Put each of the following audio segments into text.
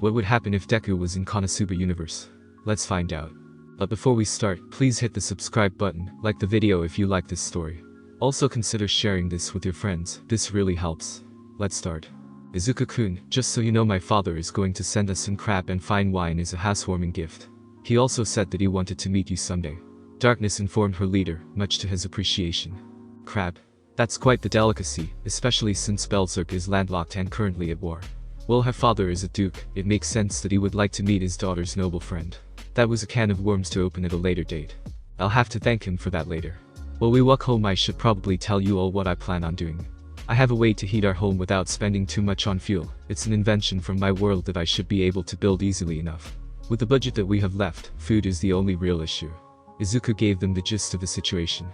What would happen if Deku was in Konosuba universe? Let's find out. But before we start, please hit the subscribe button, like the video if you like this story. Also consider sharing this with your friends, this really helps. Let's start. Izuku-kun, just so you know, my father is going to send us some crab and fine wine as a housewarming gift. He also said that he wanted to meet you someday. Darkness informed her leader, much to his appreciation. Crab. That's quite the delicacy, especially since Belzerk is landlocked and currently at war. Well, her father is a duke, it makes sense that he would like to meet his daughter's noble friend. That was a can of worms to open at a later date. I'll have to thank him for that later. While we walk home, I should probably tell you all what I plan on doing. I have a way to heat our home without spending too much on fuel. It's an invention from my world that I should be able to build easily enough. With the budget that we have left, food is the only real issue. Izuku gave them the gist of the situation.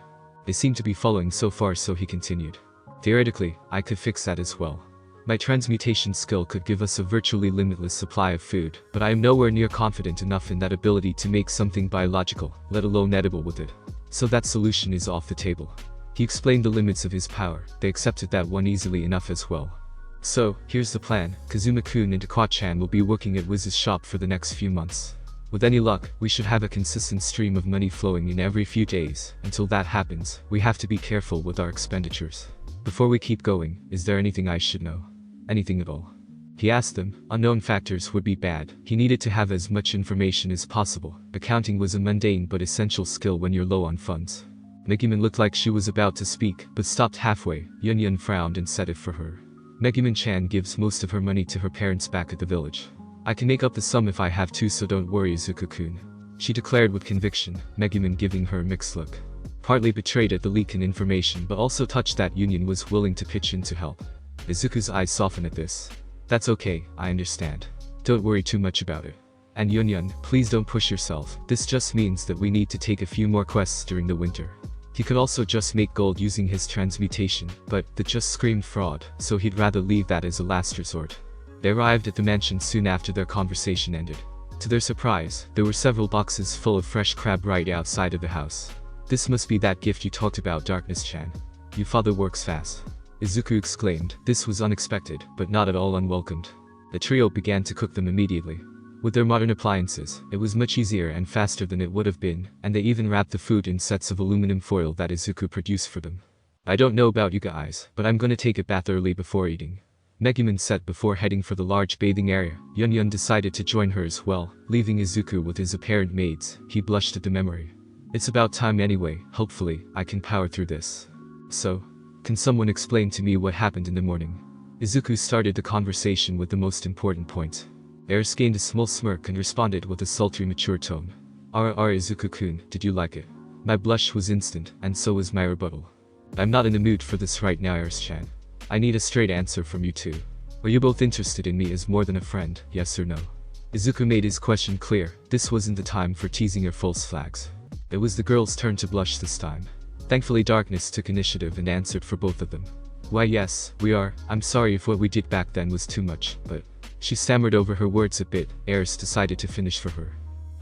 They seemed to be following so far, so he continued. Theoretically, I could fix that as well. My transmutation skill could give us a virtually limitless supply of food, but I am nowhere near confident enough in that ability to make something biological, let alone edible with it. So that solution is off the table. He explained the limits of his power. They accepted that one easily enough as well. So, here's the plan. Kazuma-kun and Takwa-chan will be working at Whiz's shop for the next few months. With any luck, we should have a consistent stream of money flowing in every few days. Until that happens, we have to be careful with our expenditures. Before we keep going, is there anything I should know? Anything at all? He asked them. Unknown factors would be bad. He needed to have as much information as possible. Accounting was a mundane but essential skill when you're low on funds. Megumin looked like she was about to speak, but stopped halfway. Yunyun frowned and said it for her. Megumin-chan gives most of her money to her parents back at the village. I can make up the sum if I have to, so don't worry, Izuku-kun. She declared with conviction, Megumin giving her a mixed look. Partly betrayed at the leak in information, but also touched that Yunyun was willing to pitch in to help. Izuku's eyes softened at this. That's okay, I understand. Don't worry too much about it. And Yunyun, please don't push yourself. This just means that we need to take a few more quests during the winter. He could also just make gold using his transmutation, but that just screamed fraud, so he'd rather leave that as a last resort. They arrived at the mansion soon after their conversation ended. To their surprise, there were several boxes full of fresh crab right outside of the house. This must be that gift you talked about, Darkness-chan. Your father works fast. Izuku exclaimed. This was unexpected, but not at all unwelcomed. The trio began to cook them immediately. With their modern appliances, it was much easier and faster than it would have been, and they even wrapped the food in sets of aluminum foil that Izuku produced for them. I don't know about you guys, but I'm gonna take a bath early before eating. Megumin said before heading for the large bathing area. Yunyun decided to join her as well, leaving Izuku with his apparent maids. He blushed at the memory. It's about time anyway, hopefully, I can power through this. So, can someone explain to me what happened in the morning? Izuku started the conversation with the most important point. Eris gained a small smirk and responded with a sultry, mature tone. Izuku-kun, did you like it? My blush was instant, and so was my rebuttal. I'm not in the mood for this right now, Eris-chan. I need a straight answer from you two. Are you both interested in me as more than a friend, yes or no? Izuku made his question clear. This wasn't the time for teasing or false flags. It was the girl's turn to blush this time. Thankfully, Darkness took initiative and answered for both of them. Why yes, we are. I'm sorry if what we did back then was too much, but... She stammered over her words a bit. Eris decided to finish for her.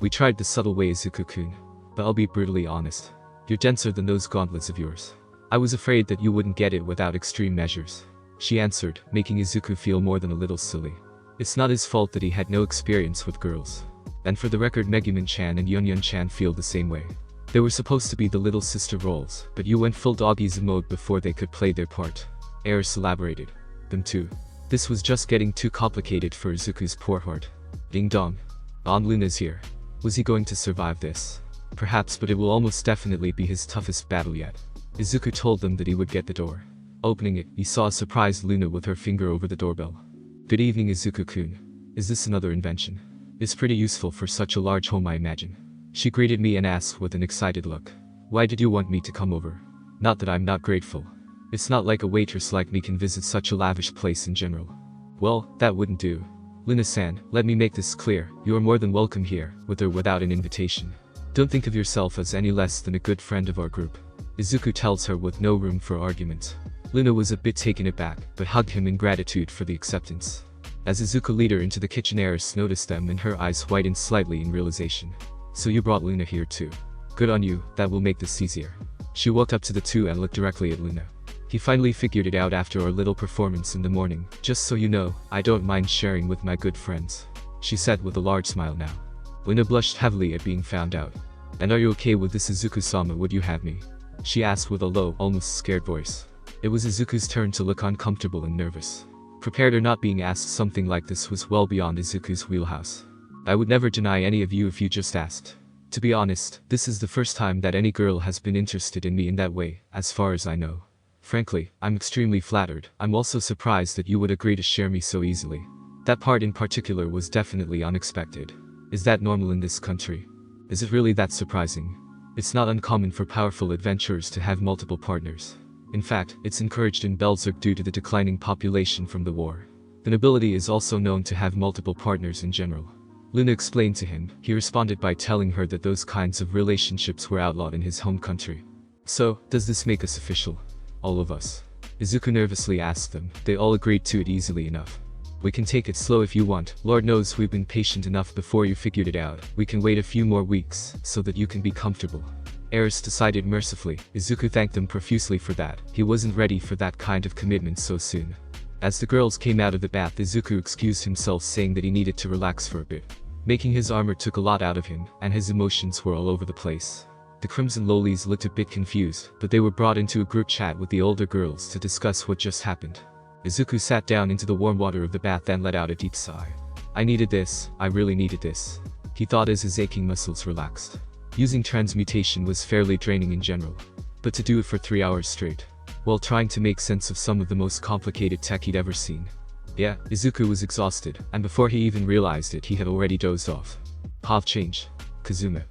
We tried the subtle way, Izuku-kun. But I'll be brutally honest. You're denser than those gauntlets of yours. I was afraid that you wouldn't get it without extreme measures. She answered, making Izuku feel more than a little silly. It's not his fault that he had no experience with girls. And for the record, Megumin-chan and Yunyun-chan feel the same way. They were supposed to be the little sister roles, but you went full doggies mode before they could play their part. Eris elaborated. Them too. This was just getting too complicated for Izuku's poor heart. Ding dong. Aunt Luna's here. Was he going to survive this? Perhaps, but it will almost definitely be his toughest battle yet. Izuku told them that he would get the door. Opening it, he saw a surprised Luna with her finger over the doorbell. Good evening, Izuku-kun. Is this another invention? It's pretty useful for such a large home, I imagine. She greeted me and asked with an excited look. Why did you want me to come over? Not that I'm not grateful. It's not like a waitress like me can visit such a lavish place in general. Well, that wouldn't do. Luna-san, let me make this clear. You are more than welcome here, with or without an invitation. Don't think of yourself as any less than a good friend of our group. Izuku tells her with no room for argument. Luna was a bit taken aback, but hugged him in gratitude for the acceptance. As Izuku led her into the kitchen, Eris noticed them and her eyes whitened slightly in realization. So you brought Luna here too. Good on you, that will make this easier. She walked up to the two and looked directly at Luna. He finally figured it out after our little performance in the morning. Just so you know, I don't mind sharing with my good friends. she said with a large smile now. Luna blushed heavily at being found out. And are you okay with this, Izuku-sama? Would you have me? She asked with a low, almost scared voice. It was Izuku's turn to look uncomfortable and nervous. Prepared or not, being asked something like this was well beyond Izuku's wheelhouse. I would never deny any of you if you just asked. To be honest, this is the first time that any girl has been interested in me in that way, as far as I know. Frankly, I'm extremely flattered. I'm also surprised that you would agree to share me so easily. That part in particular was definitely unexpected. Is that normal in this country? Is it really that surprising? It's not uncommon for powerful adventurers to have multiple partners. In fact, it's encouraged in Belzerk due to the declining population from the war. The nobility is also known to have multiple partners in general. Luna explained to him. He responded by telling her that those kinds of relationships were outlawed in his home country. So, does this make us official? All of us? Izuku nervously asked them. They all agreed to it easily enough. We can take it slow if you want. Lord knows we've been patient enough before you figured it out. We can wait a few more weeks, so that you can be comfortable. Eris decided mercifully. Izuku thanked them profusely for that. He wasn't ready for that kind of commitment so soon. As the girls came out of the bath, Izuku excused himself, saying that he needed to relax for a bit. Making his armor took a lot out of him, and his emotions were all over the place. The Crimson Lolies looked a bit confused, but they were brought into a group chat with the older girls to discuss what just happened. Izuku sat down into the warm water of the bath and let out a deep sigh. I needed this, I really needed this, he thought as his aching muscles relaxed. Using transmutation was fairly draining in general, but to do it for 3 hours straight, while trying to make sense of some of the most complicated tech he'd ever seen. Yeah, Izuku was exhausted, and before he even realized it, he had already dozed off. Pav change. Kazuma.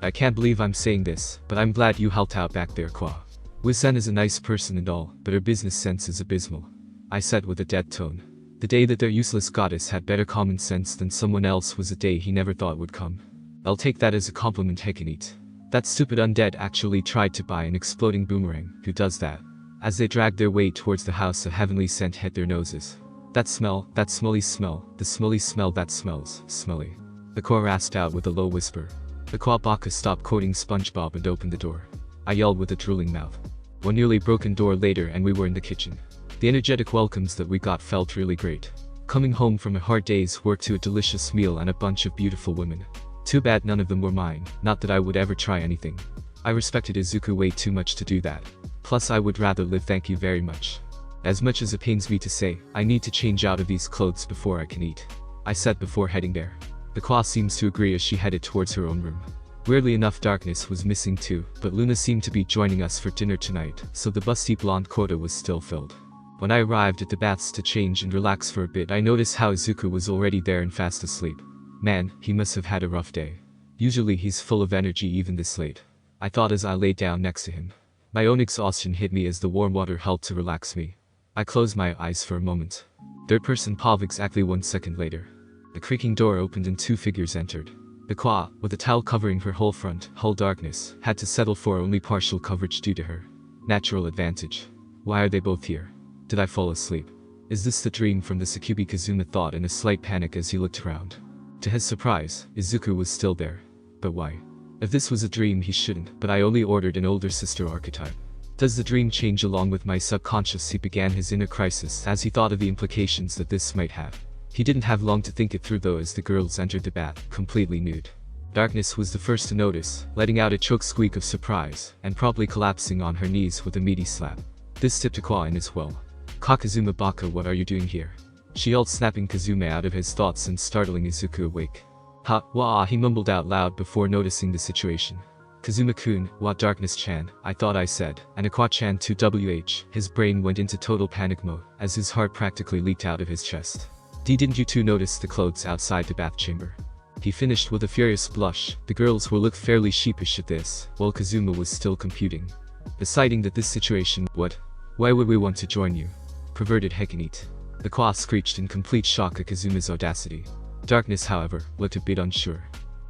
I can't believe I'm saying this, but I'm glad you helped out back there, Kwa. Whiz-san is a nice person and all, but her business sense is abysmal, I said with a dead tone. The day that their useless goddess had better common sense than someone else was a day he never thought would come. I'll take that as a compliment, Hekinite. That stupid undead actually tried to buy an exploding boomerang. Who does that? As they dragged their way towards the house, a heavenly scent hit their noses. That smell, that smelly smell, the smelly smell that smells smelly. The Kwa rasped out with a low whisper. The Kwa Baka stopped quoting SpongeBob and opened the door. I yelled with a drooling mouth. One nearly broken door later and we were in the kitchen. The energetic welcomes that we got felt really great. Coming home from a hard day's work to a delicious meal and a bunch of beautiful women. Too bad none of them were mine, not that I would ever try anything. I respected Izuku way too much to do that. Plus I would rather live, thank you very much. As much as it pains me to say, I need to change out of these clothes before I can eat, I said before heading there. The Kwa seems to agree as she headed towards her own room. Weirdly enough, Darkness was missing too, but Luna seemed to be joining us for dinner tonight, so the busty blonde quota was still filled. When I arrived at the baths to change and relax for a bit, I noticed how Izuku was already there and fast asleep. Man, he must have had a rough day. Usually he's full of energy even this late, I thought as I lay down next to him. My own exhaustion hit me as the warm water helped to relax me. I closed my eyes for a moment. Third person Pav exactly 1 second later. The creaking door opened and 2 figures entered. The Kwa, with a towel covering her whole front, whole darkness, had to settle for only partial coverage due to her natural advantage. Why are they both here? Did I fall asleep? Is this the dream from the Succubus? Kazuma thought in a slight panic as he looked around. To his surprise, Izuku was still there. But why? If this was a dream he shouldn't, but I only ordered an older sister archetype. Does the dream change along with my subconscious? He began his inner crisis as he thought of the implications that this might have. He didn't have long to think it through though as the girls entered the bath, completely nude. Darkness was the first to notice, letting out a choke squeak of surprise, and probably collapsing on her knees with a meaty slap. This tipped Kwa in as well. Kazuma Baka, what are you doing here? She yelled, snapping Kazuma out of his thoughts and startling Izuku awake. Ha, wah, he mumbled out loud before noticing the situation. Kazuma-kun, what Darkness-chan, I thought I said, and Aqua-chan too. His brain went into total panic mode, as his heart practically leaked out of his chest. Didn't you two notice the clothes outside the bath chamber? He finished with a furious blush. The girls were looked fairly sheepish at this, while Kazuma was still computing. Deciding that this situation, what? Why would we want to join you? Perverted Hekinite. The Kwa screeched in complete shock at Kazuma's audacity. Darkness, however, looked a bit unsure.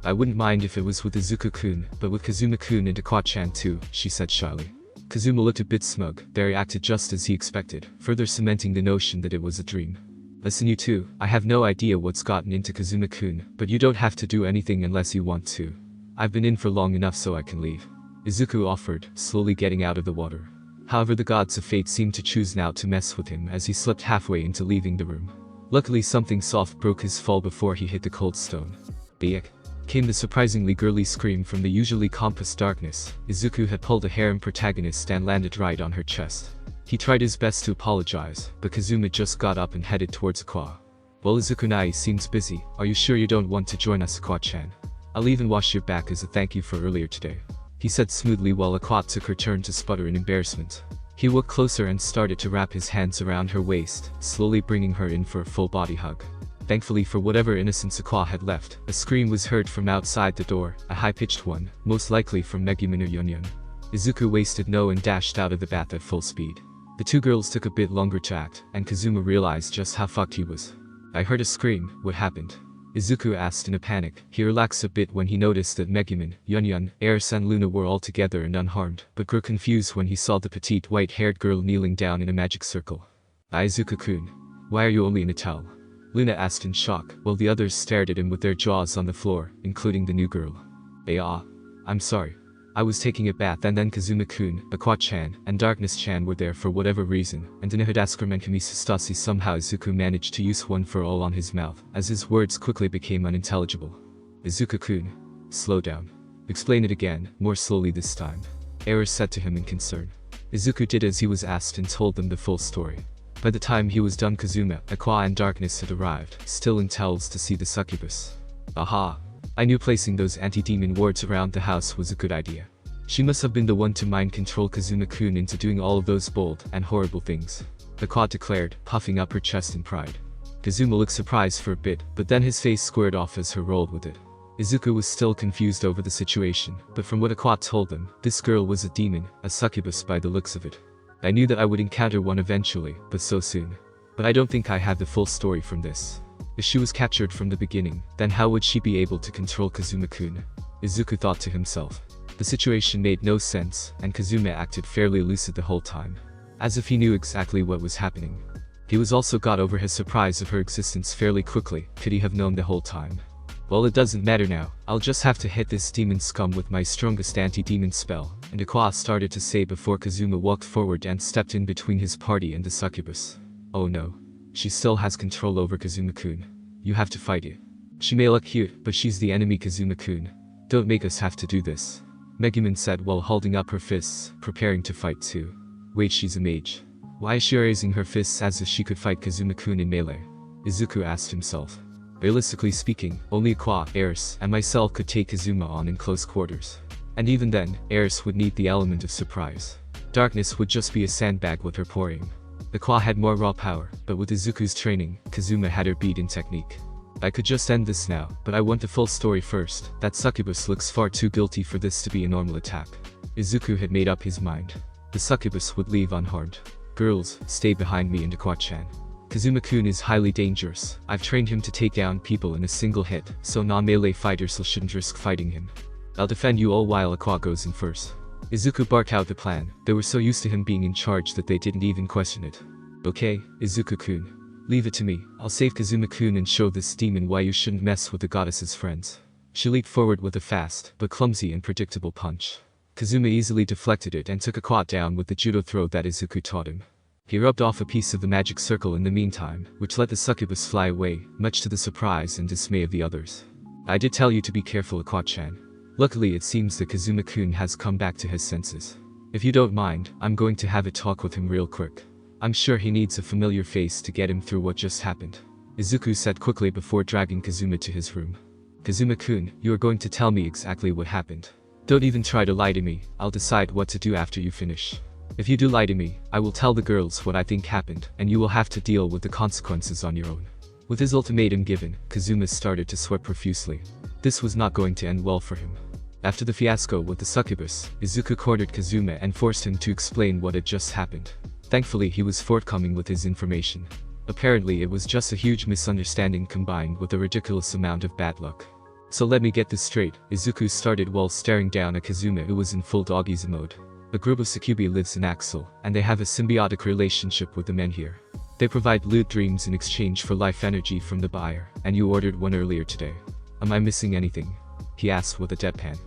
I wouldn't mind if it was with Izuku-kun, but with Kazuma-kun and Aqua-chan too, she said shyly. Kazuma looked a bit smug. They acted just as he expected, further cementing the notion that it was a dream. Listen, you two, I have no idea what's gotten into Kazuma-kun, but you don't have to do anything unless you want to. I've been in for long enough so I can leave. Izuku offered, slowly getting out of the water. However, the gods of fate seemed to choose now to mess with him as he slipped halfway into leaving the room. Luckily something soft broke his fall before he hit the cold stone. Bayek! Came the surprisingly girly scream from the usually compass darkness. Izuku had pulled a harem protagonist and landed right on her chest. He tried his best to apologize, but Kazuma just got up and headed towards Aqua. Well, Izuku-nai seems busy. Are you sure you don't want to join us, Aqua-chan? I'll even wash your back as a thank you for earlier today, he said smoothly while Aqua took her turn to sputter in embarrassment. He walked closer and started to wrap his hands around her waist, slowly bringing her in for a full body hug. Thankfully for whatever innocence Aqua had left, a scream was heard from outside the door, a high-pitched one, most likely from Megumin or Yunyun. Izuku wasted no and dashed out of the bath at full speed. The two girls took a bit longer to act, and Kazuma realized just how fucked he was. I heard a scream, what happened? Izuku asked in a panic. He relaxed a bit when he noticed that Megumin, Yunyun, Eris and Luna were all together and unharmed, but grew confused when he saw the petite white-haired girl kneeling down in a magic circle. Izuku-kun, why are you only in a towel? Luna asked in shock, while the others stared at him with their jaws on the floor, including the new girl. I'm sorry. I was taking a bath and then Kazuma-kun, Aqua-chan, and Darkness-chan were there for whatever reason, and in a Hadaskram and Kamisustasi somehow Izuku managed to use one for all on his mouth, as his words quickly became unintelligible. Izuku-kun, slow down. Explain it again, more slowly this time, Eris said to him in concern. Izuku did as he was asked and told them the full story. By the time he was done, Kazuma, Aqua and Darkness had arrived, still in towels to see the succubus. Aha! I knew placing those anti-demon wards around the house was a good idea. She must have been the one to mind control Kazuma-kun into doing all of those bold and horrible things, Aqua declared, puffing up her chest in pride. Kazuma looked surprised for a bit, but then his face squared off as her rolled with it. Izuku was still confused over the situation, but from what Aqua told them, this girl was a demon, a succubus by the looks of it. I knew that I would encounter one eventually, but so soon. But I don't think I have the full story from this. If she was captured from the beginning, then how would she be able to control Kazuma-kun? Izuku thought to himself. The situation made no sense, and Kazuma acted fairly lucid the whole time, as if he knew exactly what was happening. He was also got over his surprise of her existence fairly quickly. Could he have known the whole time? Well, it doesn't matter now. I'll just have to hit this demon scum with my strongest anti-demon spell, and Aqua started to say before Kazuma walked forward and stepped in between his party and the succubus. Oh no. She still has control over Kazuma-kun. You have to fight it. She may look cute, but she's the enemy, Kazuma-kun. Don't make us have to do this, Megumin said while holding up her fists, preparing to fight too. Wait, she's a mage. Why is she raising her fists as if she could fight Kazuma-kun in melee? Izuku asked himself. Realistically speaking, only Aqua, Eris, and myself could take Kazuma on in close quarters. And even then, Eris would need the element of surprise. Darkness would just be a sandbag with her poor aim. Aqua had more raw power, but with Izuku's training, Kazuma had her beat in technique. I could just end this now, but I want the full story first. That succubus looks far too guilty for this to be a normal attack. Izuku had made up his mind. The succubus would leave unharmed. Girls, stay behind me and Aqua-chan. Kazuma-kun is highly dangerous. I've trained him to take down people in a single hit, so non-melee fighters shouldn't risk fighting him. I'll defend you all while Aqua goes in first. Izuku barked out the plan. They were so used to him being in charge that they didn't even question it. Okay, Izuku-kun. Leave it to me. I'll save Kazuma-kun and show this demon why you shouldn't mess with the goddess's friends. She leaped forward with a fast, but clumsy and predictable punch. Kazuma easily deflected it and took Aqua down with the judo throw that Izuku taught him. He rubbed off a piece of the magic circle in the meantime, which let the succubus fly away, much to the surprise and dismay of the others. I did tell you to be careful, Aqua-chan. Luckily it seems that Kazuma-kun has come back to his senses. If you don't mind, I'm going to have a talk with him real quick. I'm sure he needs a familiar face to get him through what just happened, Izuku said quickly before dragging Kazuma to his room. Kazuma-kun, you are going to tell me exactly what happened. Don't even try to lie to me. I'll decide what to do after you finish. If you do lie to me, I will tell the girls what I think happened, and you will have to deal with the consequences on your own. With his ultimatum given, Kazuma started to sweat profusely. This was not going to end well for him. After the fiasco with the succubus, Izuku cornered Kazuma and forced him to explain what had just happened. Thankfully he was forthcoming with his information. Apparently it was just a huge misunderstanding combined with a ridiculous amount of bad luck. So let me get this straight, Izuku started while staring down at Kazuma who was in full dog-easy mode. A group of Succubi lives in Axel, and they have a symbiotic relationship with the men here. They provide loot dreams in exchange for life energy from the buyer, and you ordered one earlier today. Am I missing anything? He asked with a deadpan.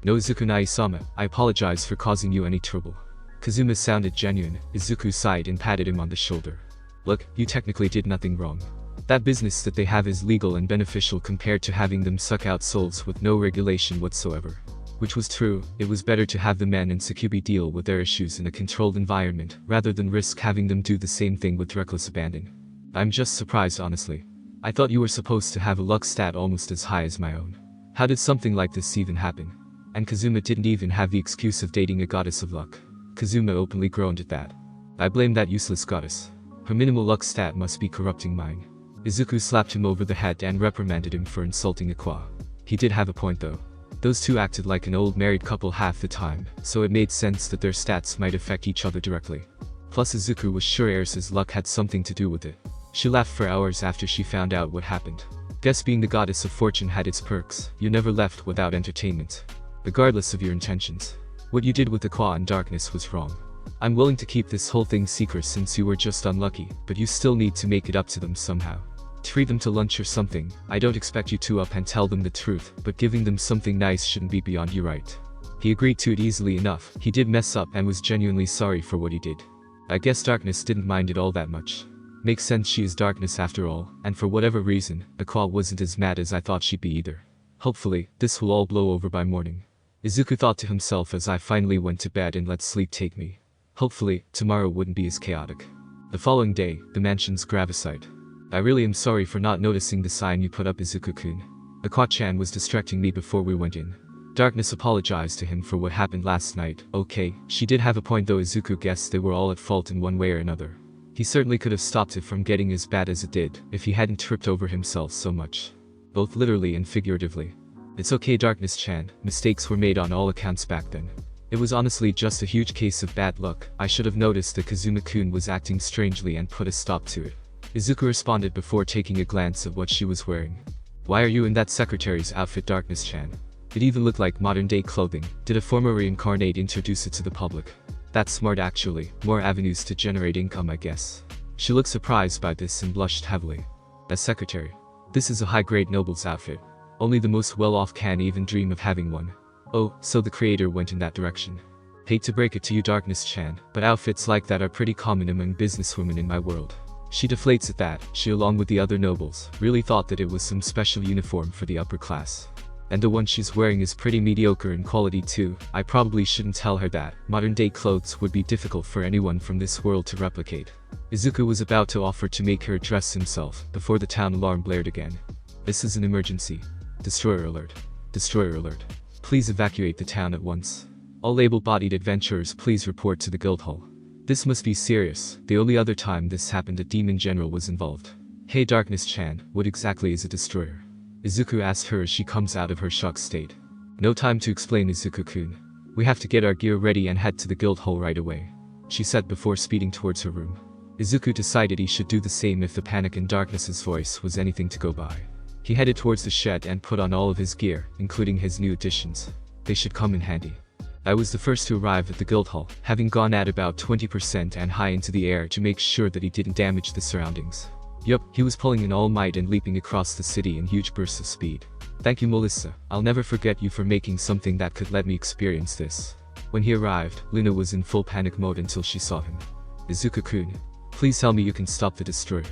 No, Izuku-nai-sama, I apologize for causing you any trouble. Kazuma sounded genuine. Izuku sighed and patted him on the shoulder. Look, you technically did nothing wrong. That business that they have is legal and beneficial compared to having them suck out souls with no regulation whatsoever. Which was true, it was better to have the men and Succubi deal with their issues in a controlled environment, rather than risk having them do the same thing with reckless abandon. I'm just surprised honestly. I thought you were supposed to have a luck stat almost as high as my own. How did something like this even happen? And Kazuma didn't even have the excuse of dating a goddess of luck. Kazuma openly groaned at that. I blame that useless goddess. Her minimal luck stat must be corrupting mine. Isuku slapped him over the head and reprimanded him for insulting Aqua. He did have a point though. Those two acted like an old married couple half the time, so it made sense that their stats might affect each other directly. Plus Isuku was sure Eris's luck had something to do with it. She laughed for hours after she found out what happened. Guess being the goddess of fortune had its perks, you never left without entertainment. Regardless of your intentions. What you did with Aqua and Darkness was wrong. I'm willing to keep this whole thing secret since you were just unlucky, but you still need to make it up to them somehow. Treat them to lunch or something. I don't expect you to up and tell them the truth, but giving them something nice shouldn't be beyond you, right? He agreed to it easily enough. He did mess up and was genuinely sorry for what he did. I guess Darkness didn't mind it all that much. Makes sense, she is Darkness after all, and for whatever reason, Aqua wasn't as mad as I thought she'd be either. Hopefully, this will all blow over by morning. Izuku thought to himself as I finally went to bed and let sleep take me. Hopefully, tomorrow wouldn't be as chaotic. The following day, the mansion's gravesite. I really am sorry for not noticing the sign you put up, Izuku-kun. Aqua-chan was distracting me before we went in. Darkness apologized to him for what happened last night. Okay, she did have a point though. Izuku guessed they were all at fault in one way or another. He certainly could have stopped it from getting as bad as it did, if he hadn't tripped over himself so much. Both literally and figuratively. It's okay, Darkness-chan, mistakes were made on all accounts back then. It was honestly just a huge case of bad luck. I should have noticed that Kazuma-kun was acting strangely and put a stop to it. Izuku responded before taking a glance at what she was wearing. Why are you in that secretary's outfit, Darkness-chan? It even looked like modern-day clothing. Did a former reincarnate introduce it to the public? That's smart actually, more avenues to generate income I guess. She looked surprised by this and blushed heavily. As secretary. This is a high-grade noble's outfit. Only the most well-off can even dream of having one. Oh, so the creator went in that direction. Hate to break it to you, Darkness-chan, but outfits like that are pretty common among businesswomen in my world. She deflates at that. She, along with the other nobles, really thought that it was some special uniform for the upper class. And the one she's wearing is pretty mediocre in quality too. I probably shouldn't tell her that. Modern day clothes would be difficult for anyone from this world to replicate. Izuku was about to offer to make her dress himself, before the town alarm blared again. This is an emergency. Destroyer alert. Destroyer alert. Please evacuate the town at once. All able-bodied adventurers please report to the guild hall. This must be serious. The only other time this happened a demon general was involved. Hey Darkness-chan, what exactly is a destroyer? Izuku asked her as she comes out of her shocked state. No time to explain, Izuku-kun. We have to get our gear ready and head to the guild hall right away, she said before speeding towards her room. Izuku decided he should do the same if the panic in Darkness's voice was anything to go by. He headed towards the shed and put on all of his gear, including his new additions. They should come in handy. I was the first to arrive at the guild hall, having gone at about 20% and high into the air to make sure that he didn't damage the surroundings. Yup, he was pulling in all might and leaping across the city in huge bursts of speed. Thank you, Melissa. I'll never forget you for making something that could let me experience this. When he arrived, Luna was in full panic mode until she saw him. Izuku-kun, please tell me you can stop the destroyer.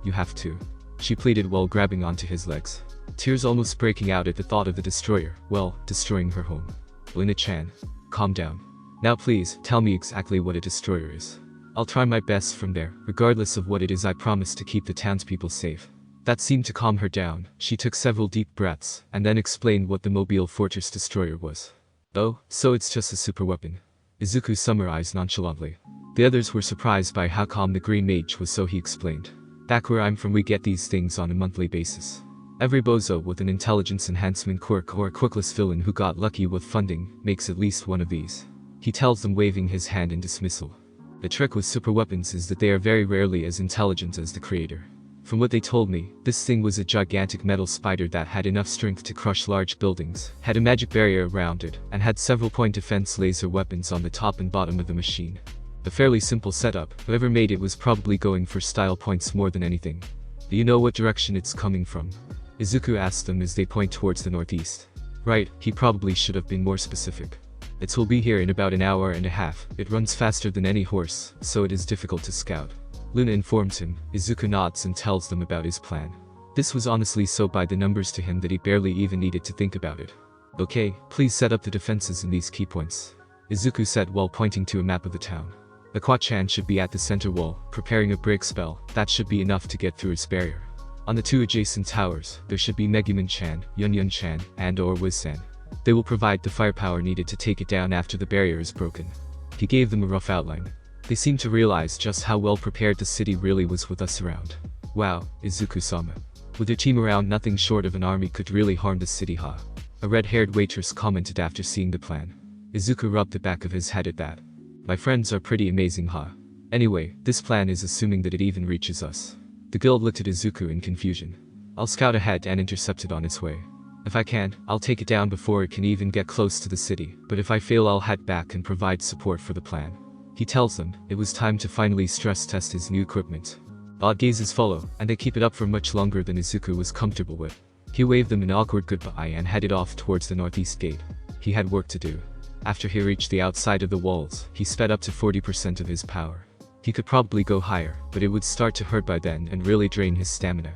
You have to, she pleaded while grabbing onto his legs. Tears almost breaking out at the thought of the destroyer, well, destroying her home. Luna-chan, calm down. Now please, tell me exactly what a destroyer is. I'll try my best from there. Regardless of what it is, I promise to keep the townspeople safe. That seemed to calm her down. She took several deep breaths, and then explained what the Mobile Fortress Destroyer was. Oh, so it's just a super weapon. Izuku summarized nonchalantly. The others were surprised by how calm the Green Mage was, so he explained. Back where I'm from we get these things on a monthly basis. Every bozo with an intelligence enhancement quirk or a quirkless villain who got lucky with funding makes at least one of these. He tells them, waving his hand in dismissal. The trick with super weapons is that they are very rarely as intelligent as the creator. From what they told me, this thing was a gigantic metal spider that had enough strength to crush large buildings, had a magic barrier around it, and had several point defense laser weapons on the top and bottom of the machine. A fairly simple setup. Whoever made it was probably going for style points more than anything. Do you know what direction it's coming from? Izuku asked them as they point towards the northeast. Right, he probably should have been more specific. It will be here in about an hour and a half. It runs faster than any horse, so it is difficult to scout. Luna informs him. Izuku nods and tells them about his plan. This was honestly so by the numbers to him that he barely even needed to think about it. Okay, please set up the defenses in these key points, Izuku said while pointing to a map of the town. Aqua-chan should be at the center wall, preparing a break spell. That should be enough to get through its barrier. On the 2 adjacent towers, there should be Megumin-chan, Yun-Yun-chan, and/or Whiz-san. They will provide the firepower needed to take it down after the barrier is broken. He gave them a rough outline. They seemed to realize just how well prepared the city really was with us around. Wow, Izuku-sama. With your team around, nothing short of an army could really harm the city, huh? A red-haired waitress commented after seeing the plan. Izuku rubbed the back of his head at that. My friends are pretty amazing, huh? Anyway, this plan is assuming that it even reaches us. The guild looked at Izuku in confusion. I'll scout ahead and intercept it on its way. If I can, I'll take it down before it can even get close to the city, but if I fail I'll head back and provide support for the plan. He tells them it was time to finally stress test his new equipment. Odd gazes follow, and they keep it up for much longer than Izuku was comfortable with. He waved them an awkward goodbye and headed off towards the northeast gate. He had work to do. After he reached the outside of the walls, he sped up to 40% of his power. He could probably go higher, but it would start to hurt by then and really drain his stamina.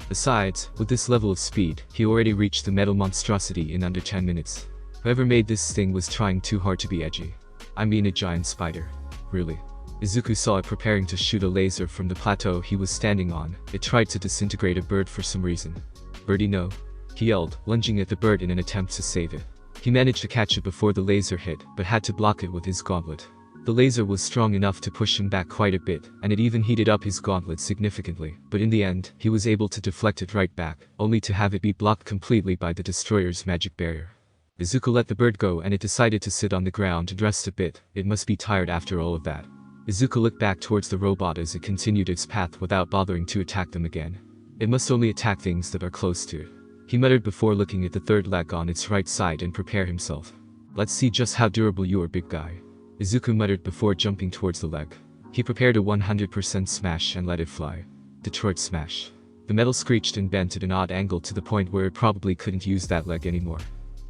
Besides, with this level of speed, he already reached the metal monstrosity in under 10 minutes. Whoever made this thing was trying too hard to be edgy. I mean a giant spider. Really. Izuku saw it preparing to shoot a laser from the plateau he was standing on. It tried to disintegrate a bird for some reason. Birdie no. He yelled, lunging at the bird in an attempt to save it. He managed to catch it before the laser hit, but had to block it with his gauntlet. The laser was strong enough to push him back quite a bit, and it even heated up his gauntlet significantly, but in the end, he was able to deflect it right back, only to have it be blocked completely by the destroyer's magic barrier. Izuku let the bird go and it decided to sit on the ground and rest a bit. It must be tired after all of that. Izuku looked back towards the robot as it continued its path without bothering to attack them again. It must only attack things that are close to it. He muttered before looking at the third leg on its right side and prepare himself. Let's see just how durable you are, big guy, Izuku muttered before jumping towards the leg. He prepared a 100% smash and let it fly. Detroit smash. The metal screeched and bent at an odd angle to the point where it probably couldn't use that leg anymore.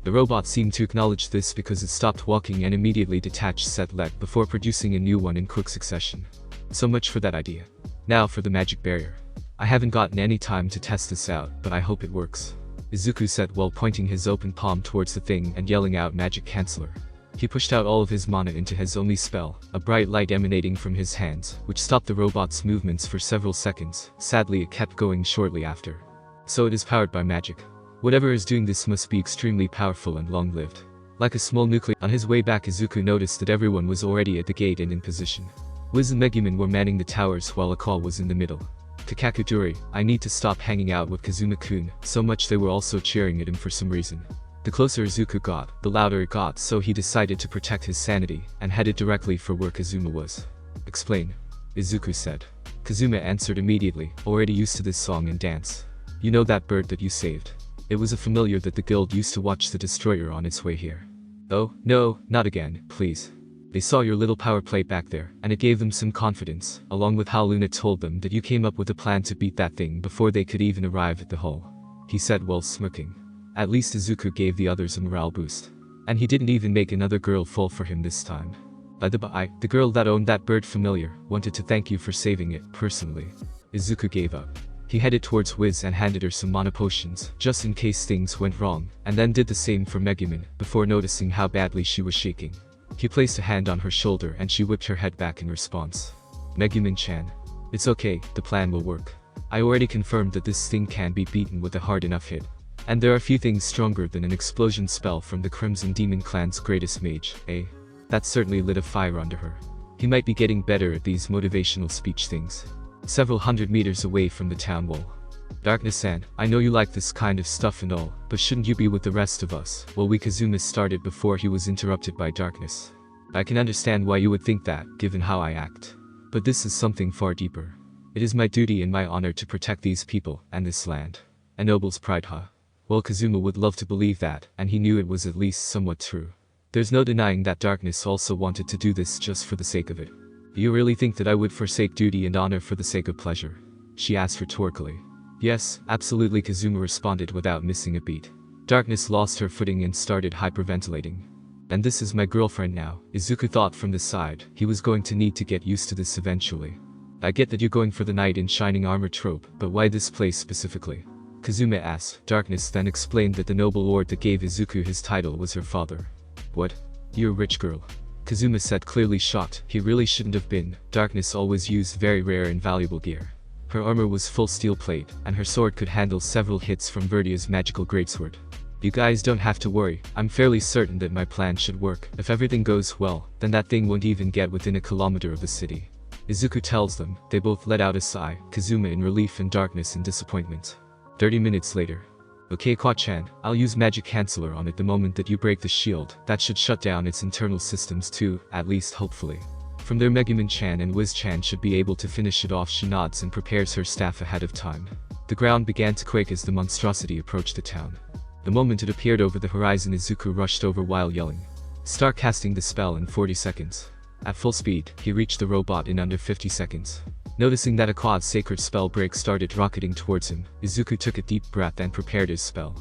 The robot seemed to acknowledge this because it stopped walking and immediately detached said leg before producing a new one in quick succession. So much for that idea. Now for the magic barrier. I haven't gotten any time to test this out, but I hope it works, Izuku said while pointing his open palm towards the thing and yelling out magic canceller. He pushed out all of his mana into his only spell, a bright light emanating from his hands, which stopped the robot's movements for several seconds. Sadly, it kept going shortly after. So it is powered by magic. Whatever is doing this must be extremely powerful and long-lived. Like a small nuclear. On his way back, Izuku noticed that everyone was already at the gate and in position. Whiz and Megumin were manning the towers while a call was in the middle. To Kakuduri, I need to stop hanging out with Kazuma-kun, so much they were also cheering at him for some reason. The closer Izuku got, the louder it got, so he decided to protect his sanity, and headed directly for where Kazuma was. Explain, Izuku said. Kazuma answered immediately, already used to this song and dance. You know that bird that you saved? It was a familiar that the guild used to watch the destroyer on its way here. Oh, no, not again, please. They saw your little power play back there, and it gave them some confidence, along with how Luna told them that you came up with a plan to beat that thing before they could even arrive at the hall, he said while smirking. At least Izuku gave the others a morale boost. And he didn't even make another girl fall for him this time. By the by, the girl that owned that bird familiar wanted to thank you for saving it, personally. Izuku gave up. He headed towards Whiz and handed her some mana potions, just in case things went wrong, and then did the same for Megumin, before noticing how badly she was shaking. He placed a hand on her shoulder and she whipped her head back in response. Megumin-chan. It's okay, the plan will work. I already confirmed that this thing can be beaten with a hard enough hit. And there are few things stronger than an explosion spell from the Crimson Demon Clan's greatest mage, eh? That certainly lit a fire under her. He might be getting better at these motivational speech things. Several hundred meters away from the town wall. Darkness-san, I know you like this kind of stuff and all, but shouldn't you be with the rest of us? Well, Kazuma started before he was interrupted by darkness. I can understand why you would think that, given how I act. But this is something far deeper. It is my duty and my honor to protect these people, and this land. A noble's pride, huh? Well, Kazuma would love to believe that, and he knew it was at least somewhat true. There's no denying that Darkness also wanted to do this just for the sake of it. Do you really think that I would forsake duty and honor for the sake of pleasure? She asked rhetorically. Yes, absolutely, Kazuma responded without missing a beat. Darkness lost her footing and started hyperventilating. And this is my girlfriend now, Izuku thought from the side. He was going to need to get used to this eventually. I get that you're going for the knight in shining armor trope, but why this place specifically? Kazuma asked. Darkness then explained that the noble lord that gave Izuku his title was her father. What? You're a rich girl. Kazuma said, clearly shocked. He really shouldn't have been. Darkness always used very rare and valuable gear. Her armor was full steel plate, and her sword could handle several hits from Verdia's magical greatsword. You guys don't have to worry, I'm fairly certain that my plan should work. If everything goes well, then that thing won't even get within a kilometer of the city. Izuku tells them. They both let out a sigh, Kazuma in relief and Darkness in disappointment. 30 minutes later. Okay Kwa-chan, I'll use magic canceller on it the moment that you break the shield. That should shut down its internal systems too, at least hopefully. From there Megumin-chan and Whiz-chan should be able to finish it off. She nods and prepares her staff ahead of time. The ground began to quake as the monstrosity approached the town. The moment it appeared over the horizon, Izuku rushed over while yelling. Start casting the spell in 40 seconds. At full speed, he reached the robot in under 50 seconds. Noticing that a quad's sacred spell break started rocketing towards him, Izuku took a deep breath and prepared his spell.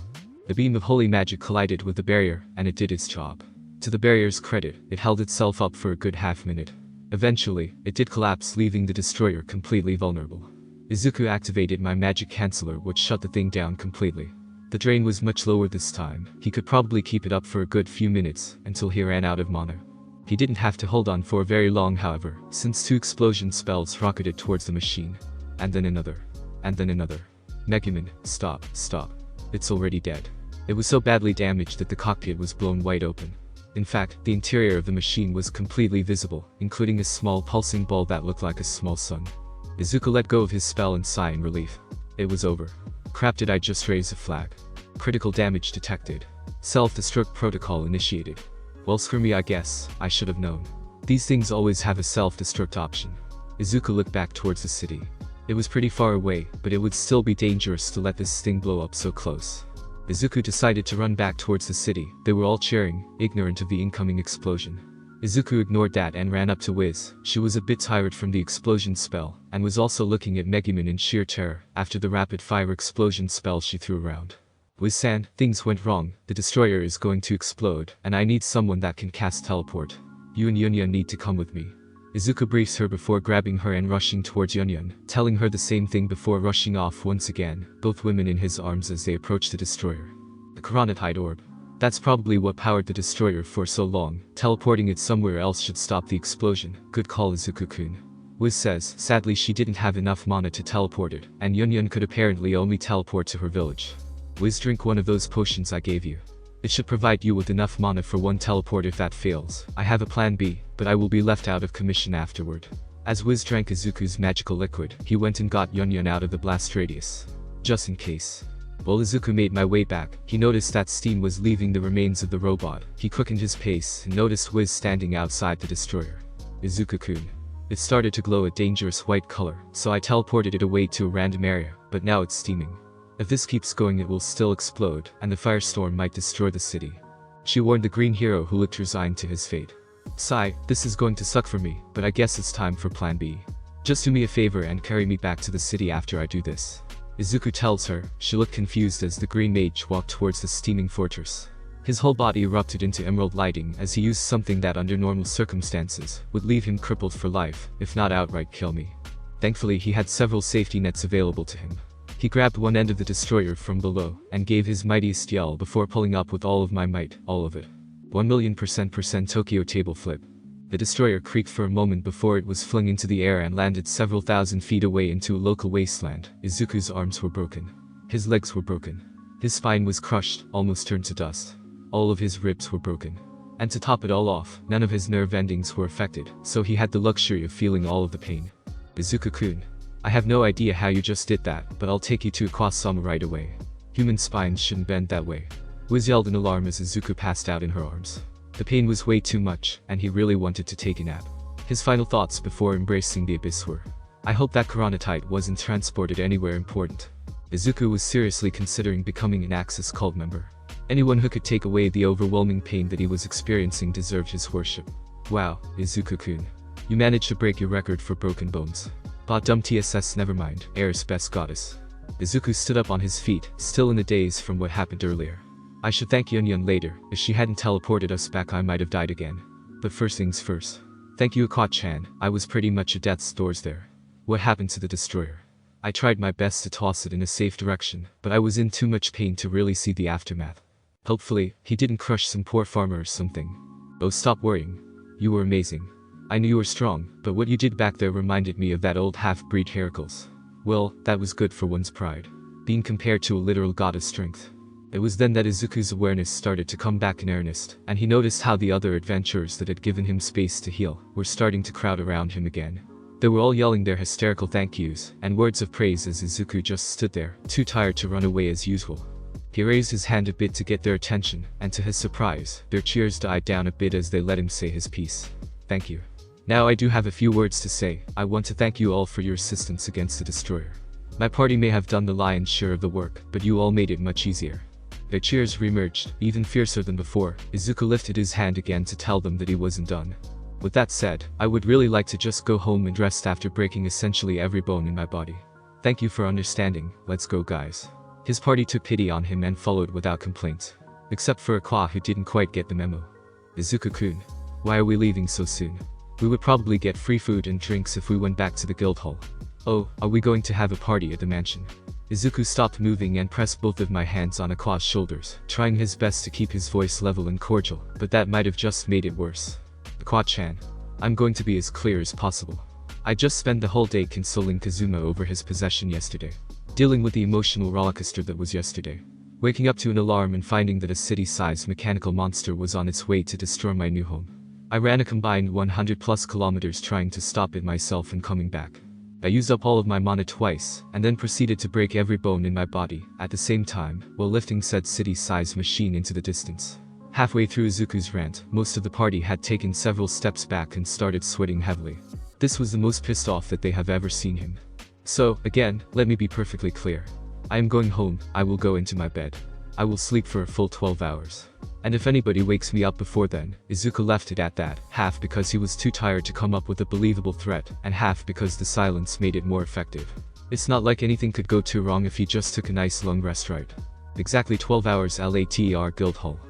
The beam of holy magic collided with the barrier, and it did its job. To the barrier's credit, it held itself up for a good half-minute. Eventually, it did collapse, leaving the destroyer completely vulnerable. Izuku activated my magic canceller, which shut the thing down completely. The drain was much lower this time. He could probably keep it up for a good few minutes, until he ran out of mana. He didn't have to hold on for very long however, since 2 explosion spells rocketed towards the machine. And then another. And then another. Megumin, stop, stop. It's already dead. It was so badly damaged that the cockpit was blown wide open. In fact, the interior of the machine was completely visible, including a small pulsing ball that looked like a small sun. Izuku let go of his spell and sighed in relief. It was over. Crap, did I just raise a flag? Critical damage detected. Self-destruct protocol initiated. Well, screw me, I guess. I should have known. These things always have a self-destruct option. Izuku looked back towards the city. It was pretty far away, but it would still be dangerous to let this thing blow up so close. Izuku decided to run back towards the city. They were all cheering, ignorant of the incoming explosion. Izuku ignored that and ran up to Whiz. She was a bit tired from the explosion spell, and was also looking at Megumin in sheer terror, after the rapid-fire explosion spell she threw around. Whiz-san, things went wrong. The destroyer is going to explode, and I need someone that can cast teleport. You and Yunyun need to come with me. Izuku briefs her before grabbing her and rushing towards Yunyun, telling her the same thing before rushing off once again, both women in his arms as they approach the destroyer. The Koronatite orb. That's probably what powered the destroyer for so long. Teleporting it somewhere else should stop the explosion. Good call, Izuku-kun. Whiz says, sadly she didn't have enough mana to teleport it, and Yunyun could apparently only teleport to her village. Whiz, drink one of those potions I gave you. It should provide you with enough mana for one teleport. If that fails, I have a plan B, but I will be left out of commission afterward. As Whiz drank Izuku's magical liquid, he went and got Yunyun out of the blast radius. Just in case. While Izuku made my way back, he noticed that steam was leaving the remains of the robot. He quickened his pace and noticed Whiz standing outside the destroyer. Izuku-kun. It started to glow a dangerous white color, so I teleported it away to a random area, but now it's steaming. If this keeps going, it will still explode, and the firestorm might destroy the city. She warned the green hero, who looked resigned to his fate. Sigh, this is going to suck for me, but I guess it's time for plan B. Just do me a favor and carry me back to the city after I do this. Izuku tells her. She looked confused as the green mage walked towards the steaming fortress. His whole body erupted into emerald lighting as he used something that under normal circumstances would leave him crippled for life, if not outright kill me. Thankfully he had several safety nets available to him. He grabbed one end of the destroyer from below, and gave his mightiest yell before pulling up with all of my might, all of it. 1,000,000% Tokyo table flip. The destroyer creaked for a moment before it was flung into the air and landed several thousand feet away into a local wasteland. Izuku's arms were broken. His legs were broken. His spine was crushed, almost turned to dust. All of his ribs were broken. And to top it all off, none of his nerve endings were affected, so he had the luxury of feeling all of the pain. Izuku-kun. I have no idea how you just did that, but I'll take you to Akasama right away. Human spines shouldn't bend that way. Whiz yelled in alarm as Izuku passed out in her arms. The pain was way too much, and he really wanted to take a nap. His final thoughts before embracing the abyss were, I hope that Koronatite wasn't transported anywhere important. Izuku was seriously considering becoming an Axis cult member. Anyone who could take away the overwhelming pain that he was experiencing deserved his worship. Wow, Izuku-kun. You managed to break your record for broken bones. TSS, never mind, Air's best goddess. Izuku stood up on his feet, still in a daze from what happened earlier. I should thank Yunyun later. If she hadn't teleported us back, I might have died again. But first things first. Thank you, Akot-chan. I was pretty much at death's doors there. What happened to the destroyer? I tried my best to toss it in a safe direction, but I was in too much pain to really see the aftermath. Hopefully, he didn't crush some poor farmer or something. Oh, stop worrying. You were amazing. I knew you were strong, but what you did back there reminded me of that old half-breed Heracles. Well, that was good for one's pride. Being compared to a literal god of strength. It was then that Izuku's awareness started to come back in earnest, and he noticed how the other adventurers that had given him space to heal were starting to crowd around him again. They were all yelling their hysterical thank yous and words of praise as Izuku just stood there, too tired to run away as usual. He raised his hand a bit to get their attention, and to his surprise, their cheers died down a bit as they let him say his piece. Thank you. Now I do have a few words to say. I want to thank you all for your assistance against the destroyer. My party may have done the lion's share of the work, but you all made it much easier. Their cheers reemerged, even fiercer than before. Izuku lifted his hand again to tell them that he wasn't done. With that said, I would really like to just go home and rest after breaking essentially every bone in my body. Thank you for understanding. Let's go, guys. His party took pity on him and followed without complaints. Except for Aqua, who didn't quite get the memo. Izuku-kun, why are we leaving so soon? We would probably get free food and drinks if we went back to the guild hall. Oh, are we going to have a party at the mansion? Izuku stopped moving and pressed both of my hands on Aqua's shoulders, trying his best to keep his voice level and cordial, but that might have just made it worse. Aqua-chan, I'm going to be as clear as possible. I just spent the whole day consoling Kazuma over his possession yesterday. Dealing with the emotional rollercoaster that was yesterday. Waking up to an alarm and finding that a city-sized mechanical monster was on its way to destroy my new home. I ran a combined 100+ kilometers trying to stop it myself and coming back. I used up all of my mana twice, and then proceeded to break every bone in my body, at the same time, while lifting said city-sized machine into the distance. Halfway through Izuku's rant, most of the party had taken several steps back and started sweating heavily. This was the most pissed off that they have ever seen him. So, again, let me be perfectly clear. I am going home, I will go into my bed. I will sleep for a full 12 hours. And if anybody wakes me up before then, Izuku left it at that, half because he was too tired to come up with a believable threat, and half because the silence made it more effective. It's not like anything could go too wrong if he just took a nice long rest, right? Exactly 12 hours later guild hall.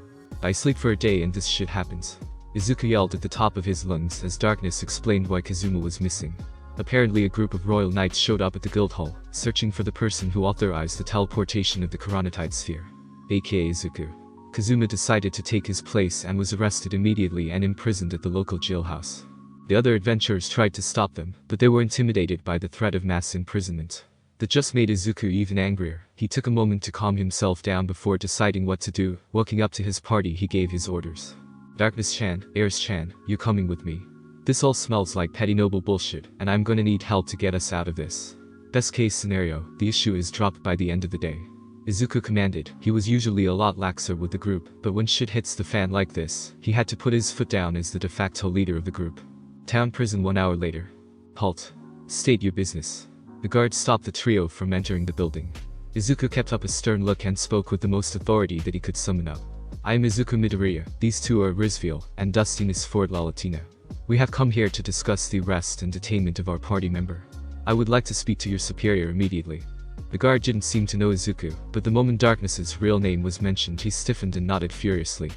I sleep for a day and this shit happens. Izuku yelled at the top of his lungs as darkness explained why Kazuma was missing. Apparently a group of royal knights showed up at the guild hall, searching for the person who authorized the teleportation of the Koronatide sphere. aka Izuku. Kazuma decided to take his place and was arrested immediately and imprisoned at the local jailhouse. The other adventurers tried to stop them, but they were intimidated by the threat of mass imprisonment. That just made Izuku even angrier. He took a moment to calm himself down before deciding what to do. Walking up to his party, he gave his orders. Darkness-chan, Ares-chan, you coming with me? This all smells like petty noble bullshit, and I'm gonna need help to get us out of this. Best case scenario, the issue is dropped by the end of the day. Izuku commanded. He was usually a lot laxer with the group, but when shit hits the fan like this, he had to put his foot down as the de facto leader of the group. Town prison 1 hour later. Halt. State your business. The guards stopped the trio from entering the building. Izuku kept up a stern look and spoke with the most authority that he could summon up. I am Izuku Midoriya, these two are Rizviel, and Dustin is Fort Lalatina. We have come here to discuss the arrest and detainment of our party member. I would like to speak to your superior immediately. The guard didn't seem to know Izuku, but the moment Darkness's real name was mentioned he stiffened and nodded furiously.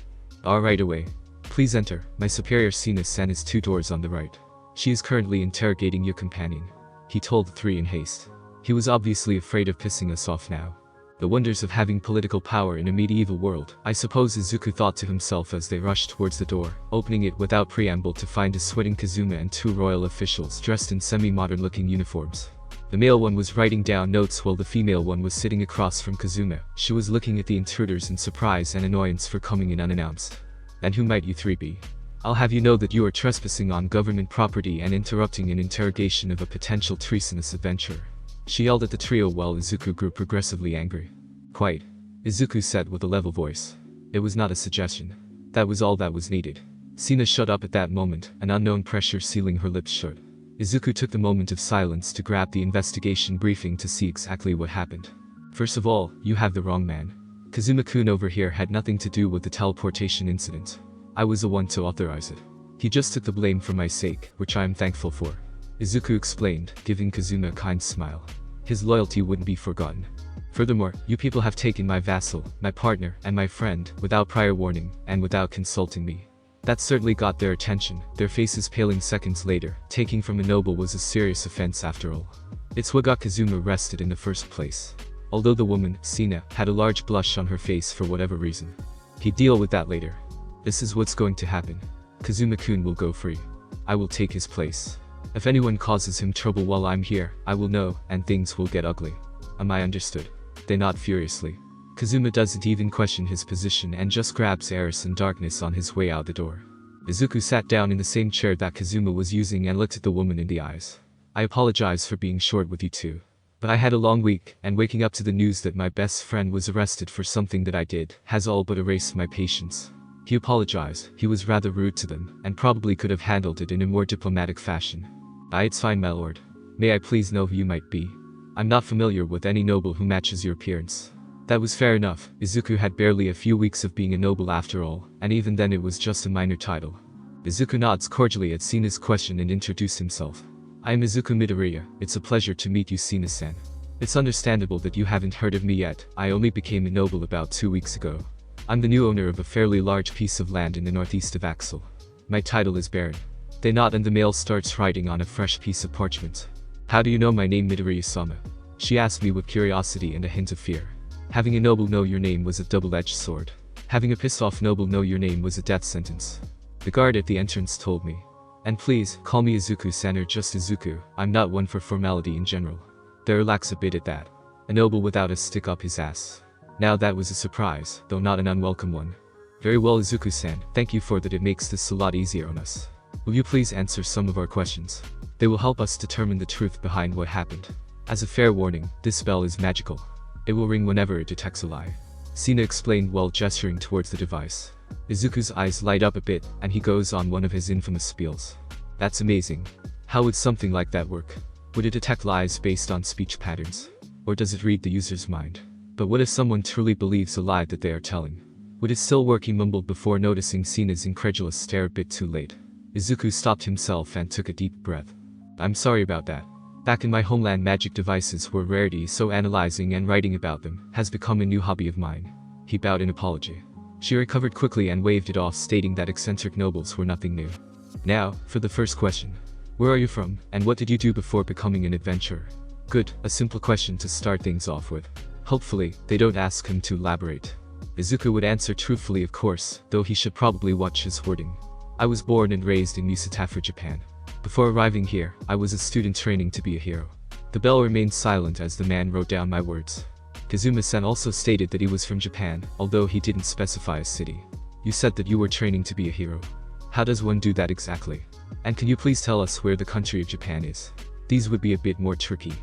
Right away. Please enter, my superior Cena-san is 2 doors on the right. She is currently interrogating your companion. He told the 3 in haste. He was obviously afraid of pissing us off now. The wonders of having political power in a medieval world, I suppose Izuku thought to himself as they rushed towards the door, opening it without preamble to find a sweating Kazuma and 2 royal officials dressed in semi-modern looking uniforms. The male one was writing down notes while the female one was sitting across from Kazuma. She was looking at the intruders in surprise and annoyance for coming in unannounced. And who might you 3 be? I'll have you know that you are trespassing on government property and interrupting an interrogation of a potential treasonous adventurer. She yelled at the trio while Izuku grew progressively angry. Quite. Izuku said with a level voice. It was not a suggestion. That was all that was needed. Cena shut up at that moment, an unknown pressure sealing her lips shut. Izuku took the moment of silence to grab the investigation briefing to see exactly what happened. First of all, you have the wrong man. Kazuma-kun over here had nothing to do with the teleportation incident. I was the one to authorize it. He just took the blame for my sake, which I am thankful for. Izuku explained, giving Kazuma a kind smile. His loyalty wouldn't be forgotten. Furthermore, you people have taken my vassal, my partner, and my friend, without prior warning, and without consulting me. That certainly got their attention, their faces paling seconds later. Taking from a noble was a serious offense after all. It's what got Kazuma arrested in the first place. Although the woman, Cena, had a large blush on her face for whatever reason. He'd deal with that later. This is what's going to happen. Kazuma-kun will go free. I will take his place. If anyone causes him trouble while I'm here, I will know, and things will get ugly. Am I understood? They nod furiously. Kazuma doesn't even question his position and just grabs Eris in darkness on his way out the door. Izuku sat down in the same chair that Kazuma was using and looked at the woman in the eyes. I apologize for being short with you two. But I had a long week, and waking up to the news that my best friend was arrested for something that I did has all but erased my patience. He apologized. He was rather rude to them, and probably could have handled it in a more diplomatic fashion. It's fine, my lord. May I please know who you might be? I'm not familiar with any noble who matches your appearance. That was fair enough. Izuku had barely a few weeks of being a noble after all, and even then it was just a minor title. Izuku nods cordially at Cena's question and introduced himself. I am Izuku Midoriya. It's a pleasure to meet you, Cena-san. It's understandable that you haven't heard of me yet. I only became a noble about 2 weeks ago. I'm the new owner of a fairly large piece of land in the northeast of Axel. My title is Baron. They nod and the male starts writing on a fresh piece of parchment. How do you know my name, Midoriya-sama? She asked me with curiosity and a hint of fear. Having a noble know your name was a double-edged sword. Having a pissed-off noble know your name was a death sentence. The guard at the entrance told me. And please, call me Izuku-san or just Izuku. I'm not one for formality in general. They relax a bit at that. A noble without a stick up his ass. Now that was a surprise, though not an unwelcome one. Very well, Izuku-san, thank you for that. It makes this a lot easier on us. Will you please answer some of our questions? They will help us determine the truth behind what happened. As a fair warning, this bell is magical. It will ring whenever it detects a lie. Cena explained while gesturing towards the device. Izuku's eyes light up a bit, and he goes on one of his infamous spiels. That's amazing. How would something like that work? Would it detect lies based on speech patterns? Or does it read the user's mind? But what if someone truly believes a lie that they are telling? Would it still work? He mumbled before noticing Cena's incredulous stare a bit too late. Izuku stopped himself and took a deep breath. I'm sorry about that. Back in my homeland, magic devices were a rarity, so analyzing and writing about them has become a new hobby of mine. He bowed in apology. She recovered quickly and waved it off, stating that eccentric nobles were nothing new. Now, for the first question. Where are you from, and what did you do before becoming an adventurer? Good, a simple question to start things off with. Hopefully, they don't ask him to elaborate. Izuku would answer truthfully, of course, though he should probably watch his wording. I was born and raised in Misatafur, Japan. Before arriving here, I was a student training to be a hero. The bell remained silent as the man wrote down my words. Kazuma-san also stated that he was from Japan, although he didn't specify a city. You said that you were training to be a hero. How does one do that exactly? And can you please tell us where the country of Japan is? These would be a bit more tricky.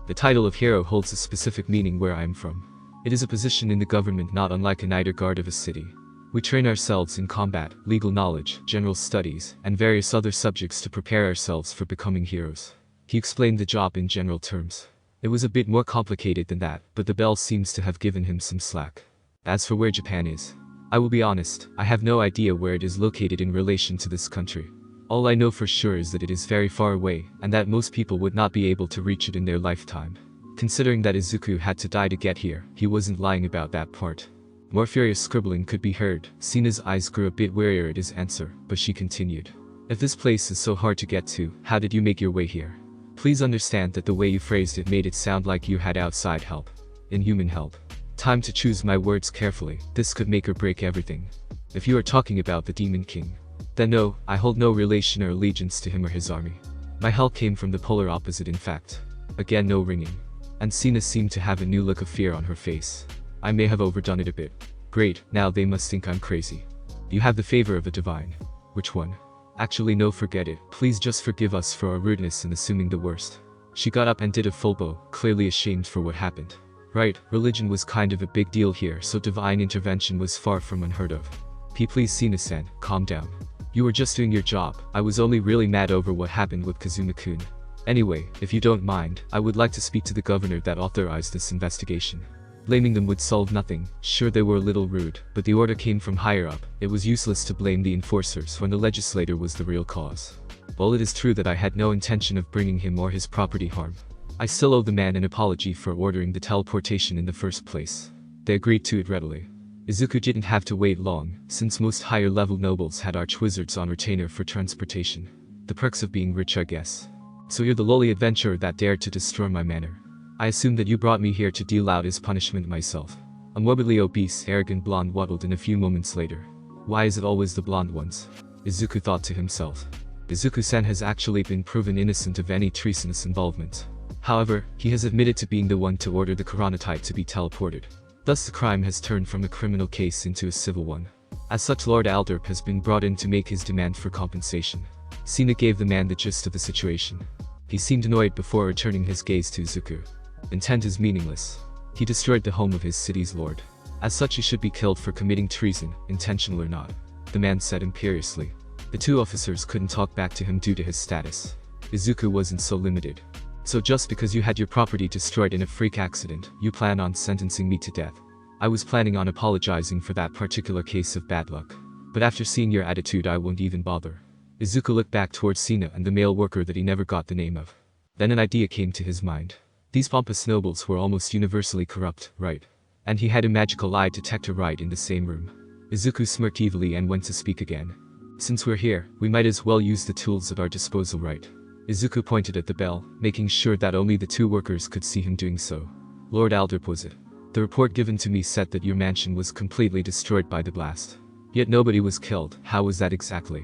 The title of hero holds a specific meaning where I am from. It is a position in the government not unlike a knight or guard of a city. We train ourselves in combat, legal knowledge, general studies, and various other subjects to prepare ourselves for becoming heroes. He explained the job in general terms. It was a bit more complicated than that, but the bell seems to have given him some slack. As for where Japan is, I will be honest, I have no idea where it is located in relation to this country. All I know for sure is that it is very far away, and that most people would not be able to reach it in their lifetime. Considering that Izuku had to die to get here, he wasn't lying about that part. More furious scribbling could be heard. Cena's eyes grew a bit wearier at his answer, but she continued. If this place is so hard to get to, how did you make your way here? Please understand that the way you phrased it made it sound like you had outside help. Inhuman help. Time to choose my words carefully. This could make or break everything. If you are talking about the Demon King, then no, I hold no relation or allegiance to him or his army. My help came from the polar opposite, in fact. Again, no ringing. And Cena seemed to have a new look of fear on her face. I may have overdone it a bit. Great, now they must think I'm crazy. You have the favor of a divine. Which one? Actually no, forget it. Please just forgive us for our rudeness and assuming the worst. She got up and did a full bow, clearly ashamed for what happened. Right, religion was kind of a big deal here, so divine intervention was far from unheard of. Please Cena-san, calm down. You were just doing your job. I was only really mad over what happened with Kazuma-kun. Anyway, if you don't mind, I would like to speak to the governor that authorized this investigation. Blaming them would solve nothing. Sure, they were a little rude, but the order came from higher up. It was useless to blame the enforcers when the legislator was the real cause. While it is true that I had no intention of bringing him or his property harm, I still owe the man an apology for ordering the teleportation in the first place. They agreed to it readily. Izuku didn't have to wait long, since most higher-level nobles had archwizards on retainer for transportation. The perks of being rich, I guess. So you're the lowly adventurer that dared to destroy my manor. I assume that you brought me here to deal out his punishment myself. A morbidly obese, arrogant blonde waddled in a few moments later. Why is it always the blonde ones? Izuku thought to himself. Izuku-san has actually been proven innocent of any treasonous involvement. However, he has admitted to being the one to order the Chronotype to be teleported. Thus the crime has turned from a criminal case into a civil one. As such, Lord Alderp has been brought in to make his demand for compensation. Cena gave the man the gist of the situation. He seemed annoyed before returning his gaze to Izuku. Intent is meaningless. He destroyed the home of his city's lord. As such, he should be killed for committing treason, intentional or not, the man said imperiously. The two officers couldn't talk back to him due to his status. Izuku wasn't so limited. So just because you had your property destroyed in a freak accident, you plan on sentencing me to death? I was planning on apologizing for that particular case of bad luck. But after seeing your attitude, I won't even bother. Izuku looked back towards Cena and the male worker that he never got the name of. Then an idea came to his mind. These pompous nobles were almost universally corrupt, right? And he had a magical lie detector right in the same room. Izuku smirked evilly and went to speak again. Since we're here, we might as well use the tools at our disposal, right? Izuku pointed at the bell, making sure that only the two workers could see him doing so. Lord Alderp, was it? The report given to me said that your mansion was completely destroyed by the blast. Yet nobody was killed. How was that exactly?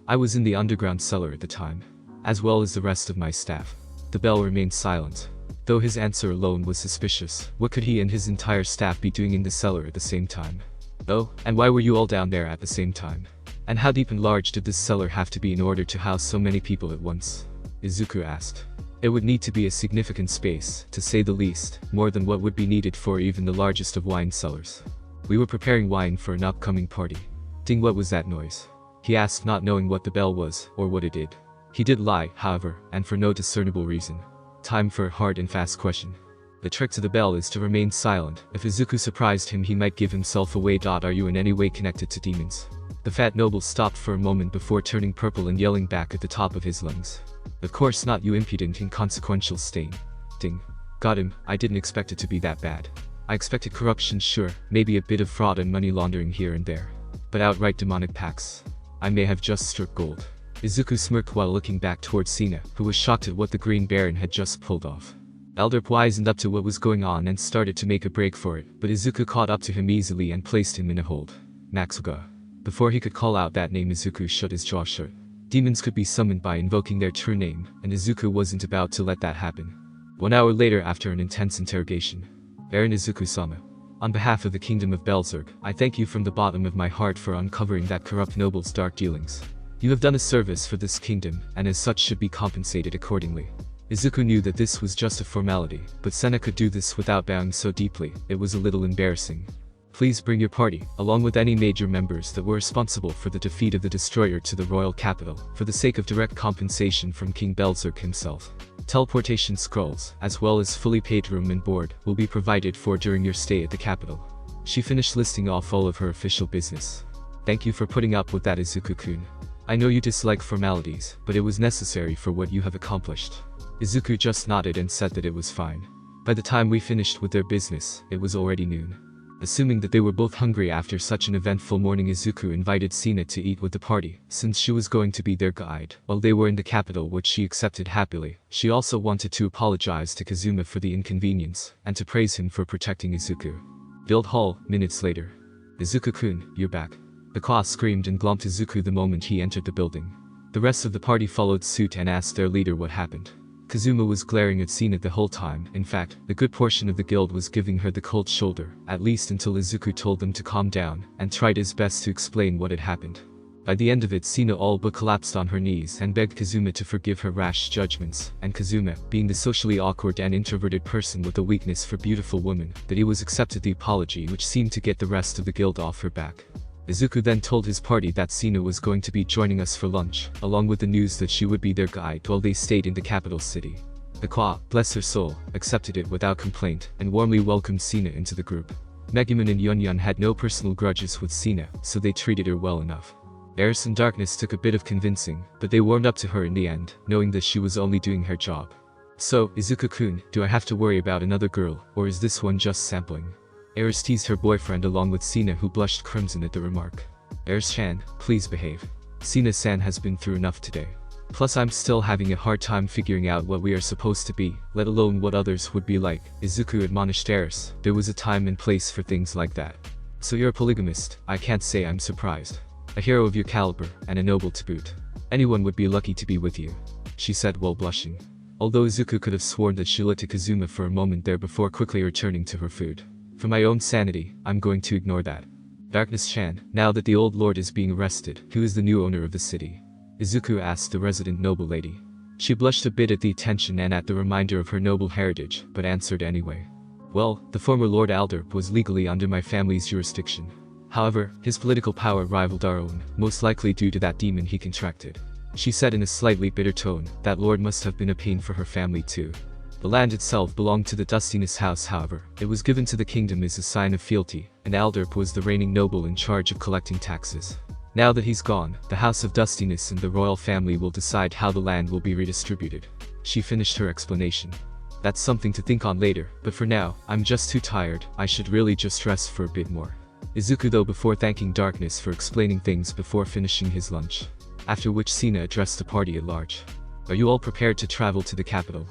I was in the underground cellar at the time, as well as the rest of my staff. The bell remained silent. Though his answer alone was suspicious, what could he and his entire staff be doing in the cellar at the same time? Oh, and why were you all down there at the same time? And how deep and large did this cellar have to be in order to house so many people at once? Izuku asked. It would need to be a significant space, to say the least, more than what would be needed for even the largest of wine cellars. We were preparing wine for an upcoming party. Ding, what was that noise? He asked, not knowing what the bell was, or what it did. He did lie, however, and for no discernible reason. Time for a hard and fast question. The trick to the bell is to remain silent. If Izuku surprised him, he might give himself away. Are you in any way connected to demons? The fat noble stopped for a moment before turning purple and yelling back at the top of his lungs. Of course not, you impudent, inconsequential stain. Ding. Got him. I didn't expect it to be that bad. I expected corruption, sure, maybe a bit of fraud and money laundering here and there. But outright demonic pacts. I may have just struck gold. Izuku smirked while looking back towards Cena, who was shocked at what the Green Baron had just pulled off. Alderp wisened up to what was going on and started to make a break for it, but Izuku caught up to him easily and placed him in a hold. Maxuga. Before he could call out that name, Izuku shut his jaw shut. Demons could be summoned by invoking their true name, and Izuku wasn't about to let that happen. 1 hour later, after an intense interrogation. Baron Izuku-sama. On behalf of the Kingdom of Belzerg, I thank you from the bottom of my heart for uncovering that corrupt noble's dark dealings. You have done a service for this kingdom, and as such should be compensated accordingly. Izuku knew that this was just a formality, but Cena could do this without bowing so deeply, it was a little embarrassing. Please bring your party, along with any major members that were responsible for the defeat of the destroyer, to the royal capital, for the sake of direct compensation from King Belzerg himself. Teleportation scrolls, as well as fully paid room and board, will be provided for during your stay at the capital. She finished listing off all of her official business. Thank you for putting up with that, Izuku-kun. I know you dislike formalities, but it was necessary for what you have accomplished. Izuku just nodded and said that it was fine. By the time we finished with their business, it was already noon. Assuming that they were both hungry after such an eventful morning, Izuku invited Cena to eat with the party, since she was going to be their guide while they were in the capital, which she accepted happily. She also wanted to apologize to Kazuma for the inconvenience, and to praise him for protecting Izuku. Guild Hall, minutes later. Izuku-kun, you're back. The claw screamed and glomped Izuku the moment he entered the building. The rest of the party followed suit and asked their leader what happened. Kazuma was glaring at Cena the whole time. In fact, a good portion of the guild was giving her the cold shoulder, at least until Izuku told them to calm down, and tried his best to explain what had happened. By the end of it, Cena all but collapsed on her knees and begged Kazuma to forgive her rash judgments, and Kazuma, being the socially awkward and introverted person with a weakness for beautiful women, that he was accepted the apology, which seemed to get the rest of the guild off her back. Izuku then told his party that Cena was going to be joining us for lunch, along with the news that she would be their guide while they stayed in the capital city. The Claw, bless her soul, accepted it without complaint, and warmly welcomed Cena into the group. Megumin and Yunyun had no personal grudges with Cena, so they treated her well enough. Eris and Darkness took a bit of convincing, but they warmed up to her in the end, knowing that she was only doing her job. So, Izuku-kun, do I have to worry about another girl, or is this one just sampling? Eris teased her boyfriend along with Cena, who blushed crimson at the remark. Eris-chan, please behave. Cena-san has been through enough today. Plus I'm still having a hard time figuring out what we are supposed to be, let alone what others would be like, Izuku admonished Eris. There was a time and place for things like that. So you're a polygamist, I can't say I'm surprised. A hero of your caliber, and a noble to boot. Anyone would be lucky to be with you, she said while blushing. Although Izuku could have sworn that she looked at Kazuma for a moment there before quickly returning to her food. For my own sanity, I'm going to ignore that. Darkness-chan, now that the old lord is being arrested, who is the new owner of the city? Izuku asked the resident noble lady. She blushed a bit at the attention and at the reminder of her noble heritage, but answered anyway. Well, the former Lord Alderp was legally under my family's jurisdiction. However, his political power rivaled our own, most likely due to that demon he contracted. She said in a slightly bitter tone. That lord must have been a pain for her family too. The land itself belonged to the Dustiness house, however. It was given to the kingdom as a sign of fealty, and Alderp was the reigning noble in charge of collecting taxes. Now that he's gone, the House of Dustiness and the royal family will decide how the land will be redistributed. She finished her explanation. That's something to think on later, but for now, I'm just too tired. I should really just rest for a bit more. Izuku though before thanking Darkness for explaining things before finishing his lunch. After which Cena addressed the party at large. Are you all prepared to travel to the capital?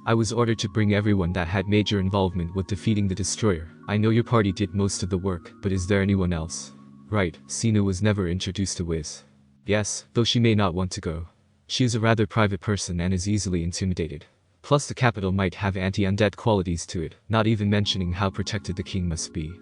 I was ordered to bring everyone that had major involvement with defeating the destroyer. I know your party did most of the work, but is there anyone else? Right, Cena was never introduced to Whiz. Yes, though she may not want to go. She is a rather private person and is easily intimidated. Plus the capital might have anti-undead qualities to it, not even mentioning how protected the king must be.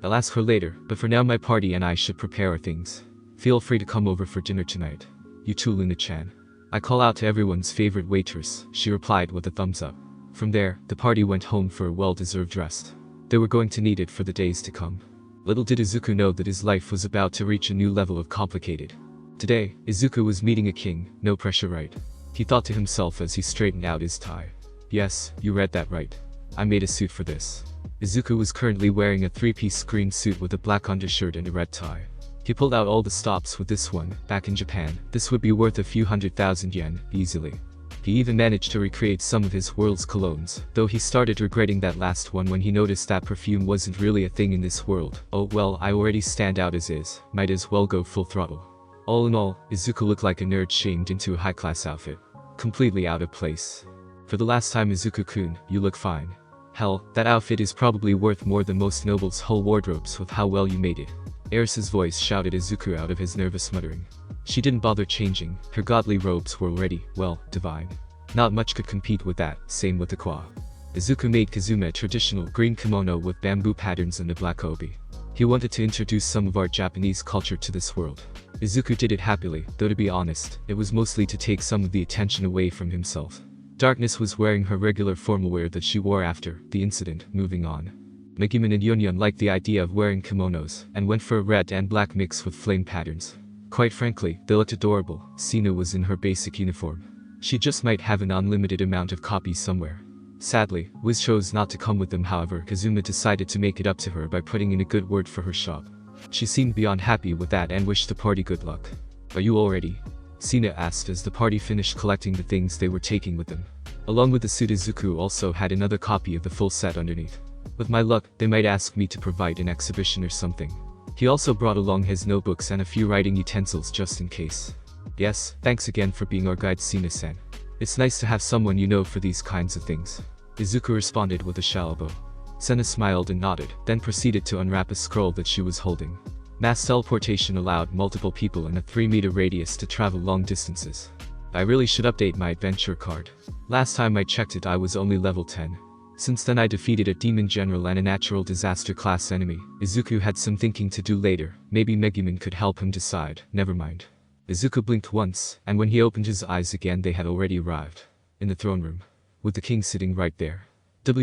I'll ask her later, but for now my party and I should prepare our things. Feel free to come over for dinner tonight. You too, Luna-chan. I call out to everyone's favorite waitress, she replied with a thumbs up. From there, the party went home for a well-deserved rest. They were going to need it for the days to come. Little did Izuku know that his life was about to reach a new level of complicated. Today, Izuku was meeting a king, no pressure, right? He thought to himself as he straightened out his tie. Yes, you read that right. I made a suit for this. Izuku was currently wearing a three-piece green suit with a black undershirt and a red tie. He pulled out all the stops with this one. Back in Japan, this would be worth a few 100,000 yen, easily. He even managed to recreate some of his world's colognes, though he started regretting that last one when he noticed that perfume wasn't really a thing in this world. Oh well, I already stand out as is, might as well go full throttle. All in all, Izuku looked like a nerd shamed into a high-class outfit. Completely out of place. For the last time, Izuku-kun, you look fine. Hell, that outfit is probably worth more than most nobles' whole wardrobes with how well you made it. Eris's voice shouted Izuku out of his nervous muttering. She didn't bother changing, her godly robes were already, well, divine. Not much could compete with that, same with the kwa. Izuku made Kazuma a traditional green kimono with bamboo patterns and a black obi. He wanted to introduce some of our Japanese culture to this world. Izuku did it happily, though to be honest, it was mostly to take some of the attention away from himself. Darkness was wearing her regular formal wear that she wore after the incident. Moving on. Megumin and Yunyun liked the idea of wearing kimonos, and went for a red and black mix with flame patterns. Quite frankly, they looked adorable. Cena was in her basic uniform. She just might have an unlimited amount of copies somewhere. Sadly, Whiz chose not to come with them. However, Kazuma decided to make it up to her by putting in a good word for her shop. She seemed beyond happy with that and wished the party good luck. Are you all ready? Cena asked as the party finished collecting the things they were taking with them. Along with the suit, Izuku also had another copy of the full set underneath. With my luck, they might ask me to provide an exhibition or something. He also brought along his notebooks and a few writing utensils just in case. Yes, thanks again for being our guide, Cena-san. It's nice to have someone you know for these kinds of things. Izuku responded with a shallow bow. Cena smiled and nodded, then proceeded to unwrap a scroll that she was holding. Mass teleportation allowed multiple people in a 3-meter radius to travel long distances. I really should update my adventure card. Last time I checked it I was only level 10. Since then I defeated a demon general and a natural disaster class enemy. Izuku had some thinking to do later. Maybe Megumin could help him decide. Never mind. Izuku blinked once, and when he opened his eyes again they had already arrived. In the throne room. With the king sitting right there. No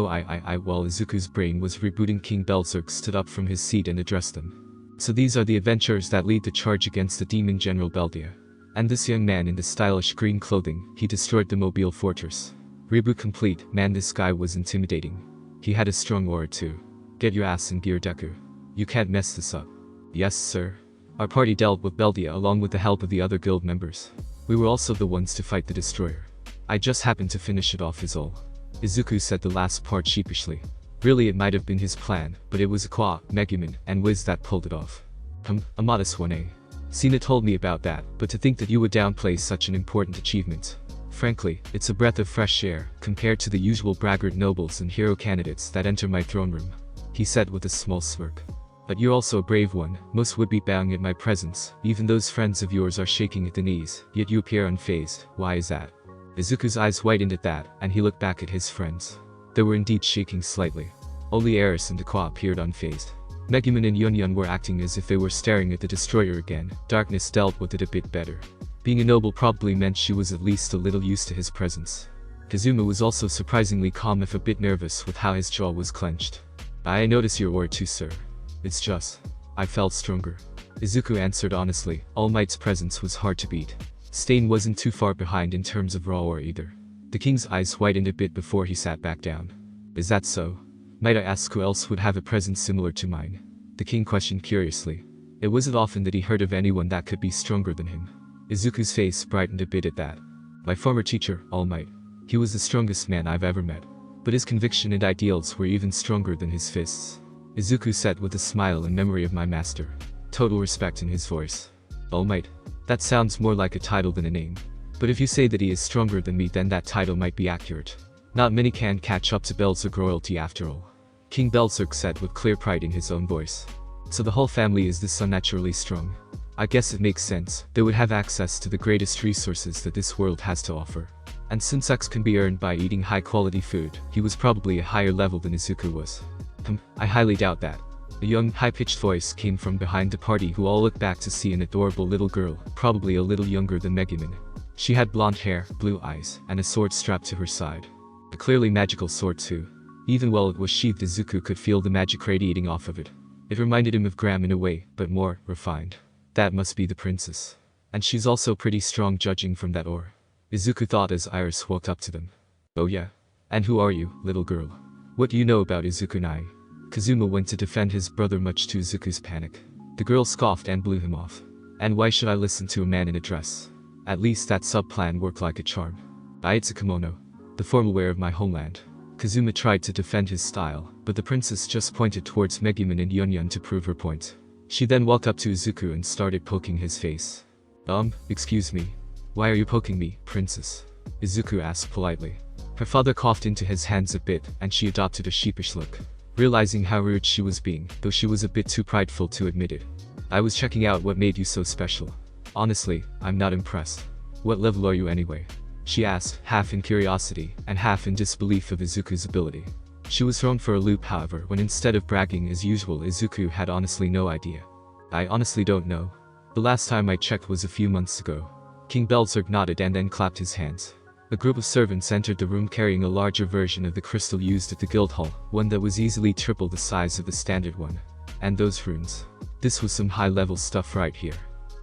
while Izuku's brain was rebooting, King Belzerk stood up from his seat and addressed them. So these are the adventurers that lead the charge against the demon general Beldia. And this young man in the stylish green clothing, he destroyed the mobile fortress. Reboot complete. Man, this guy was intimidating. He had a strong aura too. Get your ass in gear, Deku. You can't mess this up. Yes, sir. Our party dealt with Beldia along with the help of the other guild members. We were also the ones to fight the destroyer. I just happened to finish it off is all. Izuku said the last part sheepishly. Really, it might have been his plan, but it was Aqua, Megumin, and Whiz that pulled it off. A modest one, eh? Cena told me about that, but to think that you would downplay such an important achievement. Frankly, it's a breath of fresh air, compared to the usual braggart nobles and hero candidates that enter my throne room, he said with a small smirk. But you're also a brave one. Most would be bowing at my presence, even those friends of yours are shaking at the knees, yet you appear unfazed. Why is that? Izuku's eyes widened at that, and he looked back at his friends. They were indeed shaking slightly. Only Eris and Aqua appeared unfazed. Megumin and Yunyun were acting as if they were staring at the destroyer again. Darkness dealt with it a bit better. Being a noble probably meant she was at least a little used to his presence. Kazuma was also surprisingly calm, if a bit nervous, with how his jaw was clenched. I notice your aura too, sir. It's just, I felt stronger. Izuku answered honestly. All Might's presence was hard to beat. Stain wasn't too far behind in terms of raw aura either. The king's eyes widened a bit before he sat back down. Is that so? Might I ask who else would have a presence similar to mine? The king questioned curiously. It wasn't often that he heard of anyone that could be stronger than him. Izuku's face brightened a bit at that. My former teacher, All Might. He was the strongest man I've ever met. But his conviction and ideals were even stronger than his fists. Izuku said with a smile in memory of my master. Total respect in his voice. All Might. That sounds more like a title than a name. But if you say that he is stronger than me, then that title might be accurate. Not many can catch up to Belzerk royalty after all. King Belzerk said with clear pride in his own voice. So the whole family is this unnaturally strong. I guess it makes sense. They would have access to the greatest resources that this world has to offer. And since X can be earned by eating high quality food, he was probably a higher level than Izuku was. I highly doubt that. A young, high-pitched voice came from behind the party, who all looked back to see an adorable little girl, probably a little younger than Megumin. She had blonde hair, blue eyes, and a sword strapped to her side. A clearly magical sword too. Even while it was sheathed, Izuku could feel the magic radiating off of it. It reminded him of Graham in a way, but more refined. That must be the princess. And she's also pretty strong, judging from that aura. Izuku thought as Iris walked up to them. Oh yeah? And who are you, little girl? What do you know about Izuku Nai? Kazuma went to defend his brother, much to Izuku's panic. The girl scoffed and blew him off. And why should I listen to a man in a dress? At least that sub-plan worked like a charm. It's a kimono. The formal wear of my homeland. Kazuma tried to defend his style, but the princess just pointed towards Megumin and Yunyun to prove her point. She then walked up to Izuku and started poking his face. Excuse me. Why are you poking me, princess? Izuku asked politely. Her father coughed into his hands a bit, and she adopted a sheepish look, realizing how rude she was being, though she was a bit too prideful to admit it. I was checking out what made you so special. Honestly, I'm not impressed. What level are you anyway? She asked, half in curiosity, and half in disbelief of Izuku's ability. She was thrown for a loop, however, when instead of bragging as usual, Izuku had honestly no idea. I honestly don't know. The last time I checked was a few months ago. King Belzerk nodded and then clapped his hands. A group of servants entered the room carrying a larger version of the crystal used at the guild hall, one that was easily triple the size of the standard one. And those runes. This was some high-level stuff right here.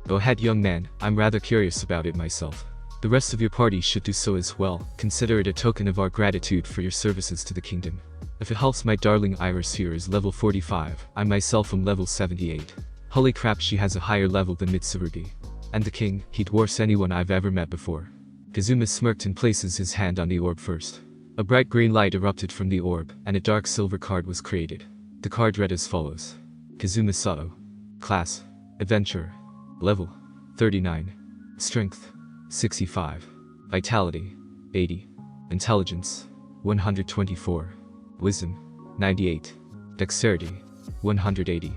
Go ahead, young man, I'm rather curious about it myself. The rest of your party should do so as well. Consider it a token of our gratitude for your services to the kingdom. If it helps, my darling Iris here is level 45, I myself am level 78. Holy crap, she has a higher level than Mitsurugi. And the king, he dwarfs anyone I've ever met before. Kazuma smirked and places his hand on the orb first. A bright green light erupted from the orb, and a dark silver card was created. The card read as follows. Kazuma Sato. Class. Adventurer. Level. 39. Strength. 65. Vitality. 80. Intelligence. 124. Wisdom. 98. Dexterity. 180.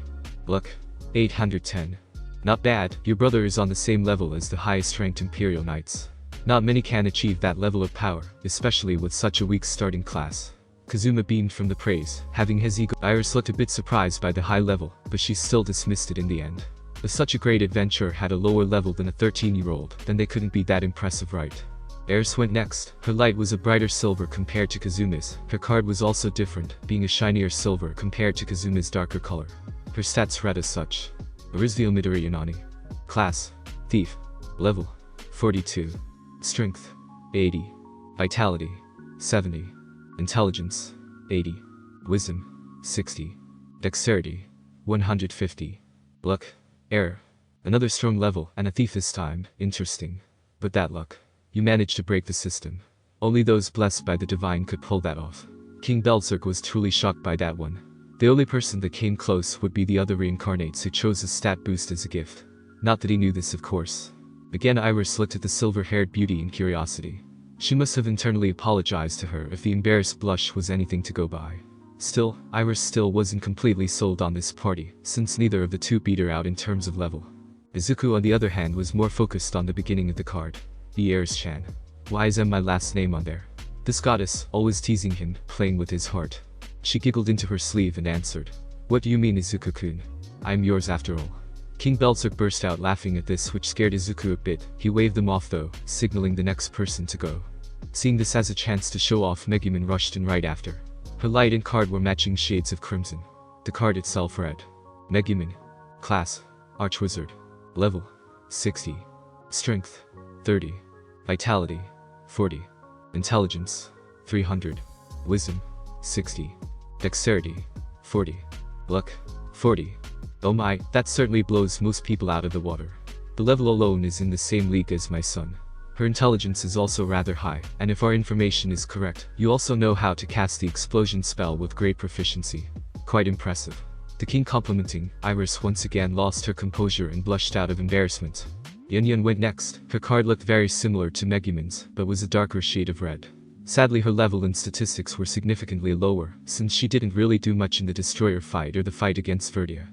Luck. 810. Not bad, your brother is on the same level as the highest ranked Imperial Knights. Not many can achieve that level of power, especially with such a weak starting class. Kazuma beamed from the praise, having his ego. Iris looked a bit surprised by the high level, but she still dismissed it in the end. If such a great adventurer had a lower level than a 13-year-old, then they couldn't be that impressive, right? Eris went next. Her light was a brighter silver compared to Kazuma's. Her card was also different, being a shinier silver compared to Kazuma's darker color. Her stats read as such. Arizvio Midori Yanani. Class. Thief. Level. 42. Strength. 80. Vitality. 70. Intelligence. 80. Wisdom. 60. Dexterity. 150. Luck. Error. Another strong level, and a thief this time. Interesting. But that luck. You managed to break the system. Only those blessed by the divine could pull that off. King Belzerk was truly shocked by that one. The only person that came close would be the other reincarnates who chose a stat boost as a gift. Not that he knew this, of course. Again, Iris looked at the silver-haired beauty in curiosity. She must have internally apologized to her if the embarrassed blush was anything to go by. Still, Iris still wasn't completely sold on this party, since neither of the two beat her out in terms of level. Izuku, on the other hand, was more focused on the beginning of the card. The Heirs-chan. Why is my last name on there? This goddess, always teasing him, playing with his heart. She giggled into her sleeve and answered. What do you mean, Izuku-kun? I'm yours after all. King Belzerk burst out laughing at this, which scared Izuku a bit. He waved them off though, signaling the next person to go. Seeing this as a chance to show off, Megumin rushed in right after. Her light and card were matching shades of crimson. The card itself read. Megumin. Class. Archwizard. Level. 60. Strength. 30. Vitality. 40. Intelligence. 300. Wisdom. 60. Dexterity. 40. Luck. 40. Oh my, that certainly blows most people out of the water. The level alone is in the same league as my son. Her intelligence is also rather high, and if our information is correct, you also know how to cast the explosion spell with great proficiency. Quite impressive. The king complimenting, Iris once again lost her composure and blushed out of embarrassment. Yunyun went next. Her card looked very similar to Megumin's, but was a darker shade of red. Sadly, her level and statistics were significantly lower, since she didn't really do much in the destroyer fight or the fight against Verdia.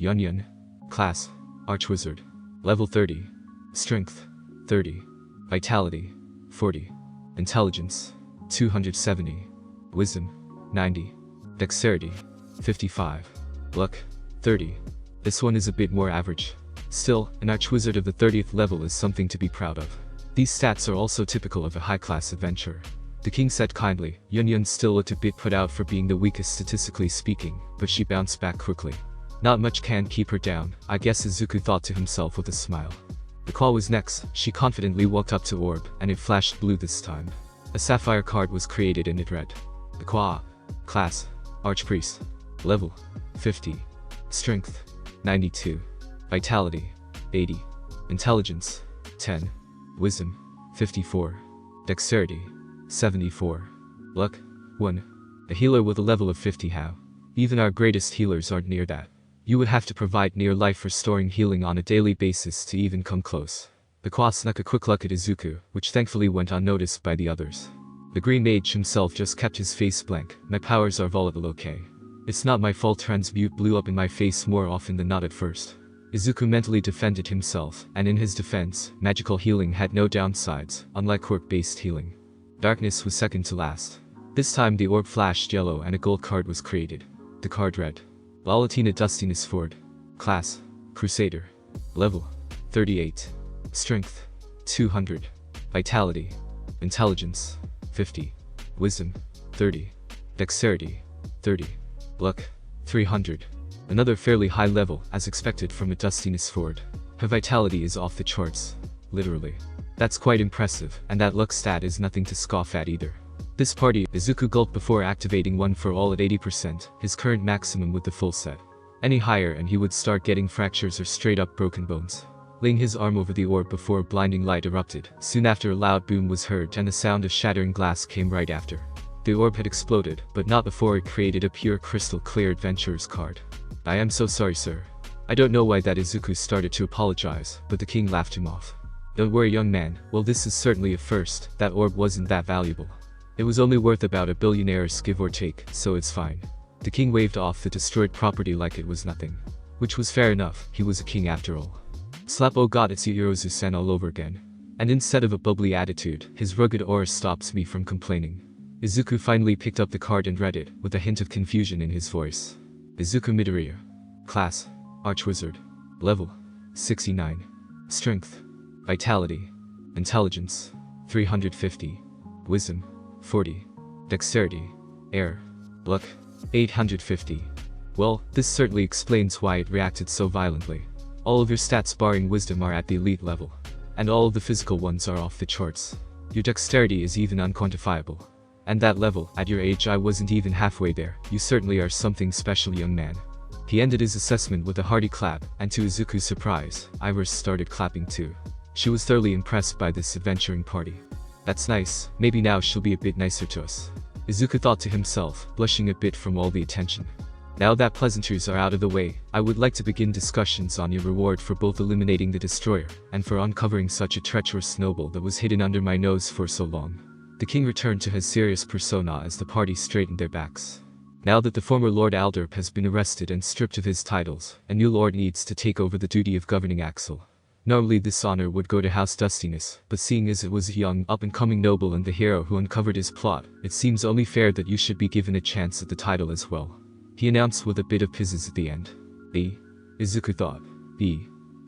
Yunyun. Class. Archwizard. Level 30. Strength. 30. Vitality. 40. Intelligence. 270. Wisdom. 90. Dexterity. 55. Luck. 30. This one is a bit more average. Still, an Archwizard of the 30th level is something to be proud of. These stats are also typical of a high-class adventurer. The king said kindly. Yunyun still looked a bit put out for being the weakest statistically speaking, but she bounced back quickly. Not much can keep her down, I guess, Izuku thought to himself with a smile. The claw was next. She confidently walked up to Orb, and it flashed blue this time. A sapphire card was created and it read. The claw. Class. Archpriest. Level. 50. Strength. 92. Vitality. 80. Intelligence. 10. Wisdom. 54. Dexterity. 74. Luck. 1. A healer with a level of 50. How? Even our greatest healers aren't near that. You would have to provide near-life restoring healing on a daily basis to even come close. The claw snuck a quick look at Izuku, which thankfully went unnoticed by the others. The green mage himself just kept his face blank. My powers are volatile, okay? It's not my fault transmute blew up in my face more often than not at first. Izuku mentally defended himself, and in his defense, magical healing had no downsides, unlike quirk-based healing. Darkness was second to last. This time the orb flashed yellow and a gold card was created. The card read. Lalatina Dustiness Ford. Class. Crusader. Level. 38. Strength. 200. Vitality. Intelligence. 50. Wisdom. 30. Dexterity. 30. Luck. 300. Another fairly high level, as expected from a Dustiness Ford. Her vitality is off the charts. Literally. That's quite impressive, and that luck stat is nothing to scoff at either. This party, Izuku gulped before activating one for all at 80%, his current maximum with the full set. Any higher and he would start getting fractures or straight up broken bones. Laying his arm over the orb before blinding light erupted. Soon after, a loud boom was heard and the sound of shattering glass came right after. The orb had exploded, but not before it created a pure crystal clear adventurer's card. I am so sorry, sir. I don't know why that. Izuku started to apologize, but the king laughed him off. Don't worry, young man. Well, this is certainly a first. That orb wasn't that valuable. It was only worth about $1 billion, give or take, so it's fine. The king waved off the destroyed property like it was nothing. Which was fair enough, he was a king after all. Slap, oh god, it's Yurozu-san all over again. And instead of a bubbly attitude, his rugged aura stops me from complaining. Izuku finally picked up the card and read it, with a hint of confusion in his voice. Izuku Midoriya. Class. Archwizard. Level. 69. Strength. Vitality. Intelligence. 350. Wisdom. 40. Dexterity. Air. Luck. 850. Well, this certainly explains why it reacted so violently. All of your stats barring wisdom are at the elite level. And all of the physical ones are off the charts. Your dexterity is even unquantifiable. And that level, at your age I wasn't even halfway there. You certainly are something special, young man. He ended his assessment with a hearty clap, and to Izuku's surprise, Iris started clapping too. She was thoroughly impressed by this adventuring party. That's nice, maybe now she'll be a bit nicer to us. Izuku thought to himself, blushing a bit from all the attention. Now that pleasantries are out of the way, I would like to begin discussions on your reward for both eliminating the destroyer, and for uncovering such a treacherous noble that was hidden under my nose for so long. The king returned to his serious persona as the party straightened their backs. Now that the former Lord Alderp has been arrested and stripped of his titles, a new lord needs to take over the duty of governing Axel. Normally this honor would go to House Dustiness, but seeing as it was a young, up-and-coming noble and the hero who uncovered his plot, it seems only fair that you should be given a chance at the title as well. He announced with a bit of pizzazz at the end. Izuku thought.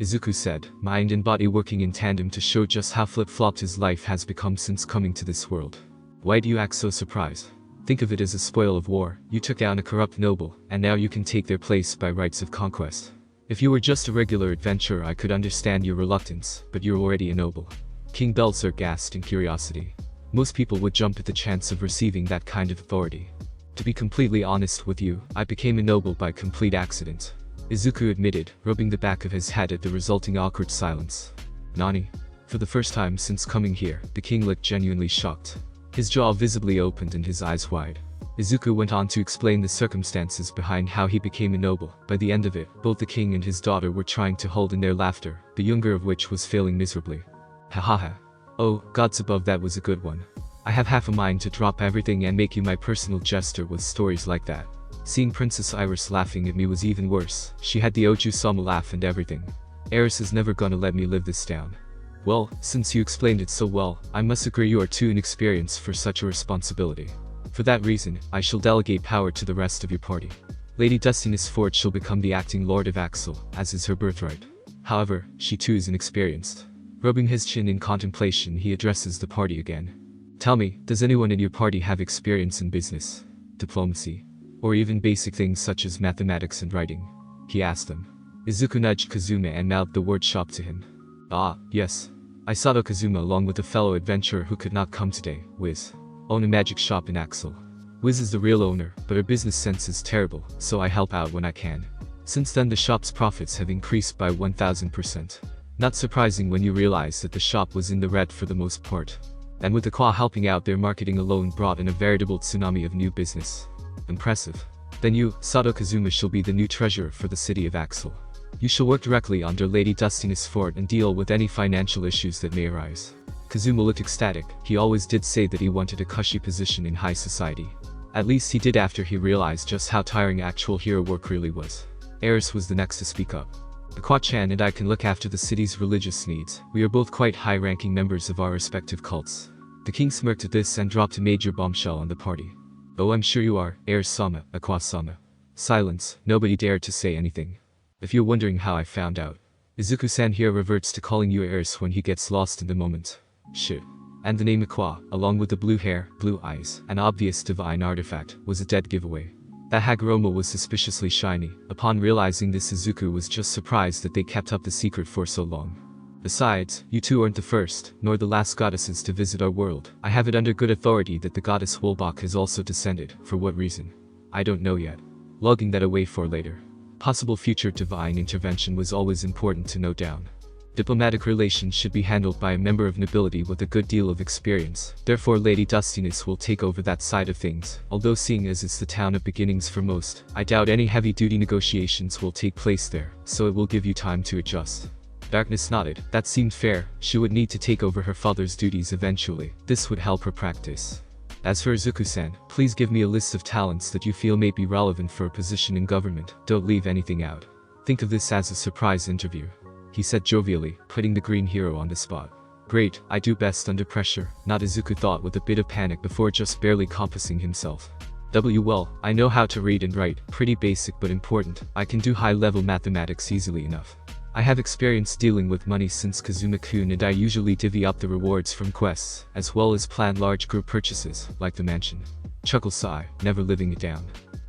Izuku said, mind and body working in tandem to show just how flip-flopped his life has become since coming to this world. Why do you act so surprised? Think of it as a spoil of war. You took down a corrupt noble, and now you can take their place by rights of conquest. If you were just a regular adventurer I could understand your reluctance, but you're already a noble. King Belzer gasped in curiosity. Most people would jump at the chance of receiving that kind of authority. To be completely honest with you, I became a noble by complete accident. Izuku admitted, rubbing the back of his head at the resulting awkward silence. Nani? For the first time since coming here, the king looked genuinely shocked. His jaw visibly opened and his eyes wide. Izuku went on to explain the circumstances behind how he became a noble. By the end of it, both the king and his daughter were trying to hold in their laughter, the younger of which was failing miserably. Ha ha ha. Oh, gods above, that was a good one. I have half a mind to drop everything and make you my personal jester with stories like that. Seeing Princess Iris laughing at me was even worse. She had the Oju-sama laugh and everything. Eris is never gonna let me live this down. Well, since you explained it so well, I must agree you are too inexperienced for such a responsibility. For that reason, I shall delegate power to the rest of your party. Lady Dustiness Ford shall become the acting Lord of Axel, as is her birthright. However, she too is inexperienced. Rubbing his chin in contemplation, he addresses the party again. Tell me, does anyone in your party have experience in business, diplomacy, or even basic things such as mathematics and writing? He asked them. Izuku nudged Kazuma and mouthed the word shop to him. Ah, yes. I sought out Kazuma along with a fellow adventurer who could not come today, Whiz. Own a magic shop in Axel. Whiz is the real owner, but her business sense is terrible, so I help out when I can. Since then the shop's profits have increased by 1000%. Not surprising when you realize that the shop was in the red for the most part. And with the Kwa helping out, their marketing alone brought in a veritable tsunami of new business. Impressive. Then you, Sato Kazuma, shall be the new treasurer for the city of Axel. You shall work directly under Lady Dustiness Ford and deal with any financial issues that may arise. Kazuma looked ecstatic. He always did say that he wanted a cushy position in high society. At least he did after he realized just how tiring actual hero work really was. Eris was the next to speak up. The Kwa-chan and I can look after the city's religious needs. We are both quite high-ranking members of our respective cults. The king smirked at this and dropped a major bombshell on the party. Oh, I'm sure you are, Eris-sama, Akwa-sama. Silence, nobody dared to say anything. If you're wondering how I found out, Izuku-san here reverts to calling you Eris when he gets lost in the moment. Shit. And the name Akwa, along with the blue hair, blue eyes, an obvious divine artifact, was a dead giveaway. That Hagoromo was suspiciously shiny. Upon realizing this, Izuku was just surprised that they kept up the secret for so long. Besides, you two aren't the first, nor the last goddesses to visit our world. I have it under good authority that the goddess Wolbach has also descended. For what reason? I don't know yet. Logging that away for later. Possible future divine intervention was always important to note down. Diplomatic relations should be handled by a member of nobility with a good deal of experience. Therefore Lady Dustiness will take over that side of things. Although seeing as it's the town of beginnings for most, I doubt any heavy-duty negotiations will take place there, so it will give you time to adjust. Darkness nodded. That seemed fair. She would need to take over her father's duties eventually. This would help her practice. As for Izuku-san, please give me a list of talents that you feel may be relevant for a position in government. Don't leave anything out. Think of this as a surprise interview, he said jovially, putting the green hero on the spot. Great, I do best under pressure, not Izuku thought with a bit of panic before just barely compassing himself. Well, I know how to read and write, pretty basic but important. I can do high-level mathematics easily enough. I have experience dealing with money since Kazuma-kun and I usually divvy up the rewards from quests, as well as plan large group purchases, like the mansion. Chuckle sigh, never living it down.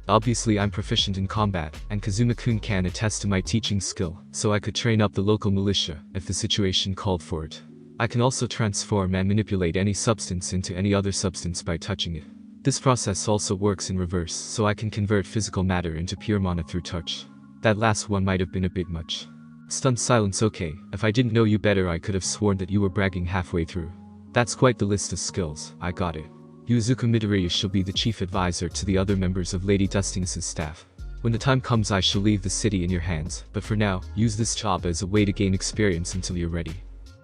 Obviously I'm proficient in combat, and Kazuma-kun can attest to my teaching skill, so I could train up the local militia, if the situation called for it. I can also transform and manipulate any substance into any other substance by touching it. This process also works in reverse, so I can convert physical matter into pure mana through touch. That last one might have been a bit much. Stunned silence. Okay, if I didn't know you better I could have sworn that you were bragging halfway through. That's quite the list of skills, I got it. Isuku Midoriya shall be the chief advisor to the other members of Lady Dustiness's staff. When the time comes I shall leave the city in your hands, but for now, use this job as a way to gain experience until you're ready.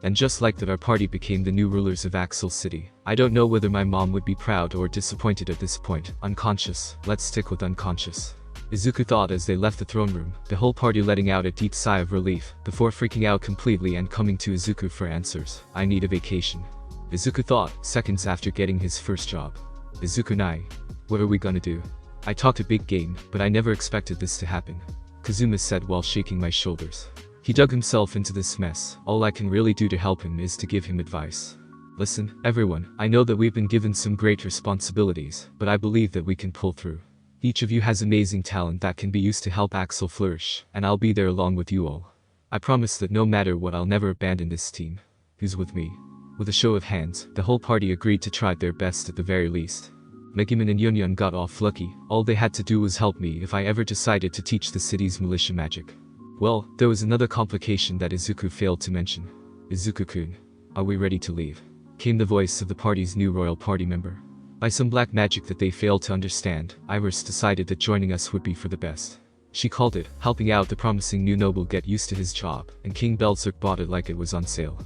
And just like that our party became the new rulers of Axel City. I don't know whether my mom would be proud or disappointed at this point. Unconscious, let's stick with unconscious. Izuku thought as they left the throne room, the whole party letting out a deep sigh of relief, before freaking out completely and coming to Izuku for answers. I need a vacation. Izuku thought, seconds after getting his first job. Izuku-nai. What are we gonna do? I talked a big game, but I never expected this to happen. Kazuma said while shaking my shoulders. He dug himself into this mess. All I can really do to help him is to give him advice. Listen, everyone, I know that we've been given some great responsibilities, but I believe that we can pull through. Each of you has amazing talent that can be used to help Axel flourish, and I'll be there along with you all. I promise that no matter what I'll never abandon this team. Who's with me? With a show of hands, the whole party agreed to try their best at the very least. Megumin and Yunyun got off lucky. All they had to do was help me if I ever decided to teach the city's militia magic. Well, there was another complication that Izuku failed to mention. Izuku-kun, are we ready to leave? Came the voice of the party's new royal party member. By some black magic that they failed to understand, Iris decided that joining us would be for the best. She called it, helping out the promising new noble get used to his job, and King Belzerk bought it like it was on sale.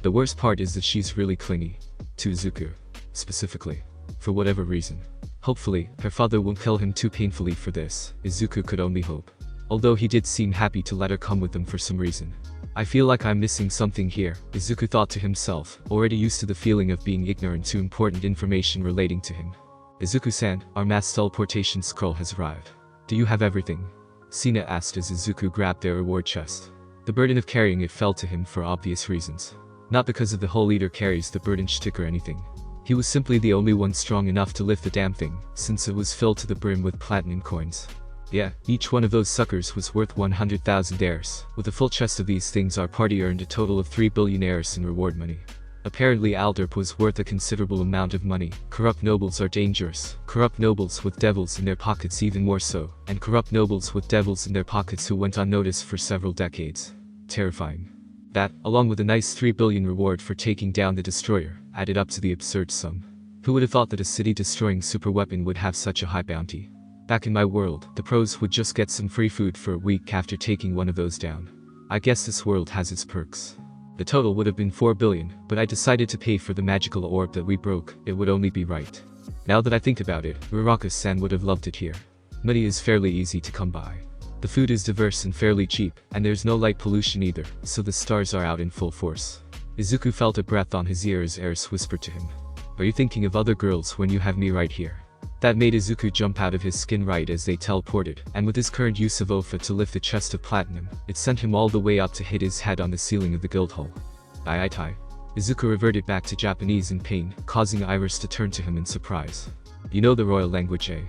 The worst part is that she's really clingy. To Izuku. Specifically. For whatever reason. Hopefully, her father won't kill him too painfully for this, Izuku could only hope. Although he did seem happy to let her come with them for some reason. I feel like I'm missing something here, Izuku thought to himself, already used to the feeling of being ignorant to important information relating to him. Izuku-san, our mass teleportation scroll has arrived. Do you have everything? Cena asked as Izuku grabbed their reward chest. The burden of carrying it fell to him for obvious reasons. Not because of the whole leader carries the burden shtick or anything. He was simply the only one strong enough to lift the damn thing, since it was filled to the brim with platinum coins. Yeah, each one of those suckers was worth 100,000 heirs. With a full chest of these things our party earned a total of 3 billion heirs in reward money. Apparently Alderp was worth a considerable amount of money. Corrupt nobles are dangerous. Corrupt nobles with devils in their pockets even more so. And corrupt nobles with devils in their pockets who went unnoticed for several decades. Terrifying. That, along with a nice 3 billion reward for taking down the destroyer, added up to the absurd sum. Who would have thought that a city-destroying superweapon would have such a high bounty? Back in my world, the pros would just get some free food for a week after taking one of those down. I guess this world has its perks. The total would have been 4 billion, but I decided to pay for the magical orb that we broke. It would only be right. Now that I think about it, Uraraka-san would have loved it here. Money is fairly easy to come by. The food is diverse and fairly cheap, and there's no light pollution either, so the stars are out in full force. Izuku felt a breath on his ear as Eris whispered to him. Are you thinking of other girls when you have me right here? That made Izuku jump out of his skin right as they teleported, and with his current use of Ofa to lift the chest of platinum, it sent him all the way up to hit his head on the ceiling of the guild hall. Ai. Izuku reverted back to Japanese in pain, causing Iris to turn to him in surprise. You know the royal language, eh?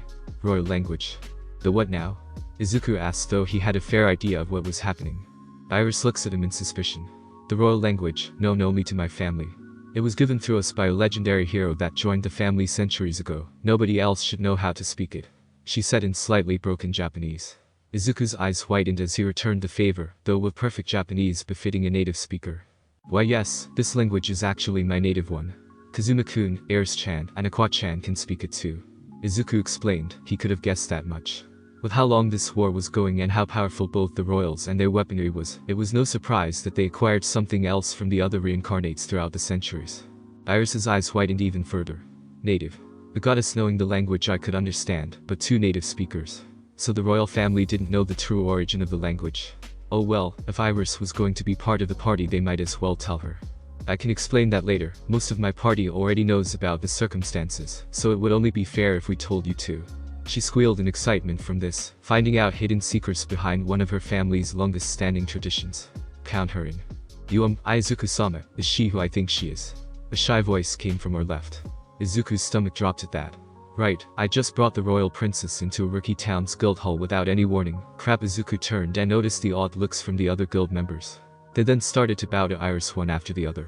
Royal language. The what now? Izuku asked, though he had a fair idea of what was happening. Iris looks at him in suspicion. The royal language, known only to my family. It was given through us by a legendary hero that joined the family centuries ago. Nobody else should know how to speak it. She said in slightly broken Japanese. Izuku's eyes whitened as he returned the favor, though with perfect Japanese befitting a native speaker. Why yes, this language is actually my native one. Kazuma-kun, Eris-chan, and Aqua-chan can speak it too. Izuku explained, he could have guessed that much. With how long this war was going and how powerful both the royals and their weaponry was, it was no surprise that they acquired something else from the other reincarnates throughout the centuries. Iris's eyes widened even further. Native. The goddess knowing the language I could understand, but 2 native speakers. So the royal family didn't know the true origin of the language. Oh well, if Iris was going to be part of the party they might as well tell her. I can explain that later. Most of my party already knows about the circumstances, so it would only be fair if we told you too. She squealed in excitement from this, finding out hidden secrets behind one of her family's longest-standing traditions. Count her in. Izuku-sama, is she who I think she is? A shy voice came from her left. Izuku's stomach dropped at that. Right, I just brought the royal princess into a rookie town's guild hall without any warning. Crap. Izuku turned and noticed the odd looks from the other guild members. They then started to bow to Iris one after the other.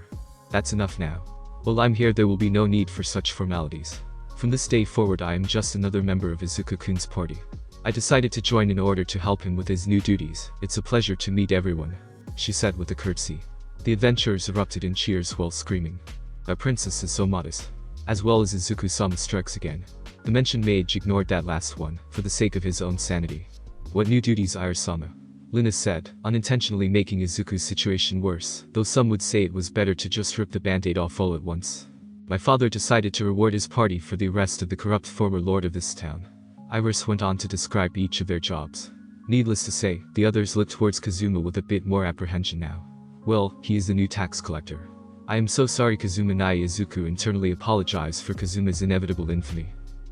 That's enough now. While I'm here there will be no need for such formalities. From this day forward I am just another member of Izuku-kun's party. I decided to join in order to help him with his new duties. It's a pleasure to meet everyone, she said with a curtsy. The adventurers erupted in cheers while screaming. Our princess is so modest. as well as Izuku-sama strikes again. The mentioned mage ignored that last one, for the sake of his own sanity. What new duties, Ira-sama? Luna said, unintentionally making Izuku's situation worse, though some would say it was better to just rip the band-aid off all at once. My father decided to reward his party for the arrest of the corrupt former lord of this town. Iris went on to describe each of their jobs. Needless to say, the others looked towards Kazuma with a bit more apprehension now. Well, he is the new tax collector. I am so sorry, Kazuma. Izuku internally apologized for Kazuma's inevitable infamy.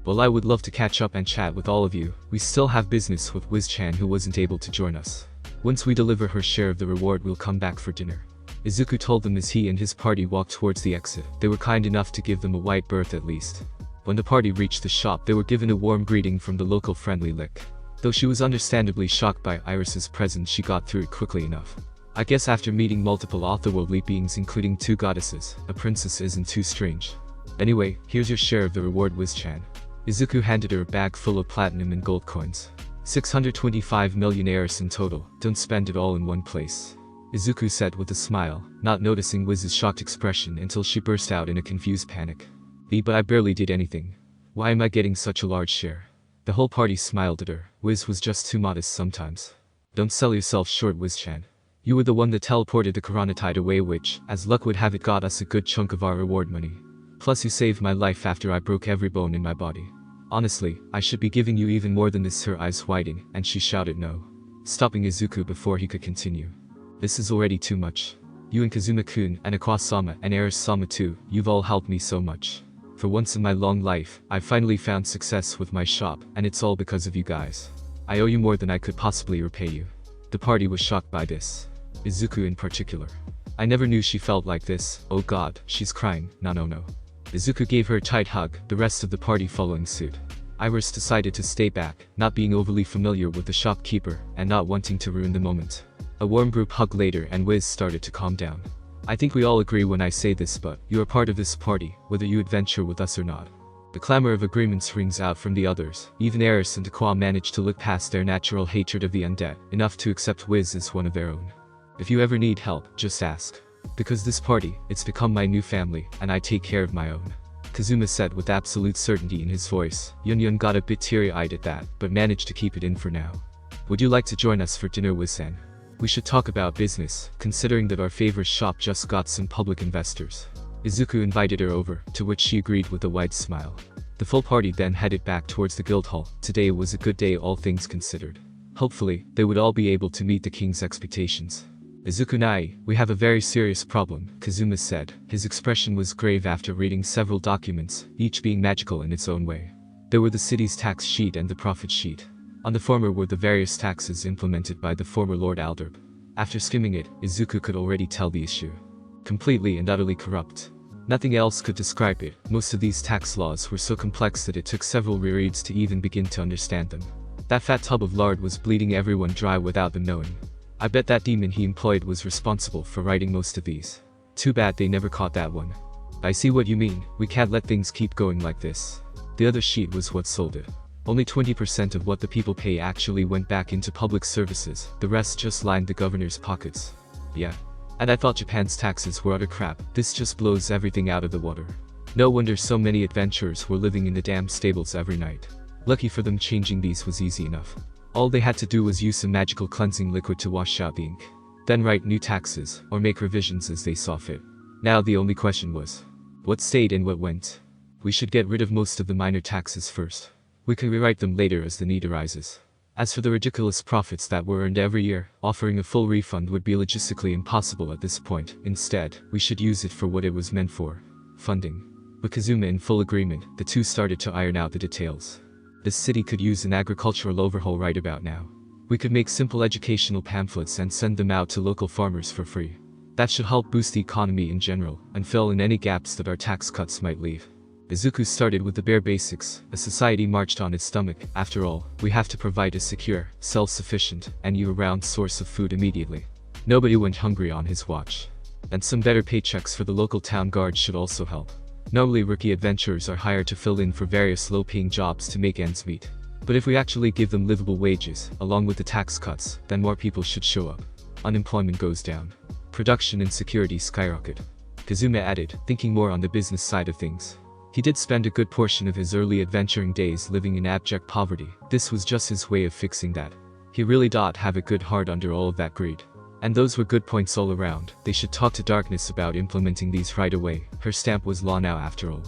While I would love to catch up and chat with all of you, we still have business with Whiz-chan, who wasn't able to join us. Once we deliver her share of the reward, we'll come back for dinner. Izuku told them as he and his party walked towards the exit. They were kind enough to give them a white berth at least. When the party reached the shop, they were given a warm greeting from the local friendly lick. Though she was understandably shocked by Iris's presence, she got through it quickly enough. I guess after meeting multiple otherworldly beings including 2 goddesses, a princess isn't too strange. Anyway, here's your share of the reward, Whiz-chan. Izuku handed her a bag full of platinum and gold coins. 625 million heirs in total, don't spend it all in one place. Izuku said with a smile, not noticing Whiz's shocked expression until she burst out in a confused panic. But I barely did anything. Why am I getting such a large share? The whole party smiled at her. Whiz was just too modest sometimes. Don't sell yourself short, Whiz-chan. You were the one that teleported the Koronatide away, which, as luck would have it, got us a good chunk of our reward money. Plus you saved my life after I broke every bone in my body. Honestly, I should be giving you even more than this. Her eyes widened, and she shouted no, stopping Izuku before he could continue. This is already too much. You and Kazuma-kun, and Aqua-sama, and Eris-sama too, you've all helped me so much. For once in my long life, I finally found success with my shop, and it's all because of you guys. I owe you more than I could possibly repay you. The party was shocked by this. Izuku in particular. I never knew she felt like this. Oh god, she's crying. No. Izuku gave her a tight hug, the rest of the party following suit. Iris decided to stay back, not being overly familiar with the shopkeeper, and not wanting to ruin the moment. A warm group hug later and Whiz started to calm down. I think we all agree when I say this, but you are part of this party, whether you adventure with us or not. The clamor of agreements rings out from the others. Even Eris and Aqua managed to look past their natural hatred of the undead, enough to accept Whiz as one of their own. If you ever need help, just ask. Because this party, it's become my new family, and I take care of my own. Kazuma said with absolute certainty in his voice. Yun got a bit teary-eyed at that, but managed to keep it in for now. Would you like to join us for dinner, Whiz-san? We should talk about business, considering that our favorite shop just got some public investors. Izuku invited her over, to which she agreed with a wide smile. The full party then headed back towards the guild hall. Today was a good day, all things considered. Hopefully, they would all be able to meet the king's expectations. Izuku-nai, we have a very serious problem, Kazuma said. His expression was grave after reading several documents, each being magical in its own way. There were the city's tax sheet and the profit sheet. On the former were the various taxes implemented by the former Lord Alderb. After skimming it, Izuku could already tell the issue. Completely and utterly corrupt. Nothing else could describe it. Most of these tax laws were so complex that it took several rereads to even begin to understand them. That fat tub of lard was bleeding everyone dry without them knowing. I bet that demon he employed was responsible for writing most of these. Too bad they never caught that one. I see what you mean, we can't let things keep going like this. The other sheet was what sold it. Only 20% of what the people pay actually went back into public services, the rest just lined the governor's pockets. Yeah. And I thought Japan's taxes were utter crap. This just blows everything out of the water. No wonder so many adventurers were living in the damn stables every night. Lucky for them, changing these was easy enough. All they had to do was use some magical cleansing liquid to wash out the ink. Then write new taxes, or make revisions as they saw fit. Now the only question was, what stayed and what went? We should get rid of most of the minor taxes first. We can rewrite them later as the need arises. As for the ridiculous profits that were earned every year, offering a full refund would be logistically impossible at this point. Instead, we should use it for what it was meant for. Funding. With Kazuma in full agreement, the two started to iron out the details. This city could use an agricultural overhaul right about now. We could make simple educational pamphlets and send them out to local farmers for free. That should help boost the economy in general, and fill in any gaps that our tax cuts might leave. Izuku started with the bare basics. A society marched on its stomach. After all, we have to provide a secure, self-sufficient, and year-round source of food immediately. Nobody went hungry on his watch. And some better paychecks for the local town guard should also help. Normally rookie adventurers are hired to fill in for various low-paying jobs to make ends meet. But if we actually give them livable wages, along with the tax cuts, then more people should show up. Unemployment goes down. Production and security skyrocket. Kazuma added, thinking more on the business side of things. He did spend a good portion of his early adventuring days living in abject poverty. This was just his way of fixing that. He really did have a good heart under all of that greed. And those were good points all around. They should talk to Darkness about implementing these right away. Her stamp was law now after all.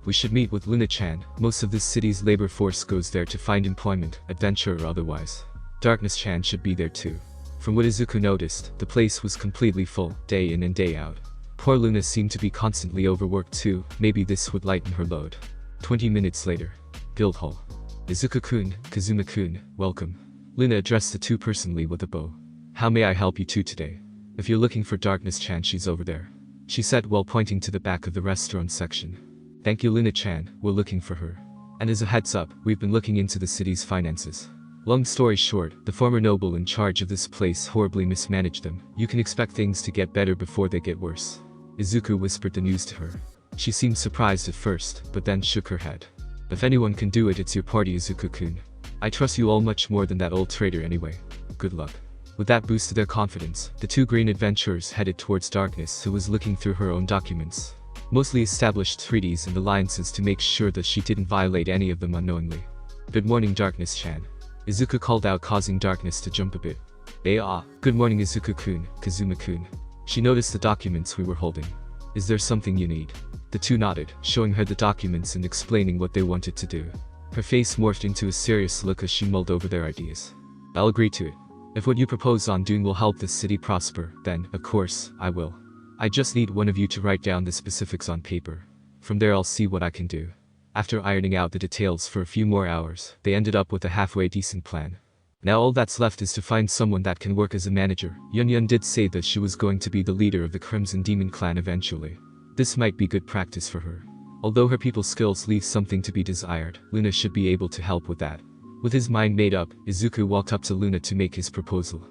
We should meet with Luna-chan. Most of this city's labor force goes there to find employment, adventure or otherwise. Darkness-chan should be there too. From what Izuku noticed, the place was completely full, day in and day out. Poor Luna seemed to be constantly overworked too. Maybe this would lighten her load. 20 minutes later. Guild Hall. Izuku-kun, Kazuma-kun, welcome. Luna addressed the two personally with a bow. How may I help you two today? If you're looking for Darkness-chan, she's over there, she said while pointing to the back of the restaurant section. Thank you, Luna-chan, we're looking for her. And as a heads up, we've been looking into the city's finances. Long story short, the former noble in charge of this place horribly mismanaged them. You can expect things to get better before they get worse. Izuku whispered the news to her. She seemed surprised at first, but then shook her head. If anyone can do it, it's your party, Izuku-kun. I trust you all much more than that old traitor anyway. Good luck. With that boost to their confidence, the two green adventurers headed towards Darkness, who was looking through her own documents. Mostly established treaties and alliances to make sure that she didn't violate any of them unknowingly. Good morning, Darkness-chan. Izuku called out, causing Darkness to jump a bit. Good morning, Izuku-kun, Kazuma-kun. She noticed the documents we were holding. Is there something you need? The two nodded, showing her the documents and explaining what they wanted to do. Her face morphed into a serious look as she mulled over their ideas. I'll agree to it. If what you propose on doing will help this city prosper, then, of course, I will. I just need one of you to write down the specifics on paper. From there I'll see what I can do. After ironing out the details for a few more hours, they ended up with a halfway decent plan. Now all that's left is to find someone that can work as a manager. Yun did say that she was going to be the leader of the Crimson Demon clan eventually. This might be good practice for her. Although her people skills leave something to be desired, Luna should be able to help with that. With his mind made up, Izuku walked up to Luna to make his proposal.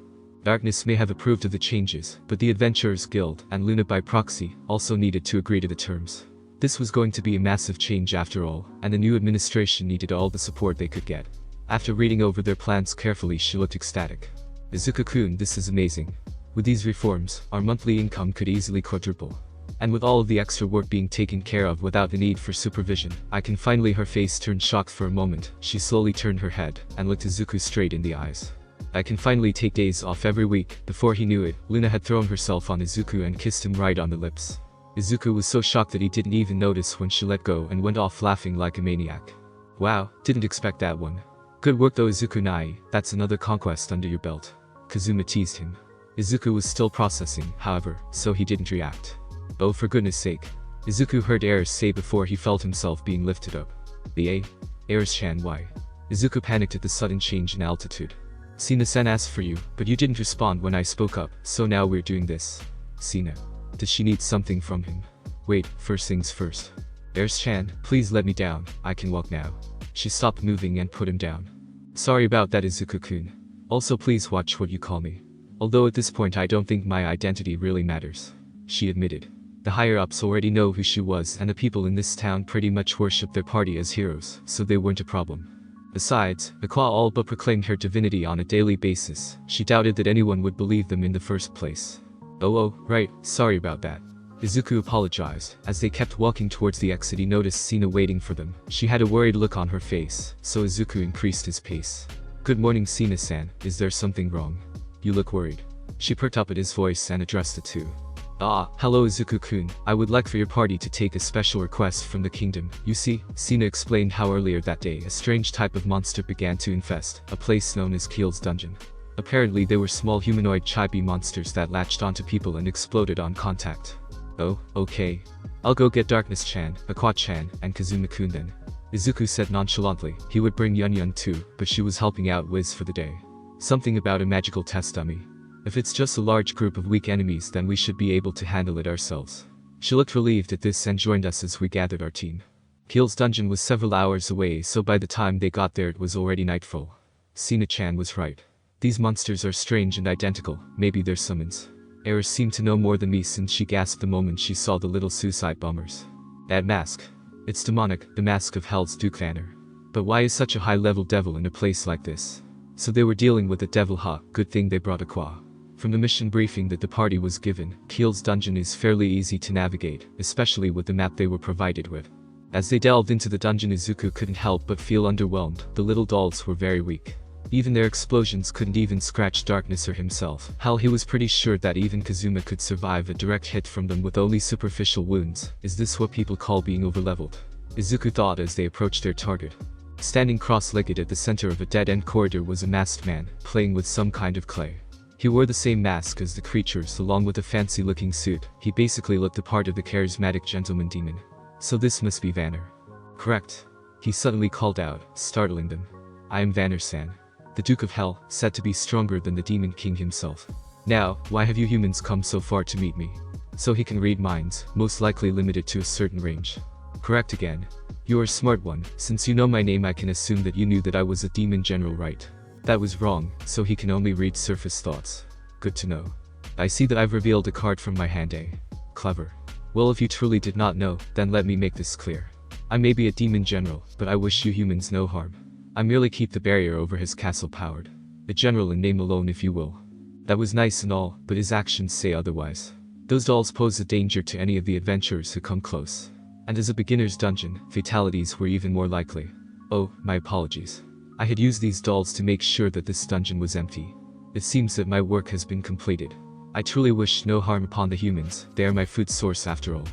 Darkness may have approved of the changes, but the Adventurers Guild, and Luna by proxy, also needed to agree to the terms. This was going to be a massive change after all, and the new administration needed all the support they could get. After reading over their plans carefully, she looked ecstatic. Izuku-kun, this is amazing. With these reforms, our monthly income could easily quadruple. And with all of the extra work being taken care of without the need for supervision, I can finally. Her face turned shocked for a moment. She slowly turned her head and looked Izuku straight in the eyes. I can finally take days off every week. Before he knew it, Luna had thrown herself on Izuku and kissed him right on the lips. Izuku was so shocked that he didn't even notice when she let go and went off laughing like a maniac. Wow, didn't expect that one. Good work though, Izuku-nai, that's another conquest under your belt. Kazuma teased him. Izuku was still processing, however, so he didn't react. Oh, for goodness sake. Izuku heard Eris say before he felt himself being lifted up. Eris-chan, why? Izuku panicked at the sudden change in altitude. Cena-san asked for you, but you didn't respond when I spoke up, so now we're doing this. Cena. Does she need something from him? Wait, first things first. Eris-chan, please let me down, I can walk now. She stopped moving and put him down. Sorry about that, Izuku-kun. Also please watch what you call me. Although at this point I don't think my identity really matters. She admitted. The higher-ups already know who she was, and the people in this town pretty much worship their party as heroes, so they weren't a problem. Besides, Aqua all but proclaimed her divinity on a daily basis. She doubted that anyone would believe them in the first place. Oh, right, sorry about that. Izuku apologized. As they kept walking towards the exit, he noticed Cena waiting for them. She had a worried look on her face, so Izuku increased his pace. Good morning, Cena-san, is there something wrong? You look worried. She perked up at his voice and addressed the two. Hello Izuku-kun, I would like for your party to take a special request from the kingdom. You see, Cena explained how earlier that day a strange type of monster began to infest a place known as Keel's Dungeon. Apparently they were small humanoid chibi monsters that latched onto people and exploded on contact. Oh, okay. I'll go get Darkness-chan, Aqua-chan, and Kazuma-kun then. Izuku said nonchalantly. He would bring Yun too, but she was helping out Whiz for the day. Something about a magical test dummy. If it's just a large group of weak enemies, then we should be able to handle it ourselves. She looked relieved at this and joined us as we gathered our team. Keel's dungeon was several hours away, so by the time they got there it was already nightfall. Cena-chan was right. These monsters are strange and identical, maybe they're summons. Eris seemed to know more than me since she gasped the moment she saw the little suicide bombers. That mask. It's demonic, the mask of Hell's Duke Vanner. But why is such a high-level devil in a place like this? So they were dealing with a devil, huh? Good thing they brought Aqua. From the mission briefing that the party was given, Keel's dungeon is fairly easy to navigate, especially with the map they were provided with. As they delved into the dungeon, Izuku couldn't help but feel underwhelmed. The little dolls were very weak. Even their explosions couldn't even scratch Darkness or himself. Hell, he was pretty sure that even Kazuma could survive a direct hit from them with only superficial wounds. Is this what people call being overleveled? Izuku thought as they approached their target. Standing cross-legged at the center of a dead-end corridor was a masked man, playing with some kind of clay. He wore the same mask as the creatures along with a fancy-looking suit. He basically looked the part of the charismatic gentleman demon. So this must be Vanner. Correct. He suddenly called out, startling them. I am Vanner-san. The Duke of Hell, said to be stronger than the Demon King himself. Now, why have you humans come so far to meet me? So he can read minds, most likely limited to a certain range. Correct again. You are a smart one. Since you know my name, I can assume that you knew that I was a demon general, right? That was wrong, so he can only read surface thoughts. Good to know. I see that I've revealed a card from my hand, eh? Clever. Well, if you truly did not know, then let me make this clear. I may be a demon general, but I wish you humans no harm. I merely keep the barrier over his castle powered. A general in name alone, if you will. That was nice and all, but his actions say otherwise. Those dolls pose a danger to any of the adventurers who come close. And as a beginner's dungeon, fatalities were even more likely. Oh, my apologies. I had used these dolls to make sure that this dungeon was empty. It seems that my work has been completed. I truly wish no harm upon the humans. They are my food source after all.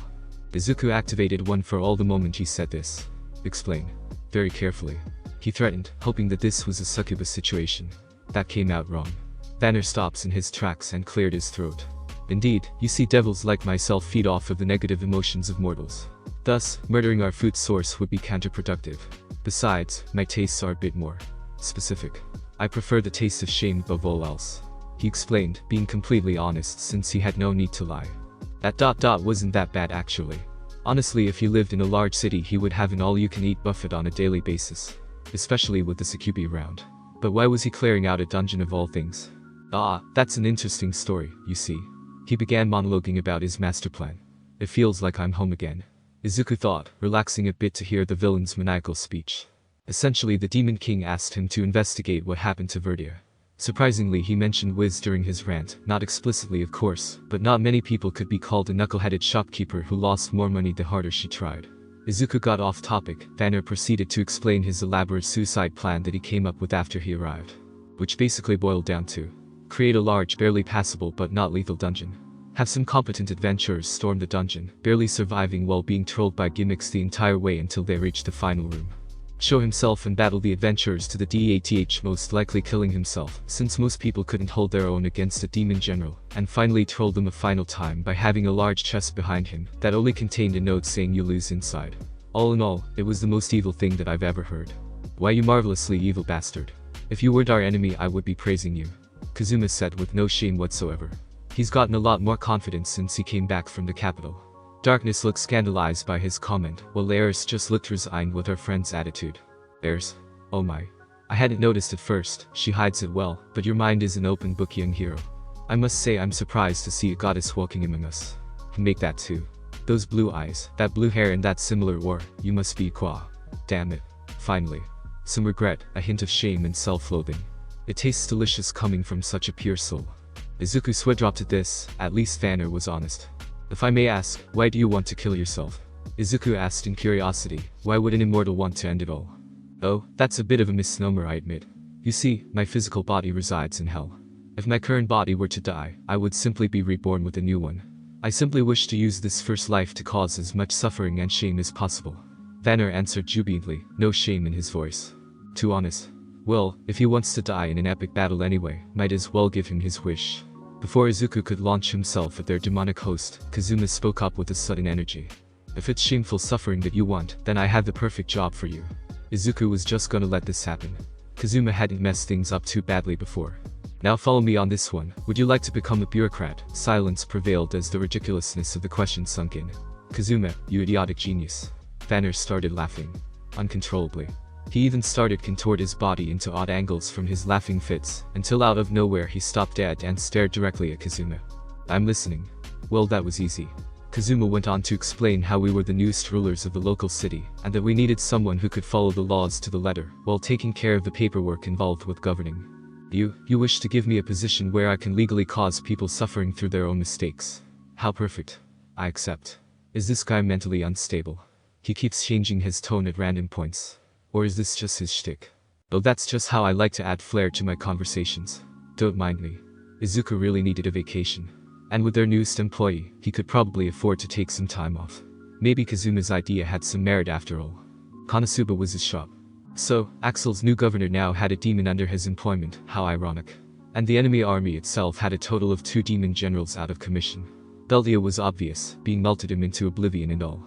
Izuku activated one for all the moment he said this. Explain. Very carefully. He threatened, hoping that this was a succubus situation. That came out wrong. Vanner stops in his tracks and cleared his throat. Indeed, you see, devils like myself feed off of the negative emotions of mortals. Thus, murdering our food source would be counterproductive. Besides, my tastes are a bit more specific. I prefer the taste of shame above all else. He explained, being completely honest since he had no need to lie. That wasn't that bad actually. Honestly, if he lived in a large city, he would have an all-you-can-eat buffet on a daily basis. Especially with the Succubi around. But why was he clearing out a dungeon of all things? Ah, that's an interesting story, you see. He began monologuing about his master plan. It feels like I'm home again. Izuku thought, relaxing a bit to hear the villain's maniacal speech. Essentially, the Demon King asked him to investigate what happened to Verdia. Surprisingly, he mentioned Whiz during his rant, not explicitly of course, but not many people could be called a knuckleheaded shopkeeper who lost more money the harder she tried. Izuku got off topic. Vanner proceeded to explain his elaborate suicide plan that he came up with after he arrived. Which basically boiled down to create a large, barely passable but not lethal dungeon. Have some competent adventurers storm the dungeon, barely surviving while being trolled by gimmicks the entire way until they reach the final room. Show himself and battle the adventurers to the death, most likely killing himself, since most people couldn't hold their own against a demon general, and finally troll them a final time by having a large chest behind him that only contained a note saying you lose inside. All in all, it was the most evil thing that I've ever heard. Why, you marvelously evil bastard. If you weren't our enemy, I would be praising you. Kazuma said with no shame whatsoever. He's gotten a lot more confidence since he came back from the capital. Darkness looked scandalized by his comment, while Eris just looked resigned with her friend's attitude. Eris? Oh my. I hadn't noticed at first, she hides it well, but your mind is an open book, young hero. I must say I'm surprised to see a goddess walking among us. Make that too. Those blue eyes, that blue hair and that similar aura, you must be Qua. Damn it. Finally. Some regret, a hint of shame and self-loathing. It tastes delicious coming from such a pure soul. Izuku sweat dropped at this. At least Vanner was honest. If I may ask, why do you want to kill yourself? Izuku asked in curiosity. Why would an immortal want to end it all? Oh, that's a bit of a misnomer, I admit. You see, my physical body resides in hell. If my current body were to die, I would simply be reborn with a new one. I simply wish to use this first life to cause as much suffering and shame as possible. Vanner answered jubilantly, no shame in his voice. Too honest. Well, if he wants to die in an epic battle anyway, might as well give him his wish. Before Izuku could launch himself at their demonic host, Kazuma spoke up with a sudden energy. If it's shameful suffering that you want, then I have the perfect job for you. Izuku was just gonna let this happen. Kazuma hadn't messed things up too badly before. Now follow me on this one. Would you like to become a bureaucrat? Silence prevailed as the ridiculousness of the question sunk in. Kazuma, you idiotic genius. Vanner started laughing. Uncontrollably. He even started contort his body into odd angles from his laughing fits, until out of nowhere he stopped dead and stared directly at Kazuma. I'm listening. Well, that was easy. Kazuma went on to explain how we were the newest rulers of the local city, and that we needed someone who could follow the laws to the letter, while taking care of the paperwork involved with governing. You wish to give me a position where I can legally cause people suffering through their own mistakes. How perfect. I accept. Is this guy mentally unstable? He keeps changing his tone at random points. Or is this just his shtick? Oh, that's just how I like to add flair to my conversations. Don't mind me. Izuku really needed a vacation. And with their newest employee, he could probably afford to take some time off. Maybe Kazuma's idea had some merit after all. Konosuba was his shop. So, Axel's new governor now had a demon under his employment, how ironic. And the enemy army itself had a total of 2 demon generals out of commission. Beldia was obvious, being melted him into oblivion and all.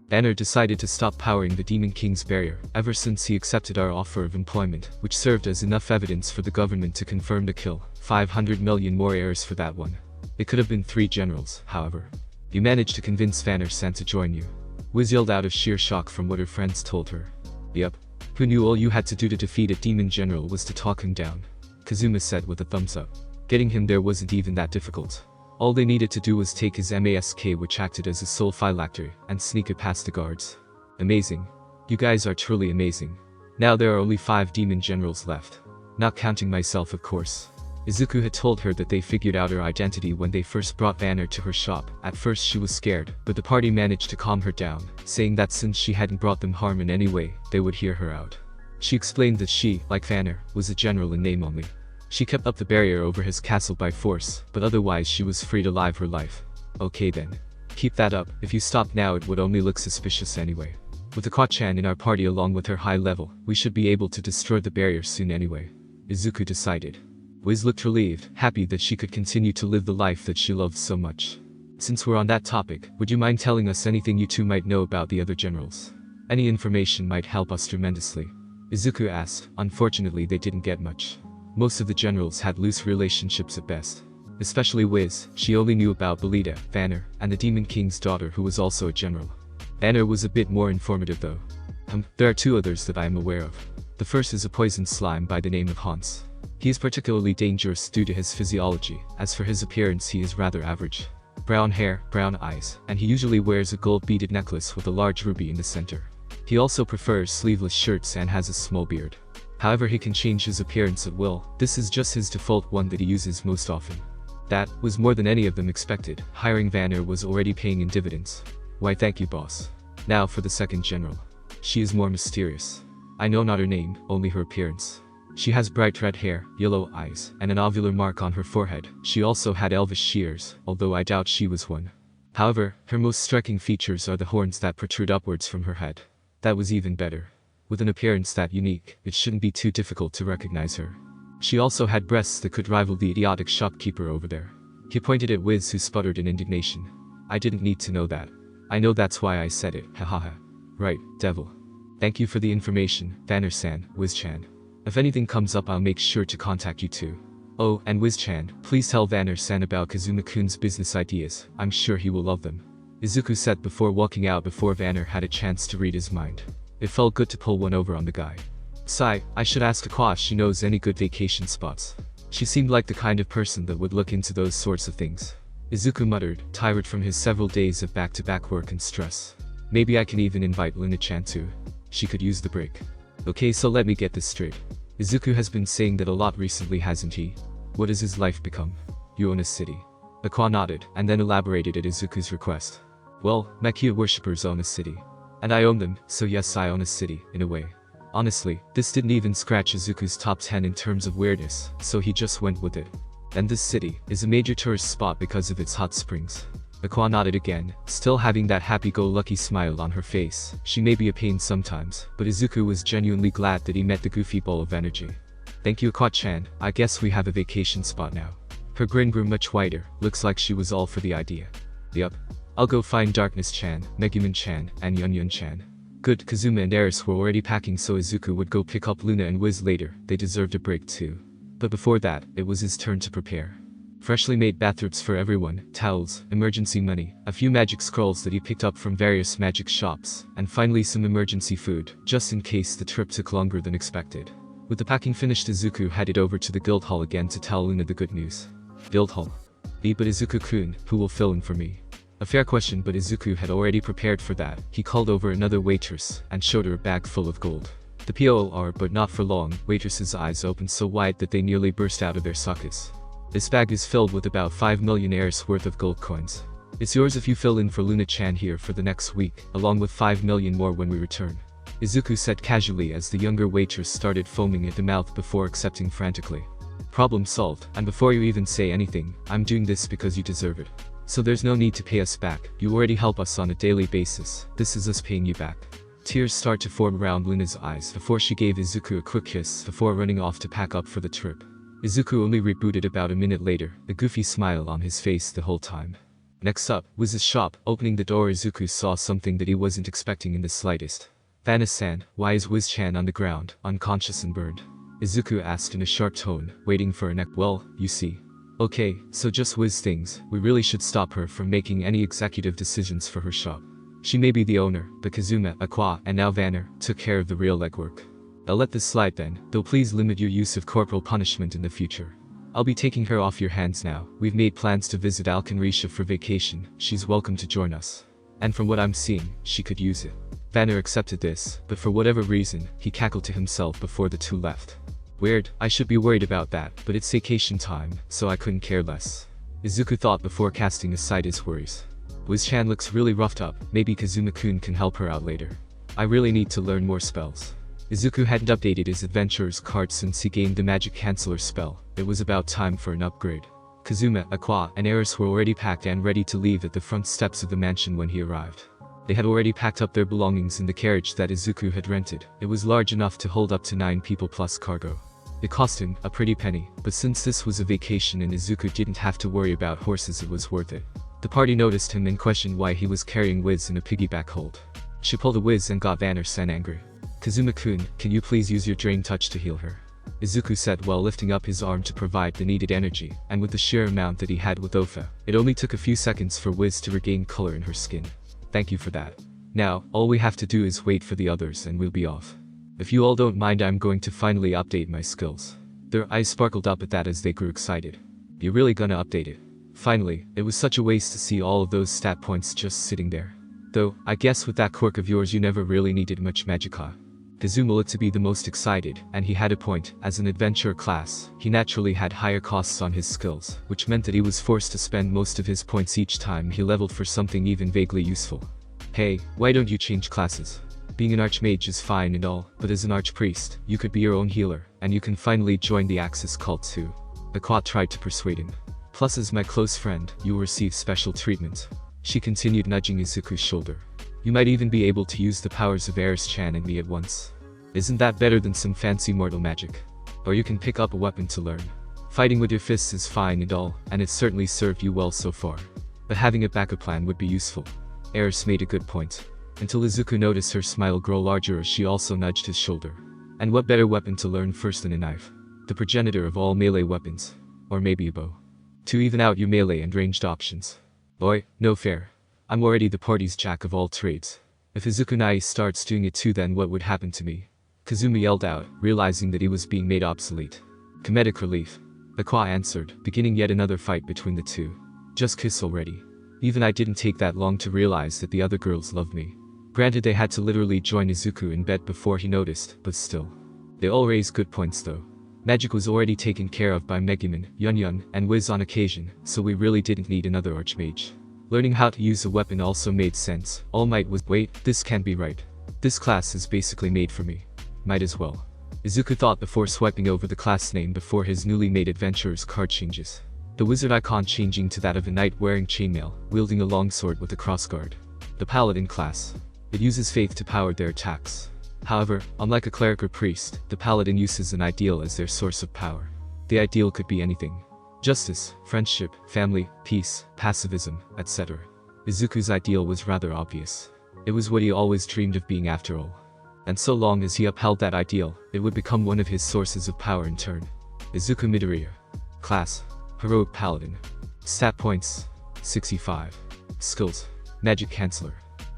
Vanner decided to stop powering the Demon King's barrier, ever since he accepted our offer of employment, which served as enough evidence for the government to confirm the kill. 500 million more heirs for that one. It could have been 3 generals, however. You managed to convince Vanner-san to join you. Whiz yelled out of sheer shock from what her friends told her. Yup. Who knew all you had to do to defeat a demon general was to talk him down? Kazuma said with a thumbs up. Getting him there wasn't even that difficult. All they needed to do was take his mask, which acted as a soul phylactery, and sneak it past the guards. Amazing. You guys are truly amazing. Now there are only 5 demon generals left. Not counting myself, of course. Izuku had told her that they figured out her identity when they first brought Vanner to her shop. At first she was scared, but the party managed to calm her down, saying that since she hadn't brought them harm in any way, they would hear her out. She explained that she, like Vanner, was a general in name only. She kept up the barrier over his castle by force, but otherwise she was free to live her life. Okay then. Keep that up. If you stop now it would only look suspicious anyway. With the Kwa-chan in our party along with her high level, we should be able to destroy the barrier soon anyway. Izuku decided. Whiz looked relieved, happy that she could continue to live the life that she loved so much. Since we're on that topic, would you mind telling us anything you two might know about the other generals? Any information might help us tremendously. Izuku asked. Unfortunately they didn't get much. Most of the generals had loose relationships at best. Especially Whiz, she only knew about Belida, Vanner, and the Demon King's daughter who was also a general. Vanner was a bit more informative though. There are 2 others that I am aware of. The first is a poison slime by the name of Hans. He is particularly dangerous due to his physiology. As for his appearance he is rather average. Brown hair, brown eyes, and he usually wears a gold beaded necklace with a large ruby in the center. He also prefers sleeveless shirts and has a small beard. However, he can change his appearance at will. This is just his default one that he uses most often. That was more than any of them expected. Hiring Vanner was already paying in dividends. Why thank you boss. Now for the second general. She is more mysterious. I know not her name, only her appearance. She has bright red hair, yellow eyes, and an ovular mark on her forehead. She also had elvish shears, although I doubt she was one. However, her most striking features are the horns that protrude upwards from her head. That was even better. With an appearance that unique, it shouldn't be too difficult to recognize her. She also had breasts that could rival the idiotic shopkeeper over there. He pointed at Whiz who sputtered in indignation. I didn't need to know that. I know that's why I said it, hahaha. Right, devil. Thank you for the information, Vanner-san, Whiz-chan. If anything comes up I'll make sure to contact you too. Oh, and Whiz-chan, please tell Vanner-san about Kazuma-kun's business ideas, I'm sure he will love them. Izuku said before walking out before Vanner had a chance to read his mind. It felt good to pull one over on the guy. Sigh, I should ask Akwa if she knows any good vacation spots. She seemed like the kind of person that would look into those sorts of things. Izuku muttered, tired from his several days of back-to-back work and stress. Maybe I can even invite Luna-chan too. She could use the break. Okay, so let me get this straight. Izuku has been saying that a lot recently, hasn't he? What has his life become? You own a city. Akwa nodded, and then elaborated at Izuku's request. Well, Makia worshippers own a city. And I own them, so yes I own a city, in a way. Honestly, this didn't even scratch Izuku's top 10 in terms of weirdness, so he just went with it. And this city is a major tourist spot because of its hot springs. Akwa nodded again, still having that happy-go-lucky smile on her face. She may be a pain sometimes, but Izuku was genuinely glad that he met the goofy ball of energy. Thank you Akwa-chan, I guess we have a vacation spot now. Her grin grew much wider, looks like she was all for the idea. Yup. I'll go find Darkness-chan, Megumin-chan, and Yun-Yun-chan. Good, Kazuma and Eris were already packing so Izuku would go pick up Luna and Whiz later, they deserved a break too. But before that, it was his turn to prepare. Freshly made bathrobes for everyone, towels, emergency money, a few magic scrolls that he picked up from various magic shops, and finally some emergency food, just in case the trip took longer than expected. With the packing finished, Izuku headed over to the guild hall again to tell Luna the good news. Guild hall. But Izuku-kun, who will fill in for me? A fair question, but Izuku had already prepared for that. He called over another waitress, and showed her a bag full of gold. The POR, but not for long, waitress's eyes opened so wide that they nearly burst out of their sockets. This bag is filled with about 5 million heirs worth of gold coins. It's yours if you fill in for Luna-chan here for the next week, along with 5 million more when we return. Izuku said casually as the younger waitress started foaming at the mouth before accepting frantically. Problem solved, and before you even say anything, I'm doing this because you deserve it. So there's no need to pay us back, you already help us on a daily basis, this is us paying you back. Tears start to form around Luna's eyes before she gave Izuku a quick kiss before running off to pack up for the trip. Izuku only rebooted about a minute later, a goofy smile on his face the whole time. Next up, Whiz's shop. Opening the door, Izuku saw something that he wasn't expecting in the slightest. Vanna-san, why is Whiz-chan on the ground, unconscious and burned? Izuku asked in a sharp tone, waiting for an well, you see. Okay, so just Whiz things, we really should stop her from making any executive decisions for her shop. She may be the owner, but Kazuma, Aqua, and now Vanner, took care of the real legwork. I'll let this slide then, though please limit your use of corporal punishment in the future. I'll be taking her off your hands now, we've made plans to visit Alkenrisha for vacation, she's welcome to join us. And from what I'm seeing, she could use it. Vanner accepted this, but for whatever reason, he cackled to himself before the two left. Weird, I should be worried about that, but it's vacation time, so I couldn't care less. Izuku thought before casting aside his worries. Whiz-chan looks really roughed up, maybe Kazuma-kun can help her out later. I really need to learn more spells. Izuku hadn't updated his adventurer's card since he gained the magic canceller spell, it was about time for an upgrade. Kazuma, Aqua, and Eris were already packed and ready to leave at the front steps of the mansion when he arrived. They had already packed up their belongings in the carriage that Izuku had rented, it was large enough to hold up to 9 people plus cargo. It cost him a pretty penny, but since this was a vacation and Izuku didn't have to worry about horses, it was worth it. The party noticed him and questioned why he was carrying Whiz in a piggyback hold. She pulled a Whiz and got Vanner-san angry. Kazuma-kun, can you please use your drain touch to heal her? Izuku said while lifting up his arm to provide the needed energy, and with the sheer amount that he had with Ofa, it only took a few seconds for Whiz to regain color in her skin. Thank you for that. Now, all we have to do is wait for the others and we'll be off. If you all don't mind, I'm going to finally update my skills. Their eyes sparkled up at that as they grew excited. You really gonna update it? Finally, it was such a waste to see all of those stat points just sitting there. Though, I guess with that quirk of yours you never really needed much magicka. Kazuma looked to be the most excited, and he had a point. As an adventurer class, he naturally had higher costs on his skills, which meant that he was forced to spend most of his points each time he leveled for something even vaguely useful. Hey, why don't you change classes? Being an archmage is fine and all, but as an archpriest, you could be your own healer, and you can finally join the Axis cult too. Aqua tried to persuade him. Plus, as my close friend, you will receive special treatment. She continued nudging Izuku's shoulder. You might even be able to use the powers of Eris-chan and me at once. Isn't that better than some fancy mortal magic? Or you can pick up a weapon to learn. Fighting with your fists is fine and all, and it's certainly served you well so far. But having a backup plan would be useful. Eris made a good point. Until Izuku noticed her smile grow larger as she also nudged his shoulder. And what better weapon to learn first than a knife? The progenitor of all melee weapons. Or maybe a bow. To even out your melee and ranged options. Boy, no fair. I'm already the party's jack of all trades. If Izuku starts doing it too, then what would happen to me? Kazuma yelled out, realizing that he was being made obsolete. Comedic relief. Aqua answered, beginning yet another fight between the two. Just kiss already. Even I didn't take that long to realize that the other girls loved me. Granted, they had to literally join Izuku in bed before he noticed, but still. They all raised good points though. Magic was already taken care of by Megumin, Yun, and Whiz on occasion, so we really didn't need another archmage. Learning how to use a weapon also made sense. All Might was, wait, this can't be right. This class is basically made for me. Might as well. Izuku thought before swiping over the class name before his newly made adventurer's card changes. The wizard icon changing to that of a knight wearing chainmail, wielding a longsword with a crossguard. The paladin class. It uses faith to power their attacks. However, unlike a cleric or priest, the paladin uses an ideal as their source of power. The ideal could be anything. Justice, friendship, family, peace, pacifism, etc. Izuku's ideal was rather obvious. It was what he always dreamed of being after all. And so long as he upheld that ideal, it would become one of his sources of power in turn. Izuku Midoriya. Class. Heroic Paladin. Stat points. 65. Skills. Magic Canceller.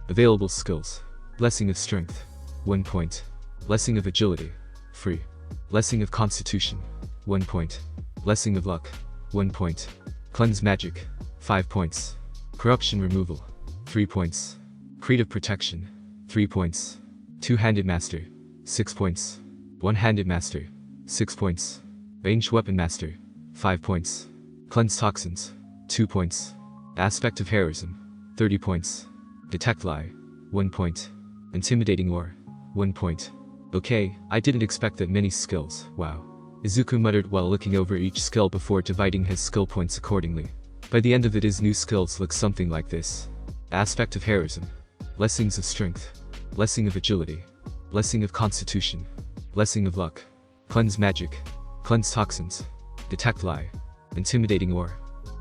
Available skills. Blessing of Strength. 1 point. Blessing of Agility. Free. Blessing of Constitution. 1 point. Blessing of Luck. 1 point. Cleanse Magic. 5 points. Corruption Removal. 3 points. Creative Protection. 3 points. Two-Handed Master. 6 points. One-Handed Master. 6 points. Ranged Weapon Master. 5 points. Cleanse Toxins. 2 points. Aspect of heroism, 30 points. Detect lie, 1 point. Intimidating or 1 point. Okay, I didn't expect that many skills, wow. Izuku muttered while looking over each skill before dividing his skill points accordingly. By the end of it, his new skills look something like this. Aspect of heroism, blessings of strength, blessing of agility, blessing of constitution, blessing of luck, cleanse magic, cleanse toxins, detect lie, intimidating or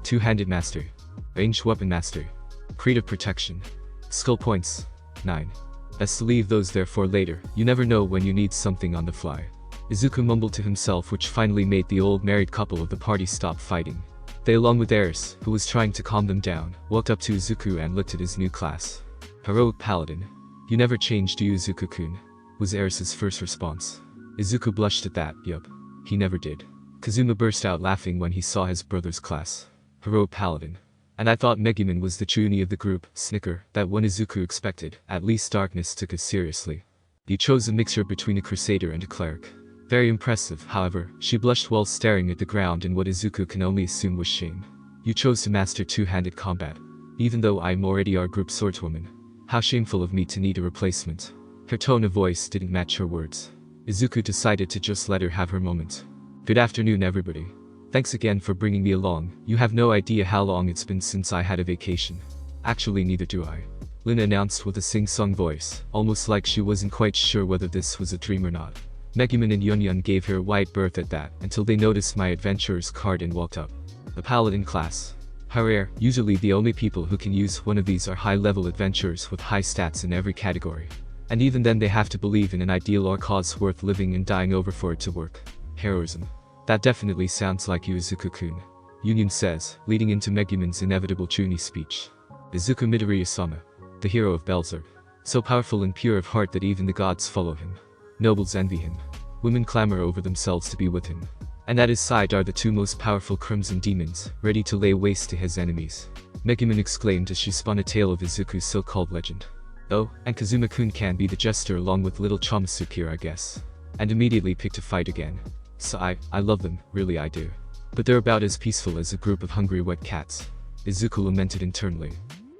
two-handed mastery, ranged weapon mastery, creative protection. Skill points, 9. Best to leave those there for later, you never know when you need something on the fly. Izuku mumbled to himself, which finally made the old married couple of the party stop fighting. They, along with Eris, who was trying to calm them down, walked up to Izuku and looked at his new class. Heroic Paladin. You never changed, do you, Izuku-kun? Was Eris's first response. Izuku blushed at that. Yup. He never did. Kazuma burst out laughing when he saw his brother's class. Heroic Paladin. And I thought Megumin was the trunie of the group. Snicker. That one Izuku expected. At least Darkness took it seriously. You chose a mixture between a crusader and a cleric. Very impressive. However, she blushed while staring at the ground in what Izuku can only assume was shame. You chose to master two-handed combat. Even though I'm already our group swordswoman. How shameful of me to need a replacement. Her tone of voice didn't match her words. Izuku decided to just let her have her moment. Good afternoon, everybody. Thanks again for bringing me along. You have no idea how long it's been since I had a vacation. Actually, neither do I. Luna announced with a sing-song voice, almost like she wasn't quite sure whether this was a dream or not. Megumin and Yunyun gave her a wide berth at that until they noticed my adventurer's card and walked up. The Paladin class. How rare. Usually the only people who can use one of these are high-level adventurers with high stats in every category. And even then they have to believe in an ideal or cause worth living and dying over for it to work. Heroism. That definitely sounds like you, Izuku-kun. Yunyun says, leading into Megumin's inevitable Chunin speech. Izuku Midoriya-sama. The hero of Belzerb. So powerful and pure of heart that even the gods follow him. Nobles envy him. Women clamor over themselves to be with him. And at his side are the two most powerful crimson demons, ready to lay waste to his enemies. Megumin exclaimed as she spun a tale of Izuku's so-called legend. Oh, and Kazuma-kun can be the jester along with little Chamasu here, I guess. And immediately picked a fight again. So I love them, really I do. But they're about as peaceful as a group of hungry wet cats. Izuku lamented internally.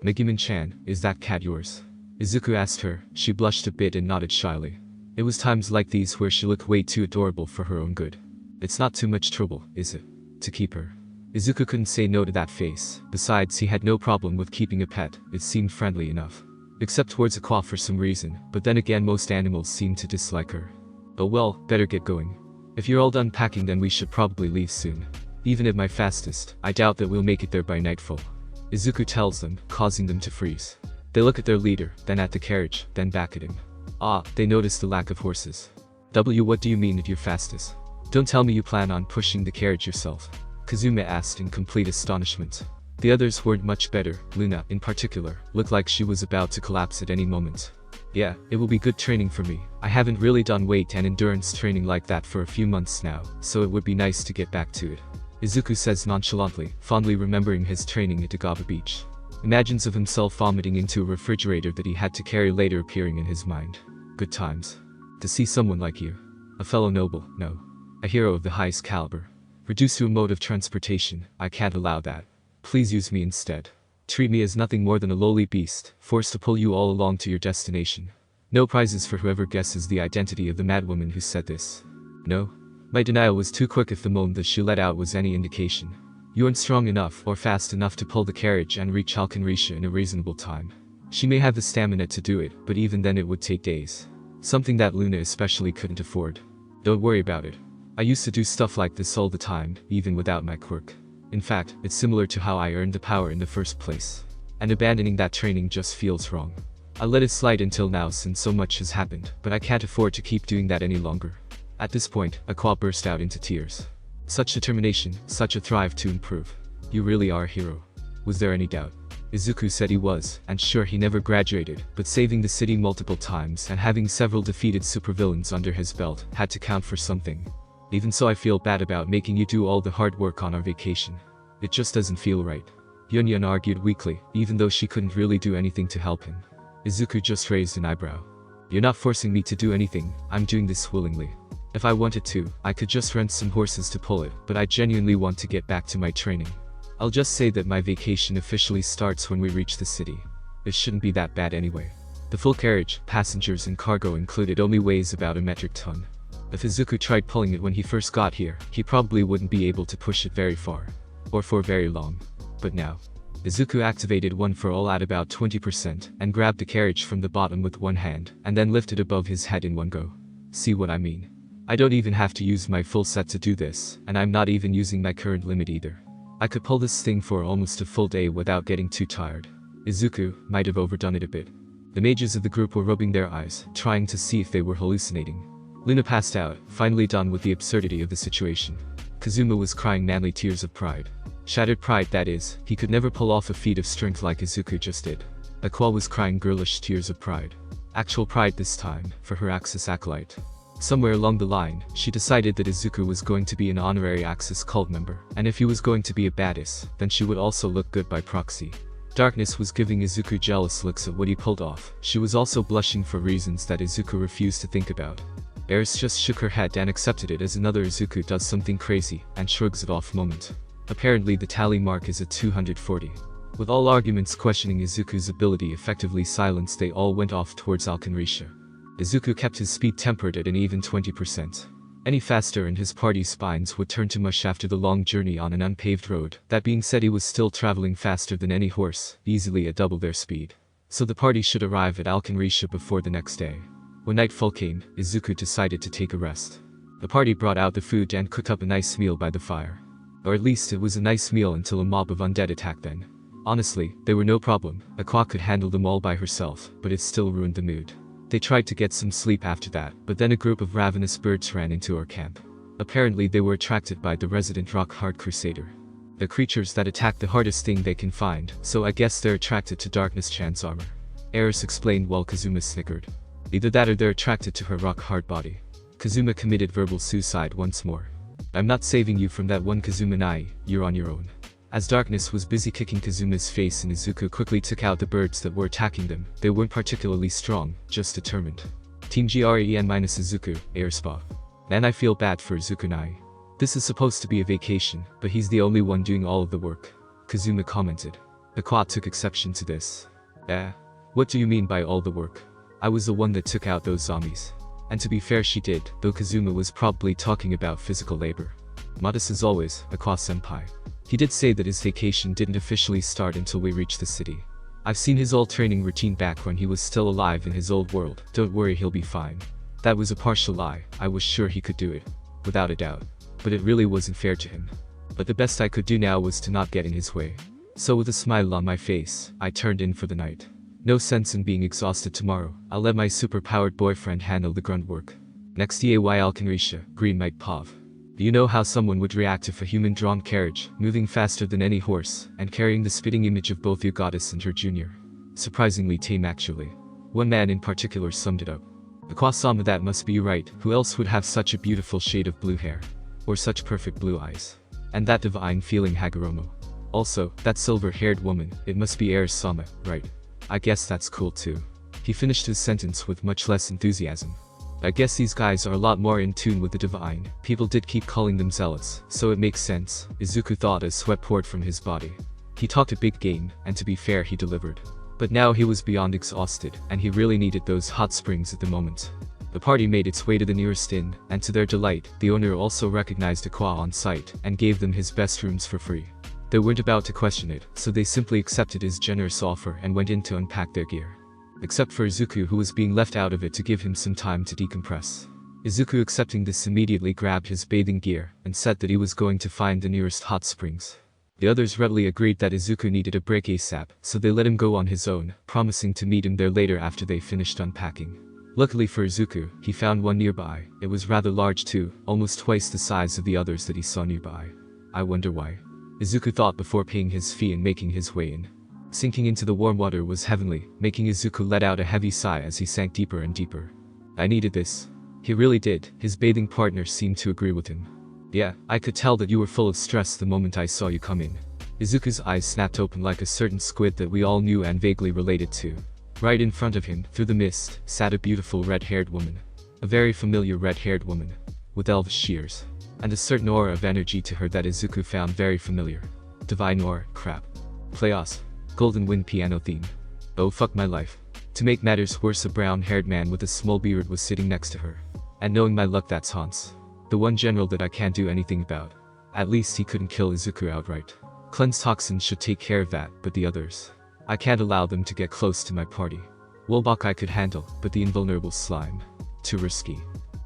Megumin-chan, is that cat yours? Izuku asked her. She blushed a bit and nodded shyly. It was times like these where she looked way too adorable for her own good. It's not too much trouble, is it? To keep her. Izuku couldn't say no to that face. Besides, he had no problem with keeping a pet. It seemed friendly enough. Except towards Aqua for some reason, but then again most animals seemed to dislike her. Oh well, better get going. If you're all done packing, then we should probably leave soon. Even at my fastest, I doubt that we'll make it there by nightfall. Izuku tells them, causing them to freeze. They look at their leader, then at the carriage, then back at him. Ah, they notice the lack of horses. What do you mean at your fastest? Don't tell me you plan on pushing the carriage yourself. Kazuma asked in complete astonishment. The others weren't much better. Luna, in particular, looked like she was about to collapse at any moment. Yeah, it will be good training for me. I haven't really done weight and endurance training like that for a few months now, so it would be nice to get back to it. Izuku says nonchalantly, fondly remembering his training at Dagaba Beach. Imagines of himself vomiting into a refrigerator that he had to carry later appearing in his mind. Good times. To see someone like you. A fellow noble, no. A hero of the highest caliber. Reduced to a mode of transportation, I can't allow that. Please use me instead. Treat me as nothing more than a lowly beast, forced to pull you all along to your destination. No prizes for whoever guesses the identity of the madwoman who said this. No? My denial was too quick if the moan that she let out was any indication. You aren't strong enough or fast enough to pull the carriage and reach Alkenrisha in a reasonable time. She may have the stamina to do it, but even then it would take days. Something that Luna especially couldn't afford. Don't worry about it. I used to do stuff like this all the time, even without my quirk. In fact, it's similar to how I earned the power in the first place. And abandoning that training just feels wrong. I let it slide until now since so much has happened, but I can't afford to keep doing that any longer. At this point, Aqua burst out into tears. Such determination, such a drive to improve. You really are a hero. Was there any doubt? Izuku said he was, and sure he never graduated, but saving the city multiple times and having several defeated supervillains under his belt had to count for something. Even so, I feel bad about making you do all the hard work on our vacation. It just doesn't feel right. Yunyun argued weakly, even though she couldn't really do anything to help him. Izuku just raised an eyebrow. You're not forcing me to do anything, I'm doing this willingly. If I wanted to, I could just rent some horses to pull it, but I genuinely want to get back to my training. I'll just say that my vacation officially starts when we reach the city. It shouldn't be that bad anyway. The full carriage, passengers and cargo included, only weighs about a metric ton. If Izuku tried pulling it when he first got here, he probably wouldn't be able to push it very far. Or for very long. But now. Izuku activated one for all at about 20% and grabbed the carriage from the bottom with one hand and then lifted above his head in one go. See what I mean? I don't even have to use my full set to do this, and I'm not even using my current limit either. I could pull this thing for almost a full day without getting too tired. Izuku might have overdone it a bit. The mages of the group were rubbing their eyes, trying to see if they were hallucinating. Luna passed out, finally done with the absurdity of the situation. Kazuma was crying manly tears of pride. Shattered pride, that is. He could never pull off a feat of strength like Izuku just did. Aqua was crying girlish tears of pride. Actual pride this time, for her Axis acolyte. Somewhere along the line, she decided that Izuku was going to be an honorary Axis cult member, and if he was going to be a badass, then she would also look good by proxy. Darkness was giving Izuku jealous looks at what he pulled off. She was also blushing for reasons that Izuku refused to think about. Eris just shook her head and accepted it as another Izuku does something crazy, and shrugs it off moment. Apparently the tally mark is at 240. With all arguments questioning Izuku's ability effectively silenced, they all went off towards Alkenrisha. Izuku kept his speed tempered at an even 20%. Any faster and his party's spines would turn to mush after the long journey on an unpaved road. That being said, he was still traveling faster than any horse, easily at double their speed. So the party should arrive at Alkenrisha before the next day. When nightfall came, Izuku decided to take a rest. The party brought out the food and cooked up a nice meal by the fire. Or at least it was a nice meal until a mob of undead attacked then. Honestly, they were no problem. Aqua could handle them all by herself, but it still ruined the mood. They tried to get some sleep after that, but then a group of ravenous birds ran into our camp. Apparently they were attracted by the resident rock-hard crusader. The creatures that attack the hardest thing they can find, so I guess they're attracted to Darkness Chan's armor. Eris explained while Kazuma snickered. Either that or they're attracted to her rock-hard body. Kazuma committed verbal suicide once more. I'm not saving you from that one, Kazuma Nai, you're on your own. As Darkness was busy kicking Kazuma's face and Izuku quickly took out the birds that were attacking them, they weren't particularly strong, just determined. Team GREN minus Izuku, air spa. Man, I feel bad for Izuku Nai. This is supposed to be a vacation, but he's the only one doing all of the work. Kazuma commented. Aqua took exception to this. What do you mean by all the work? I was the one that took out those zombies. And to be fair, she did, though Kazuma was probably talking about physical labor. Modest as always, Aqua-senpai. He did say that his vacation didn't officially start until we reached the city. I've seen his old training routine back when he was still alive in his old world. Don't worry, he'll be fine. That was a partial lie. I was sure he could do it. Without a doubt. But it really wasn't fair to him. But the best I could do now was to not get in his way. So with a smile on my face, I turned in for the night. No sense in being exhausted tomorrow. I'll let my super-powered boyfriend handle the grunt work. Next EAY Alkenrisha, Green Mike Pav. Do you know how someone would react if a human-drawn carriage, moving faster than any horse, and carrying the spitting image of both your goddess and her junior? Surprisingly tame actually. One man in particular summed it up. Aqua-sama, that must be right. Who else would have such a beautiful shade of blue hair? Or such perfect blue eyes? And that divine feeling Hagoromo. Also, that silver-haired woman, it must be Eris-sama, right? I guess that's cool too. He finished his sentence with much less enthusiasm. I guess these guys are a lot more in tune with the divine. People did keep calling them zealots, so it makes sense, Izuku thought as sweat poured from his body. He talked a big game, and to be fair, he delivered. But now he was beyond exhausted, and he really needed those hot springs at the moment. The party made its way to the nearest inn, and to their delight, the owner also recognized Aqua on sight, and gave them his best rooms for free. They weren't about to question it, so they simply accepted his generous offer and went in to unpack their gear. Except for Izuku, who was being left out of it to give him some time to decompress. Izuku, accepting this, immediately grabbed his bathing gear and said that he was going to find the nearest hot springs. The others readily agreed that Izuku needed a break ASAP, so they let him go on his own, promising to meet him there later after they finished unpacking. Luckily for Izuku, he found one nearby. It was rather large too, almost twice the size of the others that he saw nearby. I wonder why. Izuku thought before paying his fee and making his way in. Sinking into the warm water was heavenly, making Izuku let out a heavy sigh as he sank deeper and deeper. I needed this. He really did. His bathing partner seemed to agree with him. Yeah, I could tell that you were full of stress the moment I saw you come in. Izuku's eyes snapped open like a certain squid that we all knew and vaguely related to. Right in front of him, through the mist, sat a beautiful red-haired woman. A very familiar red-haired woman. With elvish shears. And a certain aura of energy to her that Izuku found very familiar. Divine Aura, crap. Playoffs. Golden Wind piano theme. Oh fuck my life. To make matters worse, a brown-haired man with a small beard was sitting next to her. And knowing my luck, that's Hans. The one general that I can't do anything about. At least he couldn't kill Isuku outright. Cleanse toxins should take care of that, but the others. I can't allow them to get close to my party. Wolbach I could handle, but the invulnerable slime. Too risky.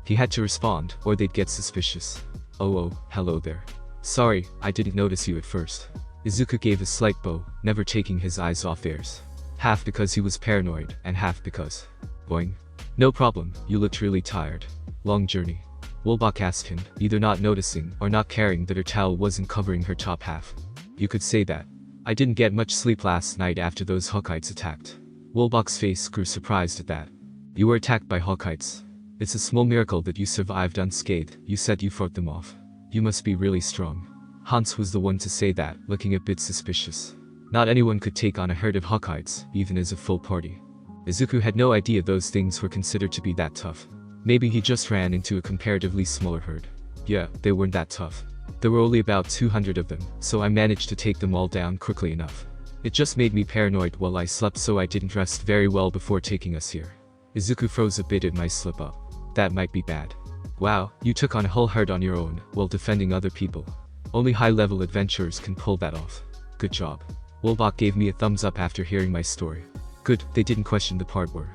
He had to respond, or they'd get suspicious. Oh, hello there. Sorry, I didn't notice you at first. Izuku gave a slight bow, never taking his eyes off theirs. Half because he was paranoid, and half because... Boing. No problem, you looked really tired. Long journey. Wolbach asked him, either not noticing or not caring that her towel wasn't covering her top half. You could say that. I didn't get much sleep last night after those Hawkites attacked. Wolbach's face grew surprised at that. You were attacked by Hawkites. It's a small miracle that you survived unscathed. You said you fought them off. You must be really strong. Hans was the one to say that, looking a bit suspicious. Not anyone could take on a herd of Hawkites, even as a full party. Izuku had no idea those things were considered to be that tough. Maybe he just ran into a comparatively smaller herd. Yeah, they weren't that tough. There were only about 200 of them, so I managed to take them all down quickly enough. It just made me paranoid while I slept, so I didn't rest very well before taking us here. Izuku froze a bit at my slip up. That might be bad. Wow, you took on a whole herd on your own, while defending other people. Only high-level adventurers can pull that off. Good job. Wolbach gave me a thumbs up after hearing my story. Good, they didn't question the part where.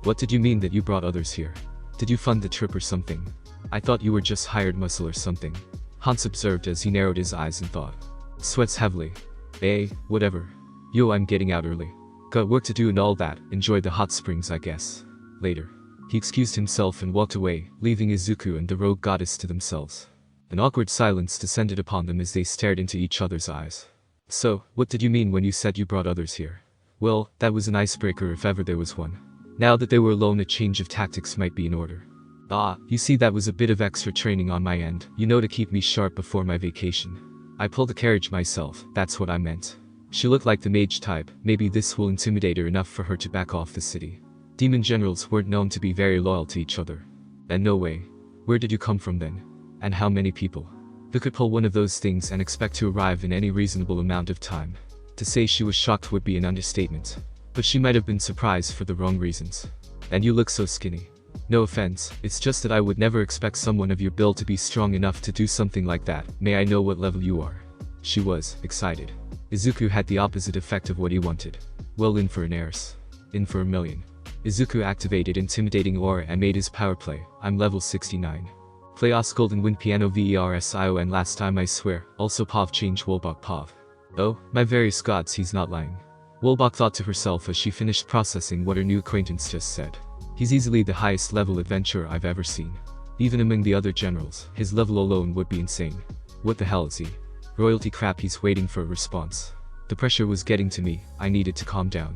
What did you mean that you brought others here? Did you fund the trip or something? I thought you were just hired muscle or something. Hans observed as he narrowed his eyes and thought. Sweats heavily. Whatever. Yo, I'm getting out early. Got work to do and all that, enjoy the hot springs I guess. Later. He excused himself and walked away, leaving Izuku and the rogue goddess to themselves. An awkward silence descended upon them as they stared into each other's eyes. So, what did you mean when you said you brought others here? Well, that was an icebreaker if ever there was one. Now that they were alone, a change of tactics might be in order. You see, that was a bit of extra training on my end, to keep me sharp before my vacation. I pulled the carriage myself, that's what I meant. She looked like the mage type, maybe this will intimidate her enough for her to back off the city. Demon generals weren't known to be very loyal to each other. And no way. Where did you come from then? And how many people? Who could pull one of those things and expect to arrive in any reasonable amount of time? To say she was shocked would be an understatement. But she might have been surprised for the wrong reasons. And you look so skinny. No offense, it's just that I would never expect someone of your build to be strong enough to do something like that. May I know what level you are? She was excited. Izuku had the opposite effect of what he wanted. Well, in for an heiress. In for a million. Izuku activated Intimidating Aura and made his power play. I'm level 69. Playoffs Golden Wind Piano VERSIO, and last time I swear, also Pav change Wolbach Pav. Oh, my various gods, he's not lying. Wolbach thought to herself as she finished processing what her new acquaintance just said. He's easily the highest level adventurer I've ever seen. Even among the other generals, his level alone would be insane. What the hell is he? Royalty crap, he's waiting for a response. The pressure was getting to me, I needed to calm down.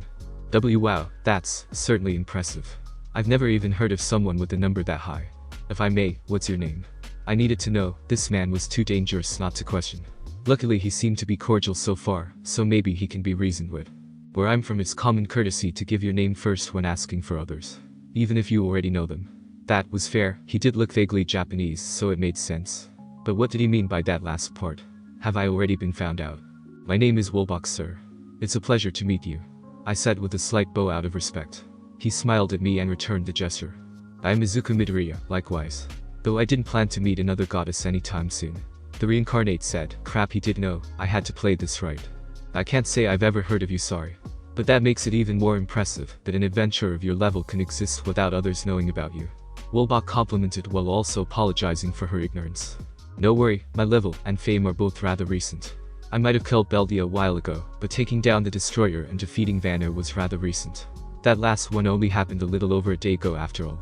Wow, that's certainly impressive. I've never even heard of someone with a number that high. If I may, what's your name? I needed to know, this man was too dangerous not to question. Luckily he seemed to be cordial so far, so maybe he can be reasoned with. Where I'm from, it's common courtesy to give your name first when asking for others. Even if you already know them. That was fair, he did look vaguely Japanese, so it made sense. But what did he mean by that last part? Have I already been found out? My name is Wolbach, sir. It's a pleasure to meet you. I said with a slight bow out of respect. He smiled at me and returned the gesture. I am Izuku Midoriya, likewise. Though I didn't plan to meet another goddess anytime soon. The reincarnate said, crap, he did know, I had to play this right. I can't say I've ever heard of you, sorry. But that makes it even more impressive that an adventurer of your level can exist without others knowing about you. Wolbach complimented while also apologizing for her ignorance. No worry, my level and fame are both rather recent. I might have killed Beldia a while ago, but taking down the destroyer and defeating Vanner was rather recent. That last one only happened a little over a day ago after all.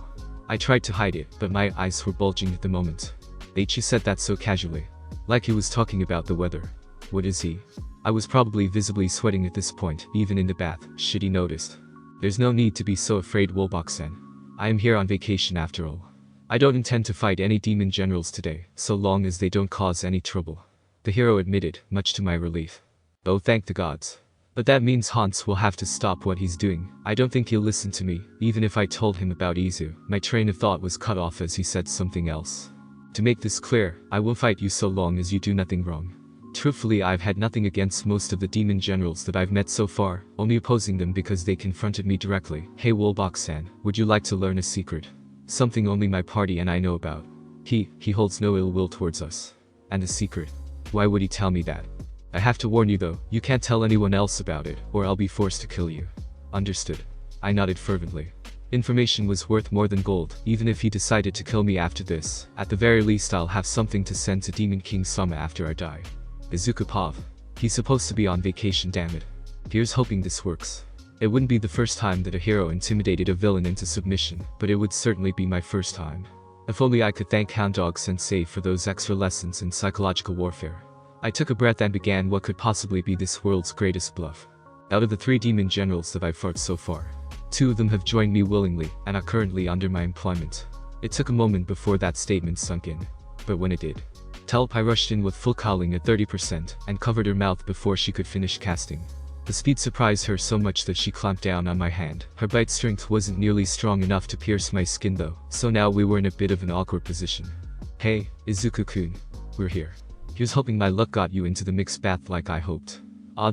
I tried to hide it, but my eyes were bulging at the moment. H said that so casually. Like he was talking about the weather. What is he? I was probably visibly sweating at this point, even in the bath, he noticed. There's no need to be so afraid, Wolbach-sen. I am here on vacation after all. I don't intend to fight any demon generals today, so long as they don't cause any trouble. The hero admitted, much to my relief. Oh, thank the gods. But that means Hans will have to stop what he's doing. I don't think he'll listen to me, even if I told him about Izu. My train of thought was cut off as he said something else. To make this clear, I will fight you so long as you do nothing wrong. Truthfully, I've had nothing against most of the demon generals that I've met so far, only opposing them because they confronted me directly. Hey Wolbok-san, would you like to learn a secret? Something only my party and I know about. He holds no ill will towards us. And a secret? Why would he tell me that? I have to warn you though, you can't tell anyone else about it, or I'll be forced to kill you. Understood. I nodded fervently. Information was worth more than gold, even if he decided to kill me after this. At the very least I'll have something to send to Demon King Sama after I die. Izuku Pav. He's supposed to be on vacation, damn it. Here's hoping this works. It wouldn't be the first time that a hero intimidated a villain into submission, but it would certainly be my first time. If only I could thank Hound Dog Sensei for those extra lessons in psychological warfare. I took a breath and began what could possibly be this world's greatest bluff. Out of the 3 demon generals that I've fought so far, 2 of them have joined me willingly and are currently under my employment. It took a moment before that statement sunk in, but when it did, Talpi rushed in with full cowling at 30% and covered her mouth before she could finish casting. The speed surprised her so much that she clamped down on my hand. Her bite strength wasn't nearly strong enough to pierce my skin though, so now we were in a bit of an awkward position. Hey, Izuku-kun. We're here. Here's hoping my luck got you into the mixed bath like I hoped.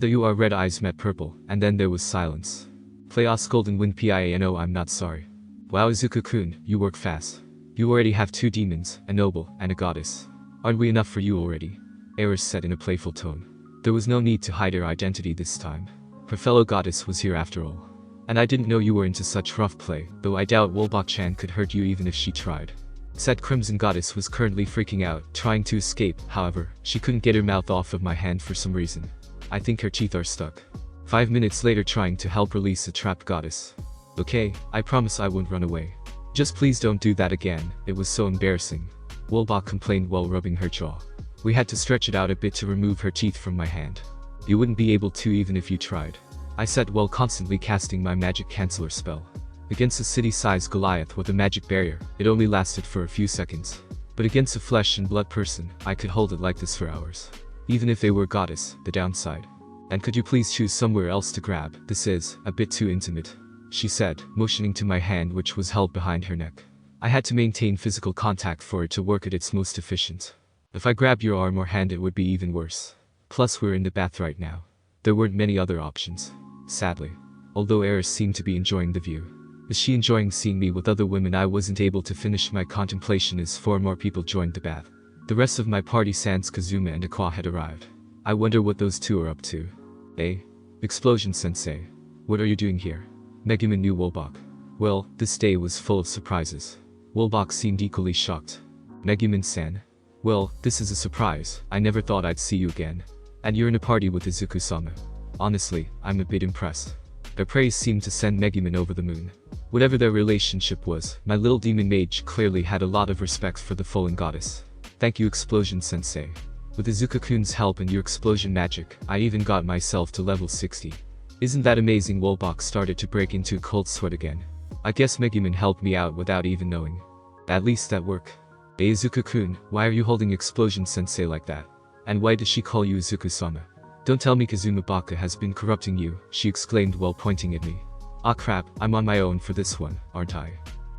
There you are. Red eyes met purple, and then there was silence. Playoffs Golden Wind Piano. I'm not sorry. Wow, Izuku-kun, you work fast. You already have 2 demons, a noble, and a goddess. Aren't we enough for you already? Eris said in a playful tone. There was no need to hide her identity this time. Her fellow goddess was here after all. And I didn't know you were into such rough play, though I doubt Wolbok-chan could hurt you even if she tried. Said Crimson Goddess was currently freaking out, trying to escape. However, she couldn't get her mouth off of my hand for some reason. I think her teeth are stuck. 5 minutes later, trying to help release a trapped goddess. Okay, I promise I won't run away. Just please don't do that again, it was so embarrassing. Wolbok complained while rubbing her jaw. We had to stretch it out a bit to remove her teeth from my hand. You wouldn't be able to even if you tried, I said while constantly casting my magic canceller spell. Against a city-sized Goliath with a magic barrier, it only lasted for a few seconds. But against a flesh and blood person, I could hold it like this for hours. Even if they were goddess, the downside. And could you please choose somewhere else to grab? This is a bit too intimate, she said, motioning to my hand which was held behind her neck. I had to maintain physical contact for it to work at its most efficient. If I grabbed your arm or hand it would be even worse. Plus we're in the bath right now. There weren't many other options, sadly. Although Eris seemed to be enjoying the view. Is she enjoying seeing me with other women? I wasn't able to finish my contemplation as 4 more people joined the bath. The rest of my party sans Kazuma and Aqua had arrived. I wonder what those 2 are up to. Explosion Sensei. What are you doing here? Megumin knew Wolbok. Well, this day was full of surprises. Wolbok seemed equally shocked. Megumin-san. Well, this is a surprise. I never thought I'd see you again. And you're in a party with Izuku-sama. Honestly, I'm a bit impressed. Their praise seemed to send Megumin over the moon. Whatever their relationship was, my little demon mage clearly had a lot of respect for the fallen goddess. Thank you, Explosion Sensei. With Izuku-kun's help and your explosion magic, I even got myself to level 60. Isn't that amazing? Wolbok started to break into a cold sweat again. I guess Megumin helped me out without even knowing. At least that worked. Izuku-kun, why are you holding Explosion Sensei like that? And why does she call you Izuku-sama? Don't tell me Kazuma Baka has been corrupting you, she exclaimed while pointing at me. Ah crap, I'm on my own for this one, aren't I?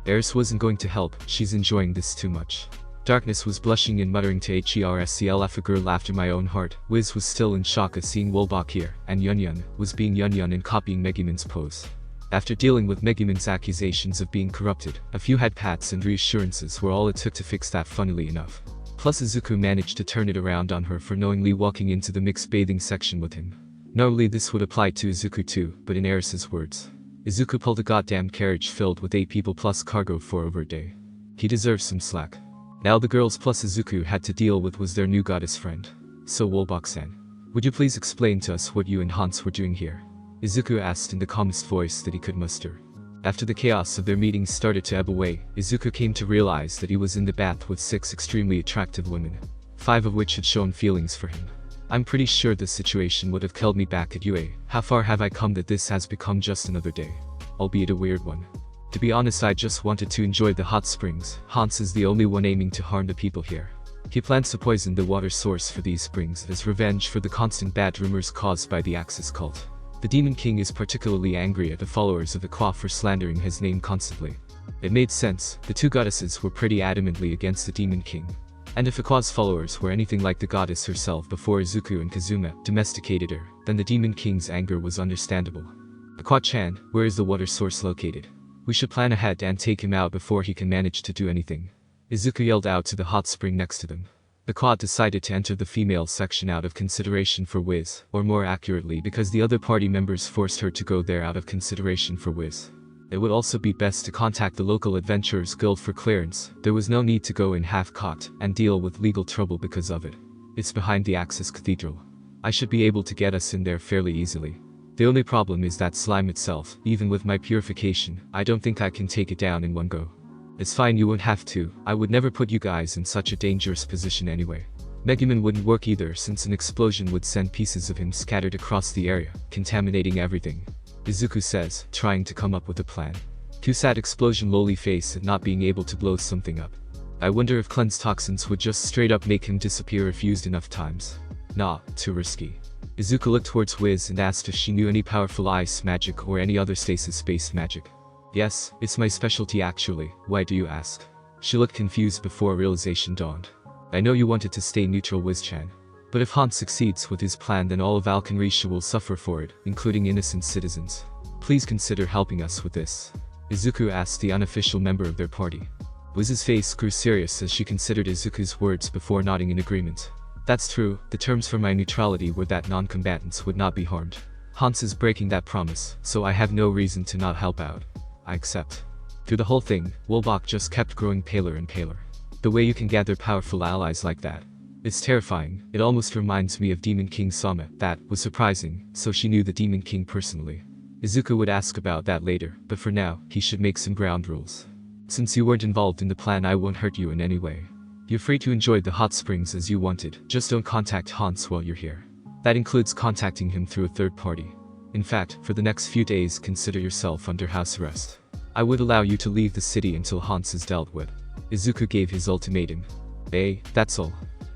Eris wasn't going to help, she's enjoying this too much. Darkness was blushing and muttering to HERSCLF, a girl after my own heart. Whiz was still in shock at seeing Wolbok here, and Yunyun was being Yunyun and copying Megumin's pose. After dealing with Megumin's accusations of being corrupted, a few head pats and reassurances were all it took to fix that, funnily enough. Plus Izuku managed to turn it around on her for knowingly walking into the mixed bathing section with him. Normally this would apply to Izuku too, but in Eris's words, Izuku pulled a goddamn carriage filled with 8 people plus cargo for over a day. He deserves some slack. Now the girls plus Izuku had to deal with was their new goddess friend. So Wolbok-san, would you please explain to us what you and Hans were doing here? Izuku asked in the calmest voice that he could muster. After the chaos of their meetings started to ebb away, Izuku came to realize that he was in the bath with 6 extremely attractive women, 5 of which had shown feelings for him. I'm pretty sure this situation would have killed me back at UA. How far have I come that this has become just another day? Albeit a weird one. To be honest, I just wanted to enjoy the hot springs. Hans is the only one aiming to harm the people here. He plans to poison the water source for these springs as revenge for the constant bad rumors caused by the Axis cult. The Demon King is particularly angry at the followers of the Qua for slandering his name constantly. It made sense, the 2 goddesses were pretty adamantly against the Demon King. And if Aqua's followers were anything like the goddess herself before Izuku and Kazuma domesticated her, then the Demon King's anger was understandable. Aqua-chan, where is the water source located? We should plan ahead and take him out before he can manage to do anything. Izuku yelled out to the hot spring next to them. Aqua decided to enter the female section out of consideration for Whiz, or more accurately because the other party members forced her to go there out of consideration for Whiz. It would also be best to contact the local adventurers guild for clearance. There was no need to go in half-cocked and deal with legal trouble because of it. It's behind the Axis Cathedral. I should be able to get us in there fairly easily. The only problem is that slime itself. Even with my purification, I don't think I can take it down in one go. It's fine, you wouldn't have to. I would never put you guys in such a dangerous position anyway. Megumin wouldn't work either since an explosion would send pieces of him scattered across the area, contaminating everything. Izuku says, trying to come up with a plan. Q-sad explosion lowly face at not being able to blow something up. I wonder if cleanse toxins would just straight up make him disappear if used enough times. Nah, too risky. Izuku looked towards Whiz and asked if she knew any powerful ice magic or any other stasis-based magic. Yes, it's my specialty actually, why do you ask? She looked confused before realization dawned. I know you wanted to stay neutral, Whiz-chan. But if Han succeeds with his plan, then all of Alkenrisha will suffer for it, including innocent citizens. Please consider helping us with this. Izuku asked the unofficial member of their party. Whiz's face grew serious as she considered Izuku's words before nodding in agreement. That's true, the terms for my neutrality were that non-combatants would not be harmed. Hans is breaking that promise, so I have no reason to not help out. I accept. Through the whole thing, Wolbach just kept growing paler and paler. The way you can gather powerful allies like that. It's terrifying. It almost reminds me of Demon King Sama. That was surprising, so she knew the Demon King personally. Izuku would ask about that later, but for now, he should make some ground rules. Since you weren't involved in the plan, I won't hurt you in any way. You're free to enjoy the hot springs as you wanted, just don't contact Hans while you're here. That includes contacting him through a third party. In fact, for the next few days, consider yourself under house arrest. I would allow you to leave the city until Hans is dealt with. Izuku gave his ultimatum. That's all.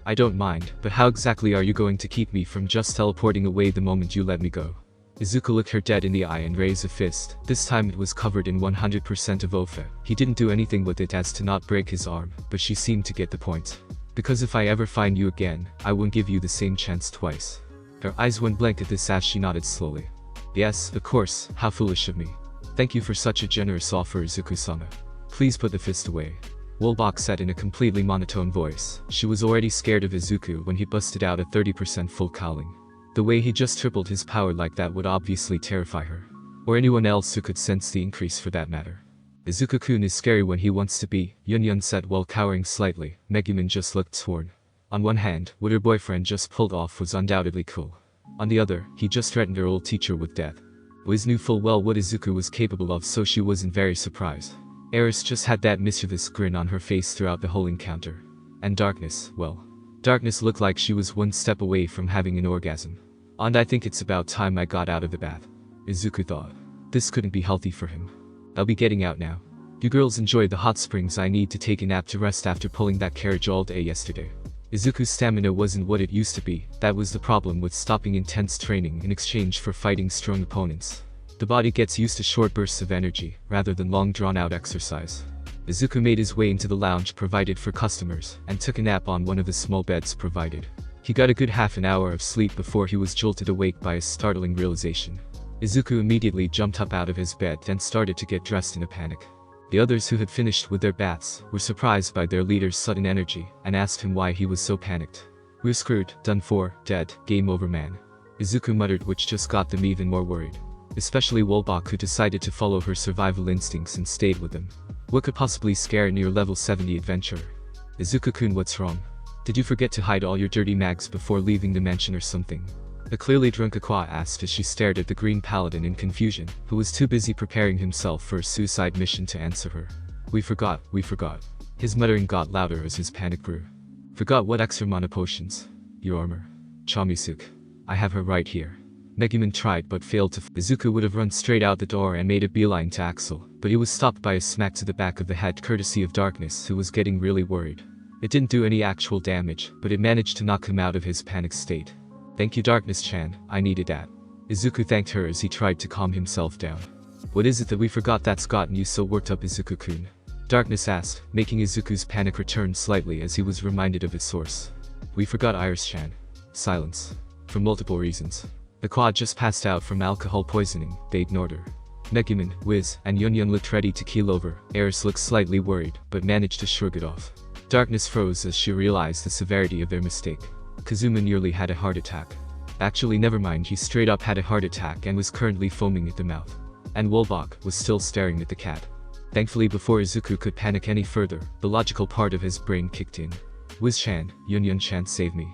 I don't mind, but how exactly are you going to keep me from just teleporting away the moment you let me go? Izuku looked her dead in the eye and raised a fist. This time it was covered in 100% of Ofa. He didn't do anything with it as to not break his arm, but she seemed to get the point. Because if I ever find you again, I won't give you the same chance twice. Her eyes went blank at this as she nodded slowly. Yes, of course, how foolish of me. Thank you for such a generous offer, Izuku-sama. Please put the fist away. Wolbach said in a completely monotone voice. She was already scared of Izuku when he busted out a 30% full cowling. The way he just tripled his power like that would obviously terrify her. Or anyone else who could sense the increase for that matter. Izuku-kun is scary when he wants to be, Yun-yun said while cowering slightly. Megumin just looked torn. On one hand, what her boyfriend just pulled off was undoubtedly cool. On the other, he just threatened her old teacher with death. Whiz knew full well what Izuku was capable of, so she wasn't very surprised. Eris just had that mischievous grin on her face throughout the whole encounter. And Darkness, well. Darkness looked like she was one step away from having an orgasm. And I think it's about time I got out of the bath. Izuku thought. This couldn't be healthy for him. I'll be getting out now. You girls enjoy the hot springs. I need to take a nap to rest after pulling that carriage all day yesterday. Izuku's stamina wasn't what it used to be. That was the problem with stopping intense training in exchange for fighting strong opponents. The body gets used to short bursts of energy, rather than long drawn-out exercise. Izuku made his way into the lounge provided for customers, and took a nap on one of the small beds provided. He got a good half an hour of sleep before he was jolted awake by a startling realization. Izuku immediately jumped up out of his bed and started to get dressed in a panic. The others who had finished with their baths were surprised by their leader's sudden energy, and asked him why he was so panicked. We're screwed, done for, dead, game over man. Izuku muttered, which just got them even more worried. Especially Wolbach, who decided to follow her survival instincts and stayed with them. What could possibly scare a near level 70 adventurer? Izuku-kun, what's wrong? Did you forget to hide all your dirty mags before leaving the mansion or something? A clearly drunk Aqua asked as she stared at the green paladin in confusion, who was too busy preparing himself for a suicide mission to answer her. We forgot. His muttering got louder as his panic grew. Forgot what? Extra mana potions. Your armor. Chamisuk. I have her right here. Megumin tried but failed to. Izuku would have run straight out the door and made a beeline to Axel, but he was stopped by a smack to the back of the head courtesy of Darkness, who was getting really worried. It didn't do any actual damage, but it managed to knock him out of his panic state. Thank you, Darkness-chan, I needed that. Izuku thanked her as he tried to calm himself down. What is it that we forgot that's gotten you so worked up, Izuku-kun? Darkness asked, making Izuku's panic return slightly as he was reminded of its source. We forgot Iris-chan. Silence. For multiple reasons. The quad just passed out from alcohol poisoning, they ignored her. Megumin, Whiz, and Yunyun looked ready to keel over. Iris looked slightly worried, but managed to shrug it off. Darkness froze as she realized the severity of their mistake. Kazuma nearly had a heart attack. Actually, never mind, he straight up had a heart attack and was currently foaming at the mouth. And Wolbach was still staring at the cat. Thankfully, before Izuku could panic any further, the logical part of his brain kicked in. Whiz-chan, Yunyun-chan, save me.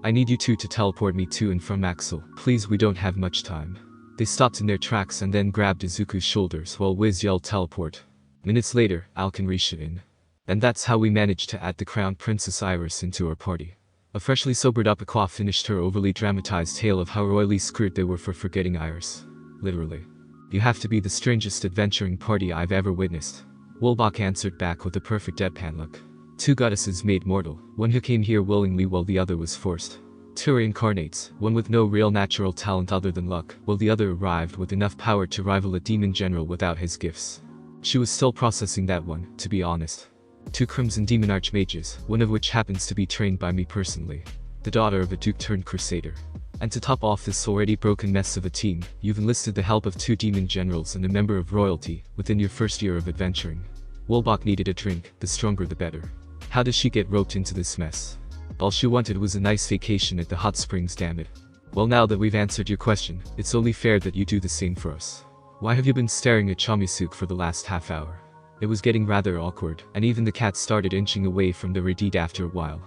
I need you two to teleport me to and from Axel. Please, we don't have much time. They stopped in their tracks and then grabbed Izuku's shoulders while Whiz yelled teleport. Minutes later, Alken reached in. And that's how we managed to add the Crown Princess Iris into our party. A freshly sobered up Aqua finished her overly dramatized tale of how royally screwed they were for forgetting Iris. Literally. You have to be the strangest adventuring party I've ever witnessed. Wolbach answered back with a perfect deadpan look. Two goddesses made mortal, one who came here willingly while the other was forced. Two reincarnates, one with no real natural talent other than luck, while the other arrived with enough power to rival a demon general without his gifts. She was still processing that one, to be honest. Two Crimson Demon Archmages, one of which happens to be trained by me personally. The daughter of a duke turned crusader. And to top off this already broken mess of a team, you've enlisted the help of two demon generals and a member of royalty, within your first year of adventuring. Wolbach needed a drink, the stronger the better. How does she get roped into this mess? All she wanted was a nice vacation at the hot springs, damn it. Well, now that we've answered your question, it's only fair that you do the same for us. Why have you been staring at Chamisuk for the last half hour? It was getting rather awkward, and even the cat started inching away from the Reddit after a while.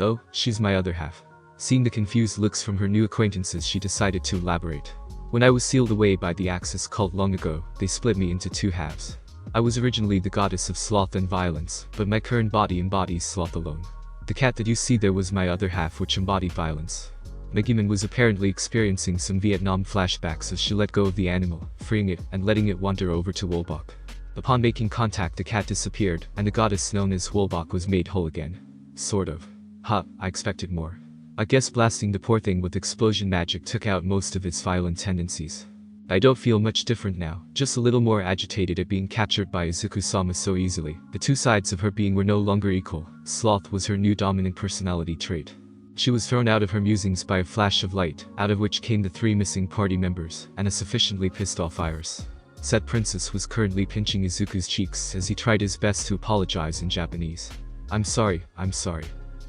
Oh, she's my other half. Seeing the confused looks from her new acquaintances, she decided to elaborate. When I was sealed away by the Axis cult long ago, they split me into two halves. I was originally the goddess of sloth and violence, but my current body embodies sloth alone. The cat that you see there was my other half, which embodied violence. Megumin was apparently experiencing some Vietnam flashbacks as she let go of the animal, freeing it and letting it wander over to Wolbach. Upon making contact, the cat disappeared, and the goddess known as Wolbach was made whole again. Sort of. Huh, I expected more. I guess blasting the poor thing with explosion magic took out most of its violent tendencies. I don't feel much different now, just a little more agitated at being captured by Izuku-sama so easily. The two sides of her being were no longer equal. Sloth was her new dominant personality trait. She was thrown out of her musings by a flash of light, out of which came the three missing party members, and a sufficiently pissed off Iris. Said princess was currently pinching Izuku's cheeks as he tried his best to apologize in Japanese. I'm sorry.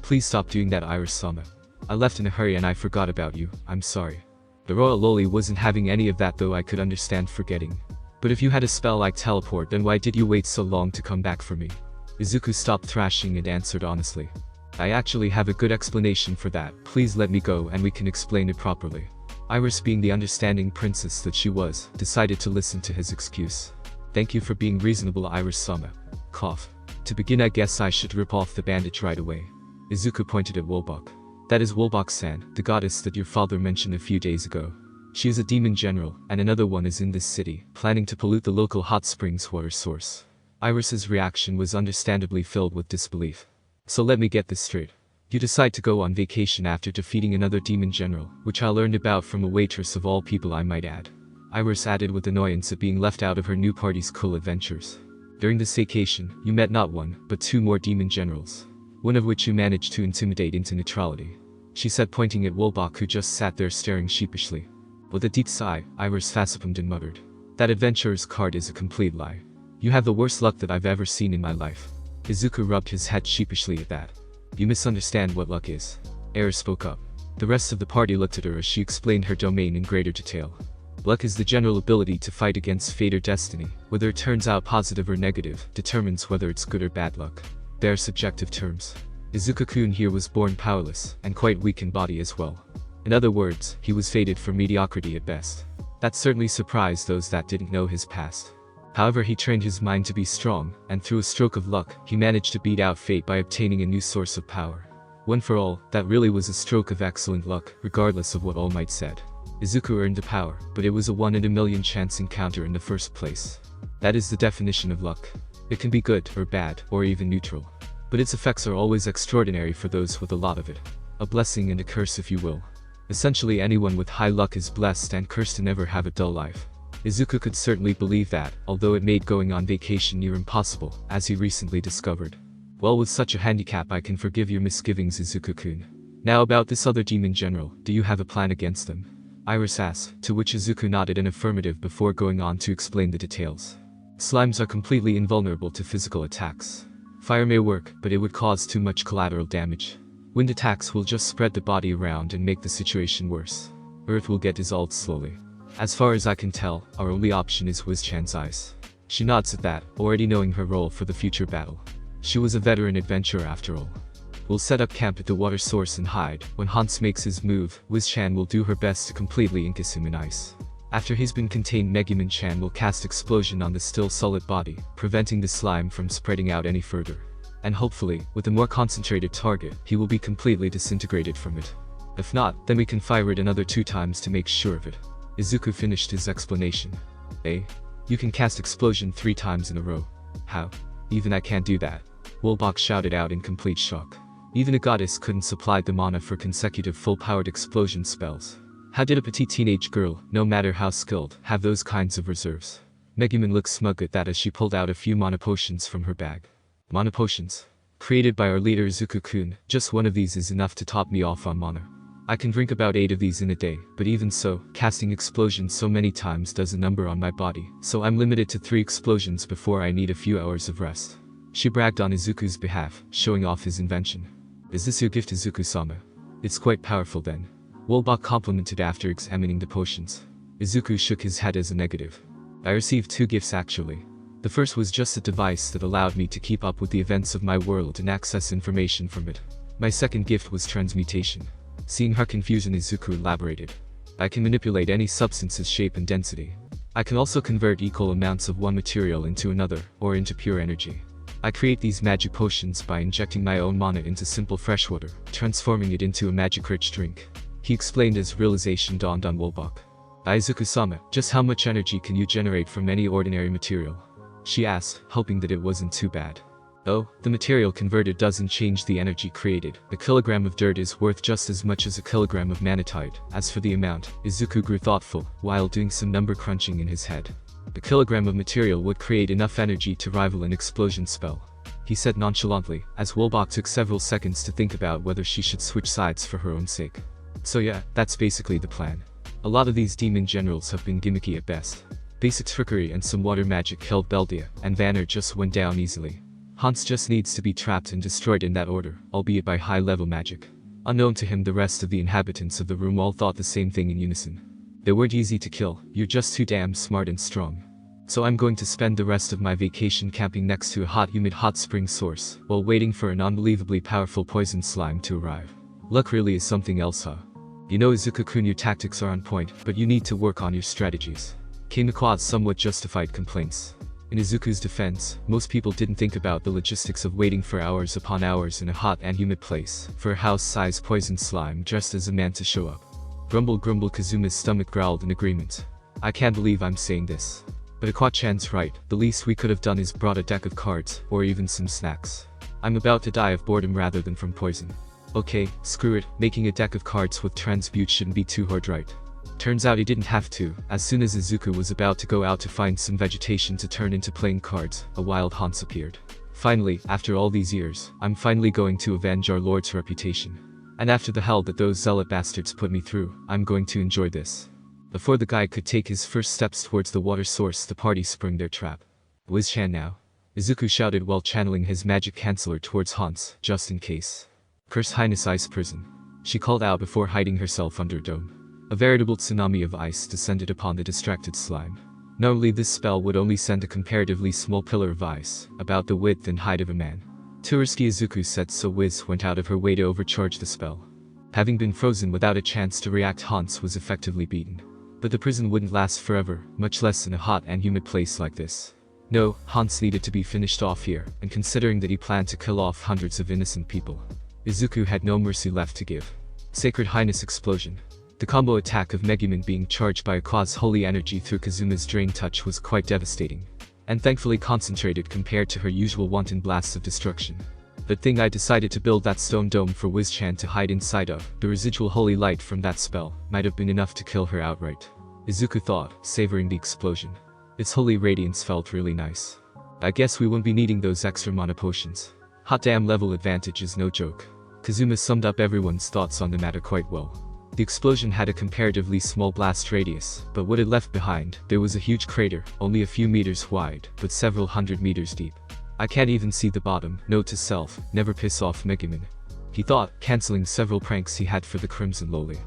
Please stop doing that, Iris-sama. I left in a hurry and I forgot about you, I'm sorry. The royal loli wasn't having any of that, though I could understand forgetting. But if you had a spell like teleport, then why did you wait so long to come back for me? Izuku stopped thrashing and answered honestly. I actually have a good explanation for that, please let me go and we can explain it properly. Iris, being the understanding princess that she was, decided to listen to his excuse. Thank you for being reasonable, Iris-sama. Cough. To begin, I guess I should rip off the bandage right away. Izuku pointed at Wolbach. That is Wolbach-san, the goddess that your father mentioned a few days ago. She is a demon general, and another one is in this city, planning to pollute the local hot springs water source. Iris's reaction was understandably filled with disbelief. So let me get this straight. You decide to go on vacation after defeating another demon general, which I learned about from a waitress of all people, I might add. Iris added with annoyance at being left out of her new party's cool adventures. During this vacation, you met not one, but two more demon generals. One of which you managed to intimidate into neutrality. She said, pointing at Wolbach, who just sat there staring sheepishly. With a deep sigh, Iris facepalmed and muttered. That adventurer's card is a complete lie. You have the worst luck that I've ever seen in my life. Izuku rubbed his head sheepishly at that. You misunderstand what luck is. Iris spoke up. The rest of the party looked at her as she explained her domain in greater detail. Luck is the general ability to fight against fate or destiny. Whether it turns out positive or negative, determines whether it's good or bad luck. They are subjective terms. Izuku-kun here was born powerless, and quite weak in body as well. In other words, he was fated for mediocrity at best. That certainly surprised those that didn't know his past. However, he trained his mind to be strong, and through a stroke of luck, he managed to beat out fate by obtaining a new source of power. One for all, that really was a stroke of excellent luck, regardless of what All Might said. Izuku earned the power, but it was a 1 in a million chance encounter in the first place. That is the definition of luck. It can be good, or bad, or even neutral. But its effects are always extraordinary for those with a lot of it. A blessing and a curse, if you will. Essentially, anyone with high luck is blessed and cursed to never have a dull life. Izuku could certainly believe that, although it made going on vacation near impossible, as he recently discovered. Well, with such a handicap I can forgive your misgivings, Izuku-kun. Now about this other demon general, do you have a plan against them? Iris asked, to which Izuku nodded an affirmative before going on to explain the details. Slimes are completely invulnerable to physical attacks. Fire may work, but it would cause too much collateral damage. Wind attacks will just spread the body around and make the situation worse. Earth will get dissolved slowly. As far as I can tell, our only option is Whiz-chan's eyes. She nods at that, already knowing her role for the future battle. She was a veteran adventurer after all. We'll set up camp at the water source and hide. When Hans makes his move, Whiz-chan will do her best to completely encase him in ice. After he's been contained, Megumin-chan will cast explosion on the still solid body, preventing the slime from spreading out any further. And hopefully, with a more concentrated target, he will be completely disintegrated from it. If not, then we can fire it another 2 times to make sure of it. Izuku finished his explanation. You can cast explosion 3 times in a row. How? Even I can't do that. Wolbach shouted out in complete shock. Even a goddess couldn't supply the mana for consecutive full-powered explosion spells. How did a petite teenage girl, no matter how skilled, have those kinds of reserves? Megumin looked smug at that as she pulled out a few mana potions from her bag. Mana potions? Created by our leader Izuku-kun, just one of these is enough to top me off on mana. I can drink about 8 of these in a day, but even so, casting explosions so many times does a number on my body, so I'm limited to 3 explosions before I need a few hours of rest. She bragged on Izuku's behalf, showing off his invention. Is this your gift, Izuku-sama? It's quite powerful then. Wolbach complimented after examining the potions. Izuku shook his head as a negative. I received 2 gifts actually. The first was just a device that allowed me to keep up with the events of my world and access information from it. My second gift was transmutation. Seeing her confusion, Izuku elaborated. I can manipulate any substance's shape and density. I can also convert equal amounts of one material into another, or into pure energy. I create these magic potions by injecting my own mana into simple freshwater, transforming it into a magic-rich drink. He explained as realization dawned on Wolbach. Izuku-sama, just how much energy can you generate from any ordinary material? She asked, hoping that it wasn't too bad. Oh, the material converted doesn't change the energy created. A kilogram of dirt is worth just as much as a kilogram of manatite. As for the amount, Izuku grew thoughtful, while doing some number crunching in his head. A kilogram of material would create enough energy to rival an explosion spell. He said nonchalantly, as Wolbach took several seconds to think about whether she should switch sides for her own sake. So yeah, that's basically the plan. A lot of these demon generals have been gimmicky at best. Basic trickery and some water magic killed Beldia, and Vanner just went down easily. Hans just needs to be trapped and destroyed in that order, albeit by high-level magic. Unknown to him, the rest of the inhabitants of the room all thought the same thing in unison. They weren't easy to kill, you're just too damn smart and strong. So I'm going to spend the rest of my vacation camping next to a hot humid hot spring source, while waiting for an unbelievably powerful poison slime to arrive. Luck really is something else, huh? You know, Izuku-kun, your tactics are on point, but you need to work on your strategies. Kanequa's somewhat justified complaints. In Izuku's defense, most people didn't think about the logistics of waiting for hours upon hours in a hot and humid place for a house-sized poison slime dressed as a man to show up. Grumble grumble, Kazuma's stomach growled in agreement. I can't believe I'm saying this. But Aqua-chan's right, the least we could have done is brought a deck of cards, or even some snacks. I'm about to die of boredom rather than from poison. Okay, screw it, making a deck of cards with transmute shouldn't be too hard, right? Turns out he didn't have to. As soon as Izuku was about to go out to find some vegetation to turn into playing cards, a wild Hans appeared. Finally, after all these years, I'm finally going to avenge our lord's reputation. And after the hell that those zealot bastards put me through, I'm going to enjoy this. Before the guy could take his first steps towards the water source, the party sprung their trap. Whiz-chan now? Izuku shouted while channeling his magic canceller towards Hans, just in case. Curse Highness Ice Prison. She called out before hiding herself under a dome. A veritable tsunami of ice descended upon the distracted slime. Normally this spell would only send a comparatively small pillar of ice, about the width and height of a man. Too risky, Izuku said, so Whiz went out of her way to overcharge the spell. Having been frozen without a chance to react, Hans was effectively beaten. But the prison wouldn't last forever, much less in a hot and humid place like this. No, Hans needed to be finished off here, and considering that he planned to kill off hundreds of innocent people, Izuku had no mercy left to give. Sacred Highness Explosion. The combo attack of Megumin being charged by Aqua's holy energy through Kazuma's drain touch was quite devastating, and thankfully concentrated compared to her usual wanton blasts of destruction. Good thing I decided to build that stone dome for Whiz-chan to hide inside of. The residual holy light from that spell might have been enough to kill her outright. Izuku thought, savoring the explosion. Its holy radiance felt really nice. I guess we won't be needing those extra mana potions. Hot damn, level advantage is no joke. Kazuma summed up everyone's thoughts on the matter quite well. The explosion had a comparatively small blast radius, but what it left behind, there was a huge crater, only a few meters wide, but several hundred meters deep. I can't even see the bottom. Note to self, never piss off Megumin. He thought, cancelling several pranks he had for the Crimson Loli.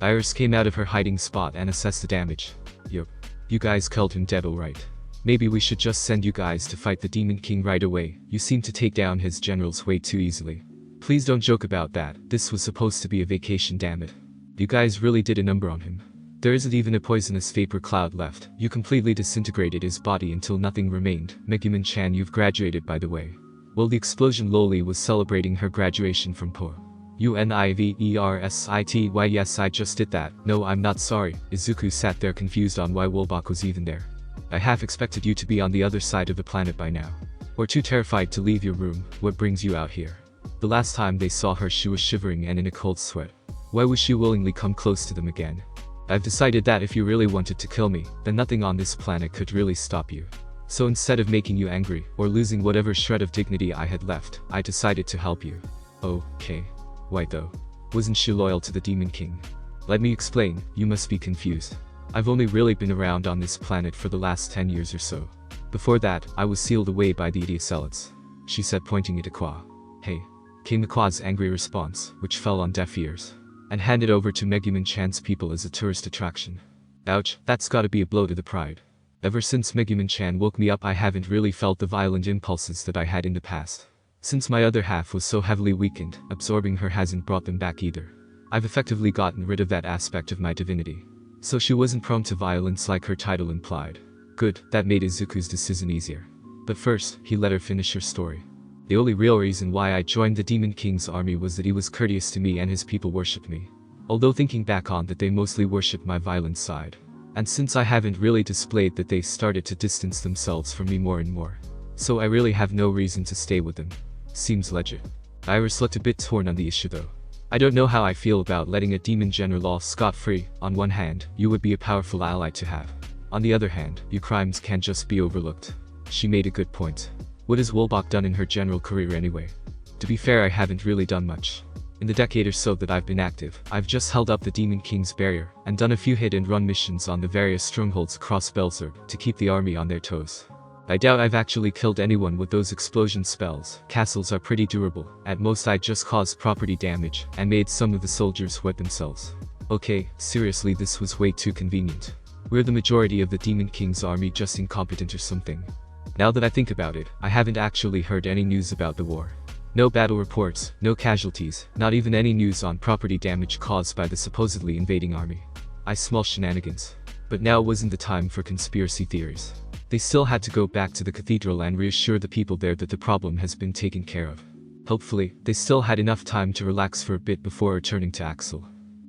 Iris came out of her hiding spot and assessed the damage. Yup. You guys killed him dead alright. Maybe we should just send you guys to fight the Demon King right away. You seem to take down his generals way too easily. Please don't joke about that. This was supposed to be a vacation, damn it. You guys really did a number on him. There isn't even a poisonous vapor cloud left. You completely disintegrated his body until nothing remained. Megumin-chan, you've graduated, by the way. Well, the explosion Loli was celebrating her graduation from POA. University. Yes, I just did that. No, I'm not sorry. Izuku sat there confused on why Wolbach was even there. I half expected you to be on the other side of the planet by now. Or too terrified to leave your room. What brings you out here? The last time they saw her, she was shivering and in a cold sweat. Why would she willingly come close to them again? I've decided that if you really wanted to kill me, then nothing on this planet could really stop you. So instead of making you angry, or losing whatever shred of dignity I had left, I decided to help you. Okay. Why though? Wasn't she loyal to the Demon King? Let me explain, you must be confused. I've only really been around on this planet for the last 10 years or so. Before that, I was sealed away by the Idiocelids, she said, pointing at Aqua. Hey, came Aqua's angry response, which fell on deaf ears, and handed over to Megumin-chan's people as a tourist attraction. Ouch, that's gotta be a blow to the pride. Ever since Megumin-chan woke me up, I haven't really felt the violent impulses that I had in the past. Since my other half was so heavily weakened, absorbing her hasn't brought them back either. I've effectively gotten rid of that aspect of my divinity. So she wasn't prone to violence like her title implied. Good, that made Izuku's decision easier. But first, he let her finish her story. The only real reason why I joined the Demon King's army was that he was courteous to me and his people worshipped me. Although thinking back on that, they mostly worshipped my violent side. And since I haven't really displayed that, they started to distance themselves from me more and more. So I really have no reason to stay with them. Seems legit. Iris looked a bit torn on the issue though. I don't know how I feel about letting a demon general off scot-free. On one hand, you would be a powerful ally to have. On the other hand, your crimes can't just be overlooked. She made a good point. What has Wolbach done in her general career anyway? To be fair, I haven't really done much. In the decade or so that I've been active, I've just held up the Demon King's barrier, and done a few hit-and-run missions on the various strongholds across Belzerb, to keep the army on their toes. I doubt I've actually killed anyone with those explosion spells. Castles are pretty durable. At most I just caused property damage, and made some of the soldiers wet themselves. Okay, seriously, this was way too convenient. We're the majority of the Demon King's army just incompetent or something. Now that I think about it, I haven't actually heard any news about the war. No battle reports, no casualties, not even any news on property damage caused by the supposedly invading army. Small shenanigans. But now wasn't the time for conspiracy theories. They still had to go back to the cathedral and reassure the people there that the problem has been taken care of. Hopefully, they still had enough time to relax for a bit before returning to Axel.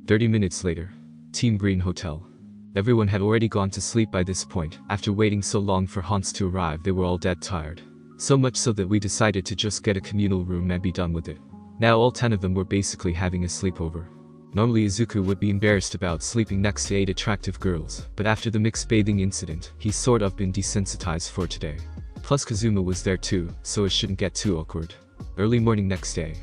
30 minutes later. Team Green Hotel. Everyone had already gone to sleep by this point. After waiting so long for Hans to arrive, they were all dead tired. So much so that we decided to just get a communal room and be done with it. Now all 10 of them were basically having a sleepover. Normally Izuku would be embarrassed about sleeping next to 8 attractive girls, but after the mixed bathing incident, he's sort of been desensitized for today. Plus Kazuma was there too, so it shouldn't get too awkward. Early morning next day.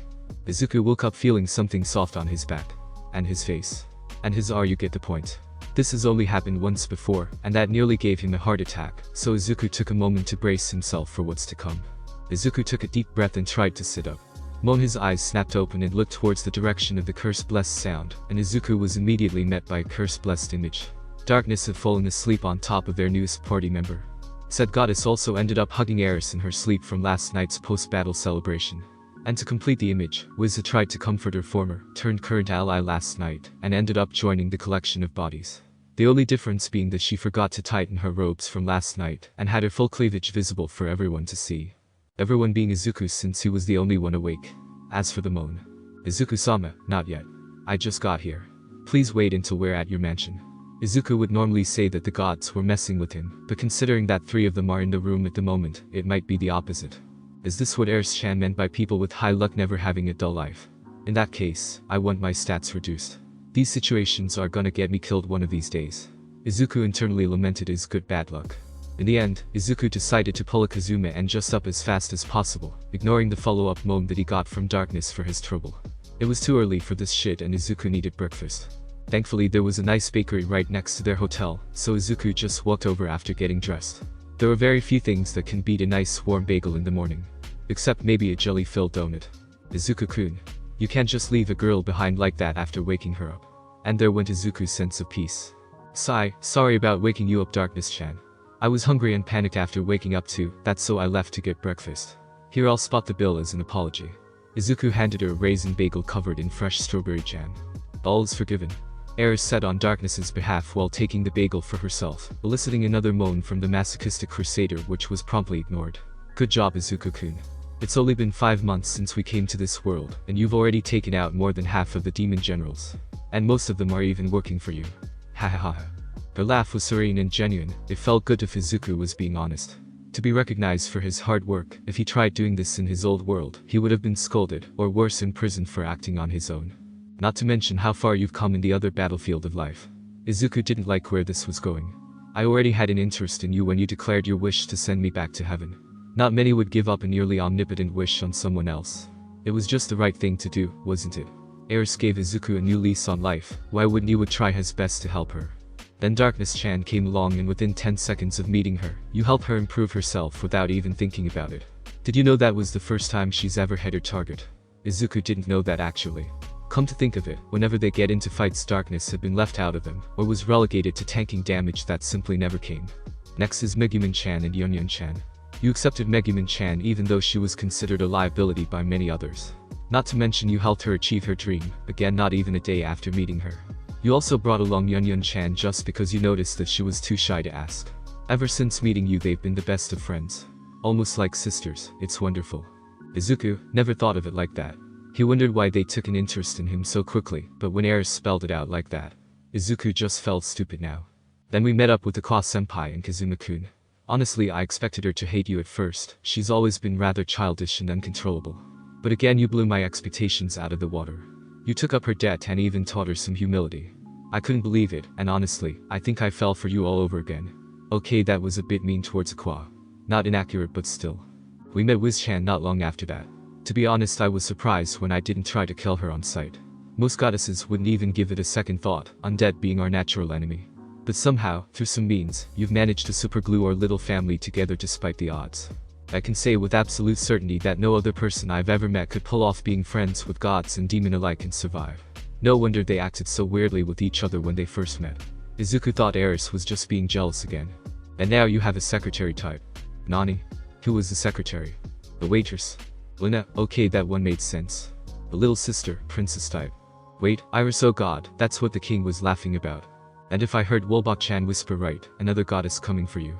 Izuku woke up feeling something soft on his back. And his face. And his arm, you get the point. This has only happened once before, and that nearly gave him a heart attack, so Izuku took a moment to brace himself for what's to come. Izuku took a deep breath and tried to sit up. His eyes snapped open and looked towards the direction of the curse-blessed sound, and Izuku was immediately met by a curse-blessed image. Darkness had fallen asleep on top of their newest party member. Said goddess also ended up hugging Eris in her sleep from last night's post-battle celebration. And to complete the image, Whiz had tried to comfort her former, turned current ally last night, and ended up joining the collection of bodies. The only difference being that she forgot to tighten her robes from last night, and had her full cleavage visible for everyone to see. Everyone being Izuku, since he was the only one awake. As for the moan. Izuku-sama, not yet. I just got here. Please wait until we're at your mansion. Izuku would normally say that the gods were messing with him, but considering that 3 of them are in the room at the moment, it might be the opposite. Is this what Eris-chan meant by people with high luck never having a dull life? In that case, I want my stats reduced. These situations are gonna get me killed one of these days. Izuku internally lamented his good bad luck. In the end, Izuku decided to pull a Kazuma and just up as fast as possible, ignoring the follow-up moan that he got from Darkness for his trouble. It was too early for this shit and Izuku needed breakfast. Thankfully there was a nice bakery right next to their hotel, so Izuku just walked over after getting dressed. There were very few things that can beat a nice warm bagel in the morning. Except maybe a jelly-filled donut. Izuku-kun. You can't just leave a girl behind like that after waking her up. And there went Izuku's sense of peace. Sigh, sorry about waking you up, Darkness-chan. I was hungry and panicked after waking up too, that's so I left to get breakfast. Here, I'll spot the bill as an apology. Izuku handed her a raisin bagel covered in fresh strawberry jam. All is forgiven. Eris said on Darkness's behalf while taking the bagel for herself, eliciting another moan from the masochistic crusader which was promptly ignored. Good job, Izuku-kun. It's only been 5 months since we came to this world, and you've already taken out more than half of the demon generals. And most of them are even working for you. Ha ha ha. Her laugh was serene and genuine. It felt good if Izuku was being honest. To be recognized for his hard work, if he tried doing this in his old world, he would have been scolded, or worse, imprisoned for acting on his own. Not to mention how far you've come in the other battlefield of life. Izuku didn't like where this was going. I already had an interest in you when you declared your wish to send me back to heaven. Not many would give up a nearly omnipotent wish on someone else. It was just the right thing to do, wasn't it? Eris gave Izuku a new lease on life. Why wouldn't he would try his best to help her? Then Darkness-chan came along and within 10 seconds of meeting her, you helped her improve herself without even thinking about it. Did you know that was the first time she's ever hit her target? Izuku didn't know that actually. Come to think of it, whenever they get into fights, Darkness had been left out of them, or was relegated to tanking damage that simply never came. Next is Megumin-chan and Yunyun-chan. You accepted Megumin-chan even though she was considered a liability by many others. Not to mention you helped her achieve her dream, again not even a day after meeting her. You also brought along Yunyun-chan just because you noticed that she was too shy to ask. Ever since meeting you they've been the best of friends. Almost like sisters, it's wonderful. Izuku never thought of it like that. He wondered why they took an interest in him so quickly, but when Eris spelled it out like that, Izuku just felt stupid now. Then we met up with the Kwa-senpai and Kazuma-kun. Honestly, I expected her to hate you at first. She's always been rather childish and uncontrollable. But again you blew my expectations out of the water. You took up her debt and even taught her some humility. I couldn't believe it, and honestly, I think I fell for you all over again. Okay, that was a bit mean towards Kwa. Not inaccurate but still. We met Whiz-chan not long after that. To be honest, I was surprised when I didn't try to kill her on sight. Most goddesses wouldn't even give it a second thought, undead being our natural enemy. But somehow, through some means, you've managed to superglue our little family together despite the odds. I can say with absolute certainty that no other person I've ever met could pull off being friends with gods and demon alike and survive. No wonder they acted so weirdly with each other when they first met. Izuku thought Eris was just being jealous again. And now you have a secretary type. Nani? Who was the secretary? The waitress. Alena, okay, that one made sense. The little sister, princess type. Wait, Iris, oh god, that's what the king was laughing about. And if I heard Wolbok-chan whisper right, another goddess coming for you.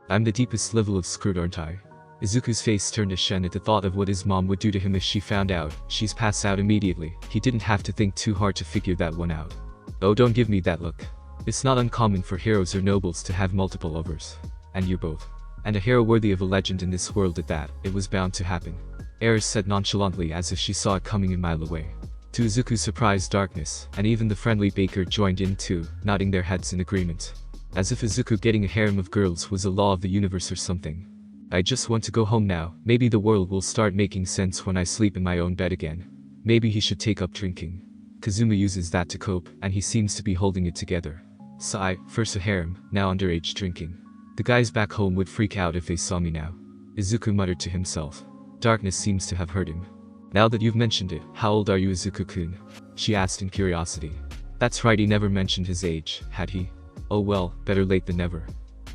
I'm the deepest level of screwed, aren't I? Izuku's face turned to Shen at the thought of what his mom would do to him if she found out. She's passed out immediately. He didn't have to think too hard to figure that one out. Oh, don't give me that look. It's not uncommon for heroes or nobles to have multiple lovers. And you both. And a hero worthy of a legend in this world at that, it was bound to happen. Eris said nonchalantly as if she saw it coming a mile away. To Izuku's surprise, Darkness, and even the friendly baker joined in too, nodding their heads in agreement. As if Izuku getting a harem of girls was a law of the universe or something. I just want to go home now. Maybe the world will start making sense when I sleep in my own bed again. Maybe he should take up drinking. Kazuma uses that to cope, and he seems to be holding it together. Sigh, first a harem, now underage drinking. The guys back home would freak out if they saw me now. Izuku muttered to himself. Darkness seems to have heard him. Now that you've mentioned it, how old are you, Izuku-kun? She asked in curiosity. That's right, he never mentioned his age, had he? Oh well, better late than never.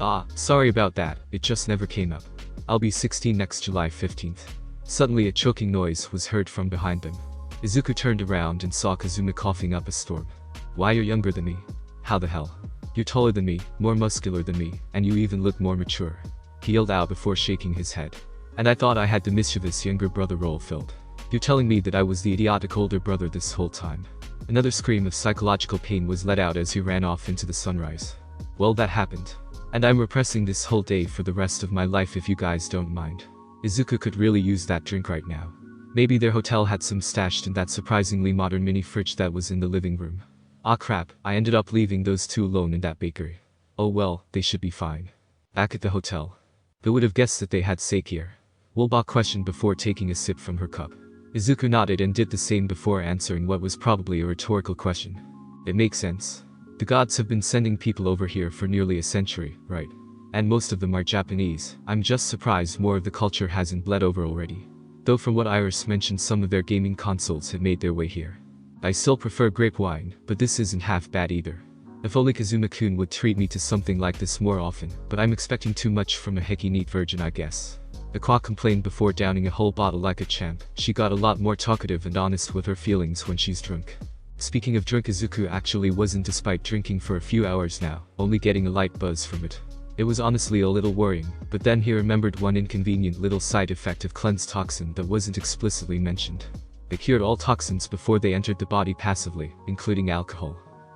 Ah, sorry about that, it just never came up. I'll be 16 next July 15th. Suddenly a choking noise was heard from behind them. Izuku turned around and saw Kazuma coughing up a storm. Why, you're younger than me? How the hell? You're taller than me, more muscular than me, and you even look more mature. He yelled out before shaking his head. And I thought I had the mischievous younger brother role filled. You're telling me that I was the idiotic older brother this whole time. Another scream of psychological pain was let out as he ran off into the sunrise. Well, that happened. And I'm repressing this whole day for the rest of my life if you guys don't mind. Izuku could really use that drink right now. Maybe their hotel had some stashed in that surprisingly modern mini fridge that was in the living room. Ah crap, I ended up leaving those two alone in that bakery. Oh well, they should be fine. Back at the hotel. Who would have guessed that they had sake here? Wolbach questioned before taking a sip from her cup. Izuku nodded and did the same before answering what was probably a rhetorical question. It makes sense. The gods have been sending people over here for nearly a century, right? And most of them are Japanese. I'm just surprised more of the culture hasn't bled over already. Though from what Iris mentioned, some of their gaming consoles have made their way here. I still prefer grape wine, but this isn't half bad either. If only Kazuma-kun would treat me to something like this more often, but I'm expecting too much from a hickey neat virgin, I guess. Aqua complained before downing a whole bottle like a champ. She got a lot more talkative and honest with her feelings when she's drunk. Speaking of drunk, Izuku actually wasn't, despite drinking for a few hours now, only getting a light buzz from it. It was honestly a little worrying, but then he remembered one inconvenient little side effect of cleanse toxin that wasn't explicitly mentioned. It cured all toxins before they entered the body passively, including alcohol.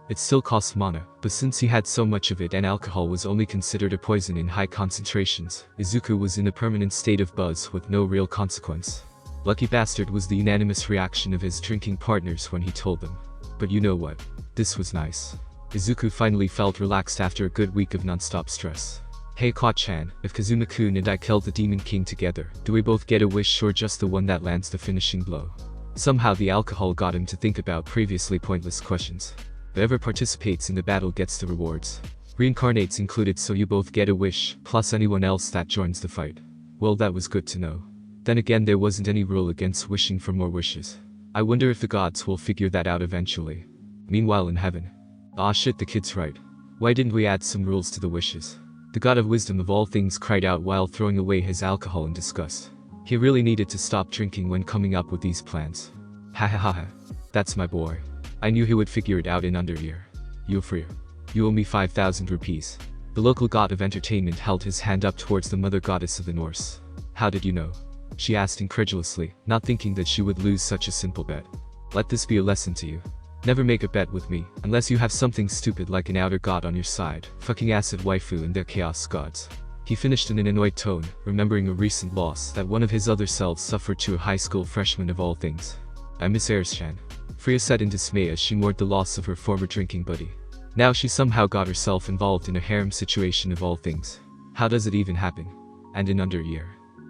It still cost mana, but since he had so much of it and alcohol was only considered a poison in high concentrations, Izuku was in a permanent state of buzz with no real consequence. Lucky bastard was the unanimous reaction of his drinking partners when he told them. But you know what? This was nice. Izuku finally felt relaxed after a good week of non-stop stress. Hey Kwa-chan, if Kazuma-kun and I killed the Demon King together, do we both get a wish or just the one that lands the finishing blow? Somehow the alcohol got him to think about previously pointless questions. Whoever participates in the battle gets the rewards. Reincarnates included, so you both get a wish, plus anyone else that joins the fight. Well, that was good to know. Then again, there wasn't any rule against wishing for more wishes. I wonder if the gods will figure that out eventually. Meanwhile in heaven. Ah shit, the kid's right. Why didn't we add some rules to the wishes? The god of wisdom of all things cried out while throwing away his alcohol in disgust. He really needed to stop drinking when coming up with these plans. Ha ha ha ha. That's my boy. I knew he would figure it out in under a year. You free. You owe me 5,000 rupees. The local god of entertainment held his hand up towards the mother goddess of the Norse. How did you know? She asked incredulously, not thinking that she would lose such a simple bet. Let this be a lesson to you. Never make a bet with me, unless you have something stupid like an outer god on your side, fucking acid waifu and their chaos gods. He finished in an annoyed tone, remembering a recent loss that one of his other selves suffered to a high school freshman of all things. I miss Eris-chan. Freya said in dismay as she mourned the loss of her former drinking buddy. Now she somehow got herself involved in a harem situation of all things. How does it even happen? And in under a year.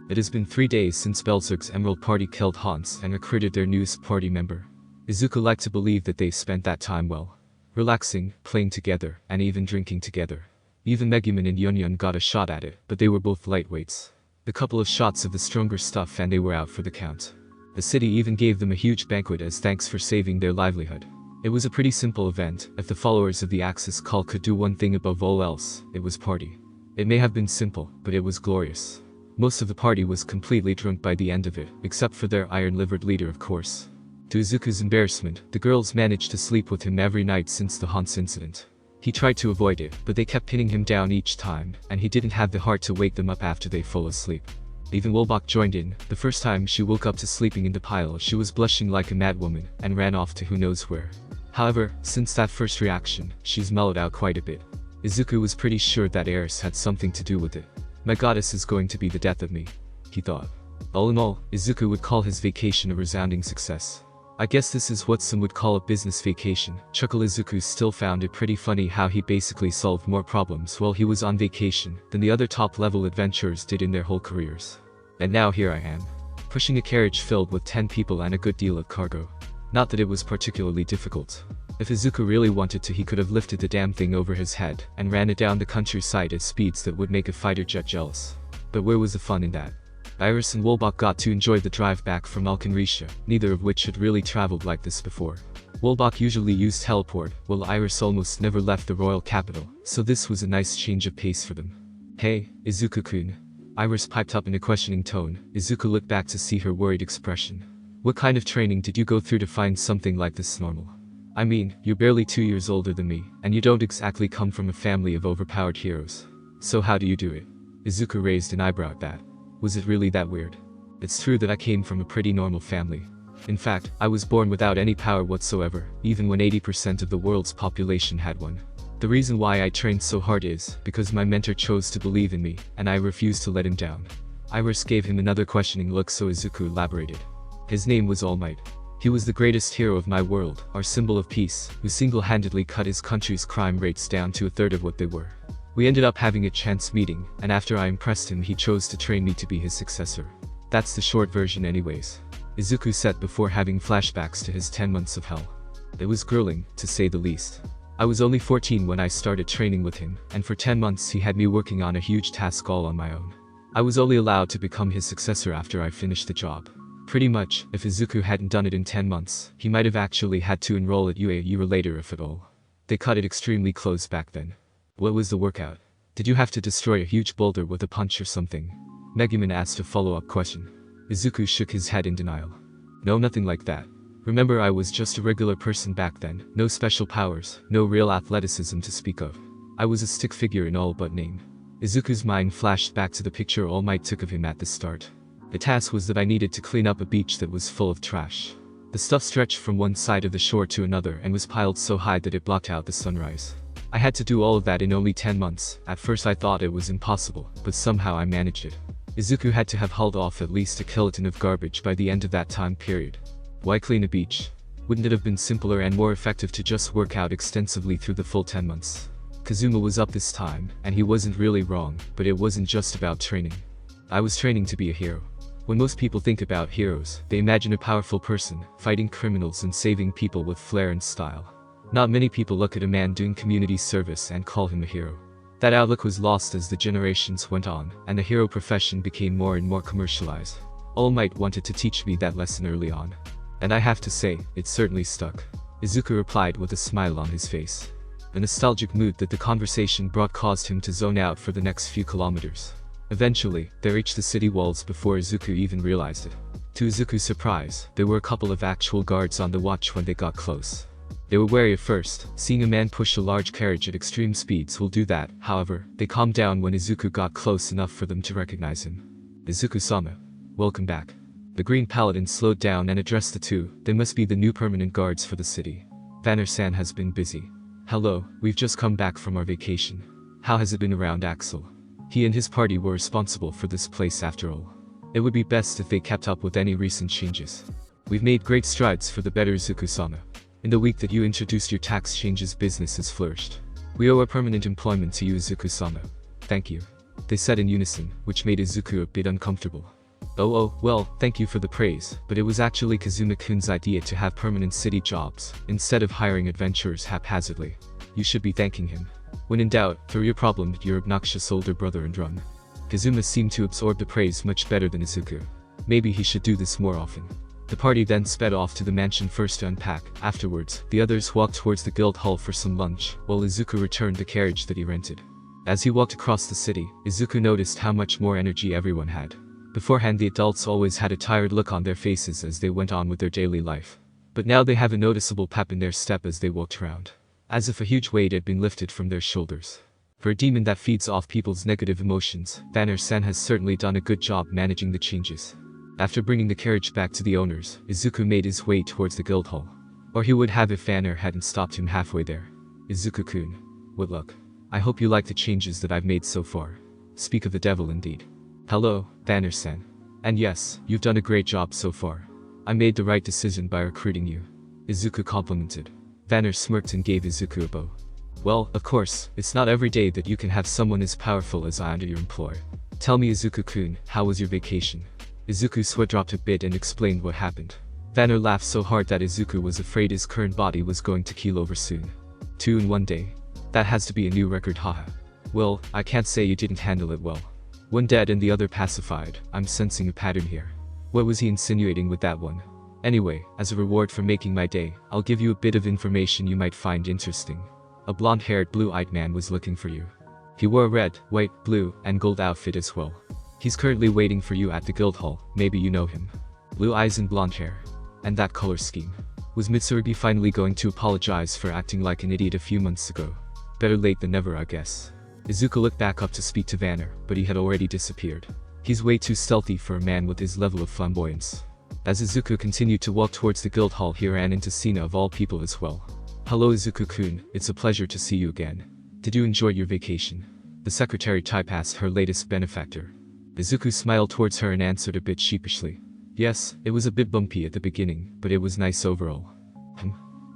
It has been 3 days since Belzerg's Emerald Party killed Hans and recruited their newest party member. Izuku liked to believe that they spent that time well. Relaxing, playing together, and even drinking together. Even Megumin and Yunyun got a shot at it, but they were both lightweights. A couple of shots of the stronger stuff and they were out for the count. The city even gave them a huge banquet as thanks for saving their livelihood. It was a pretty simple event. If the followers of the Axis cult could do one thing above all else, it was party. It may have been simple, but it was glorious. Most of the party was completely drunk by the end of it, except for their iron-livered leader, of course. To Izuku's embarrassment, the girls managed to sleep with him every night since the Hans incident. He tried to avoid it, but they kept pinning him down each time, and he didn't have the heart to wake them up after they fell asleep. Even Wolbach joined in. The first time she woke up to sleeping in the pile, she was blushing like a madwoman, and ran off to who knows where. However, since that first reaction, she's mellowed out quite a bit. Izuku was pretty sure that Eris had something to do with it. My goddess is going to be the death of me, he thought. All in all, Izuku would call his vacation a resounding success. I guess this is what some would call a business vacation. Chuckle Izuku still found it pretty funny how he basically solved more problems while he was on vacation than the other top-level adventurers did in their whole careers. And now here I am, pushing a carriage filled with 10 people and a good deal of cargo. Not that it was particularly difficult. If Izuku really wanted to, he could have lifted the damn thing over his head and ran it down the countryside at speeds that would make a fighter jet jealous. But where was the fun in that? Iris and Wolbach got to enjoy the drive back from Alkenrisha, neither of which had really traveled like this before. Wolbach usually used teleport, while Iris almost never left the royal capital, so this was a nice change of pace for them. Hey, Izuku-kun. Iris piped up in a questioning tone. Izuku looked back to see her worried expression. What kind of training did you go through to find something like this normal? I mean, you're barely 2 years older than me, and you don't exactly come from a family of overpowered heroes. So how do you do it? Izuku raised an eyebrow at that. Was it really that weird? It's true that I came from a pretty normal family. In fact, I was born without any power whatsoever, even when 80% of the world's population had one. The reason why I trained so hard is because my mentor chose to believe in me, and I refused to let him down. Iris gave him another questioning look, so Izuku elaborated. His name was All Might. He was the greatest hero of my world, our symbol of peace, who single-handedly cut his country's crime rates down to a third of what they were. We ended up having a chance meeting, and after I impressed him he chose to train me to be his successor. That's the short version anyways. Izuku said before having flashbacks to his 10 months of hell. It was grueling, to say the least. I was only 14 when I started training with him, and for 10 months he had me working on a huge task all on my own. I was only allowed to become his successor after I finished the job. Pretty much, if Izuku hadn't done it in 10 months, he might have actually had to enroll at UA a year later if at all. They cut it extremely close back then. What was the workout? Did you have to destroy a huge boulder with a punch or something? Megumin asked a follow-up question. Izuku shook his head in denial. No, nothing like that. Remember, I was just a regular person back then, no special powers, no real athleticism to speak of. I was a stick figure in all but name. Izuku's mind flashed back to the picture All Might took of him at the start. The task was that I needed to clean up a beach that was full of trash. The stuff stretched from one side of the shore to another and was piled so high that it blocked out the sunrise. I had to do all of that in only 10 months. At first I thought it was impossible, but somehow I managed it. Izuku had to have hauled off at least a kiloton of garbage by the end of that time period. Why clean a beach? Wouldn't it have been simpler and more effective to just work out extensively through the full 10 months? Kazuma was up this time, and he wasn't really wrong, but it wasn't just about training. I was training to be a hero. When most people think about heroes, they imagine a powerful person, fighting criminals and saving people with flair and style. Not many people look at a man doing community service and call him a hero. That outlook was lost as the generations went on, and the hero profession became more and more commercialized. All Might wanted to teach me that lesson early on. And I have to say, it certainly stuck. Izuku replied with a smile on his face. The nostalgic mood that the conversation brought caused him to zone out for the next few kilometers. Eventually, they reached the city walls before Izuku even realized it. To Izuku's surprise, there were a couple of actual guards on the watch when they got close. They were wary at first, seeing a man push a large carriage at extreme speeds will do that. However, they calmed down when Izuku got close enough for them to recognize him. Izuku-sama. Welcome back. The Green Paladin slowed down and addressed the two. They must be the new permanent guards for the city. Vanner-san has been busy. Hello, we've just come back from our vacation. How has it been around Axel? He and his party were responsible for this place after all. It would be best if they kept up with any recent changes. We've made great strides for the better, Izuku-sama. In the week that you introduced your tax changes, business has flourished. We owe our permanent employment to you, Izuku-sama. Thank you. They said in unison, which made Izuku a bit uncomfortable. Oh, well, thank you for the praise, but it was actually Kazuma-kun's idea to have permanent city jobs, instead of hiring adventurers haphazardly. You should be thanking him. When in doubt, throw your problem at your obnoxious older brother and run. Kazuma seemed to absorb the praise much better than Izuku. Maybe he should do this more often. The party then sped off to the mansion first to unpack. Afterwards, the others walked towards the guild hall for some lunch, while Izuku returned the carriage that he rented. As he walked across the city, Izuku noticed how much more energy everyone had. Beforehand, the adults always had a tired look on their faces as they went on with their daily life. But now they have a noticeable pep in their step as they walked around. As if a huge weight had been lifted from their shoulders. For a demon that feeds off people's negative emotions, Vanner-san has certainly done a good job managing the changes. After bringing the carriage back to the owners, Izuku made his way towards the guild hall. Or he would have if Vanner hadn't stopped him halfway there. Izuku-kun. What luck. I hope you like the changes that I've made so far. Speak of the devil indeed. Hello, Vanner-san. And yes, you've done a great job so far. I made the right decision by recruiting you. Izuku complimented. Vanner smirked and gave Izuku a bow. Well, of course, it's not every day that you can have someone as powerful as I under your employ. Tell me, Izuku-kun, how was your vacation? Izuku's sweat dropped a bit and explained what happened. Vanner laughed so hard that Izuku was afraid his current body was going to keel over soon. 2 in 1 day. That has to be a new record, haha. Well, I can't say you didn't handle it well. One dead and the other pacified. I'm sensing a pattern here. What was he insinuating with that one? Anyway, as a reward for making my day, I'll give you a bit of information you might find interesting. A blonde-haired, blue-eyed man was looking for you. He wore a red, white, blue, and gold outfit as well. He's currently waiting for you at the guild hall. Maybe you know him. Blue eyes and blonde hair. And that color scheme. Was Mitsurugi finally going to apologize for acting like an idiot a few months ago? Better late than never, I guess. Izuku looked back up to speak to Vanner, but he had already disappeared. He's way too stealthy for a man with his level of flamboyance. As Izuku continued to walk towards the guild hall, he ran into Cena of all people as well. Hello, Izuku-kun, it's a pleasure to see you again. Did you enjoy your vacation? The secretary type asked her latest benefactor. Izuku smiled towards her and answered a bit sheepishly. Yes, it was a bit bumpy at the beginning, but it was nice overall.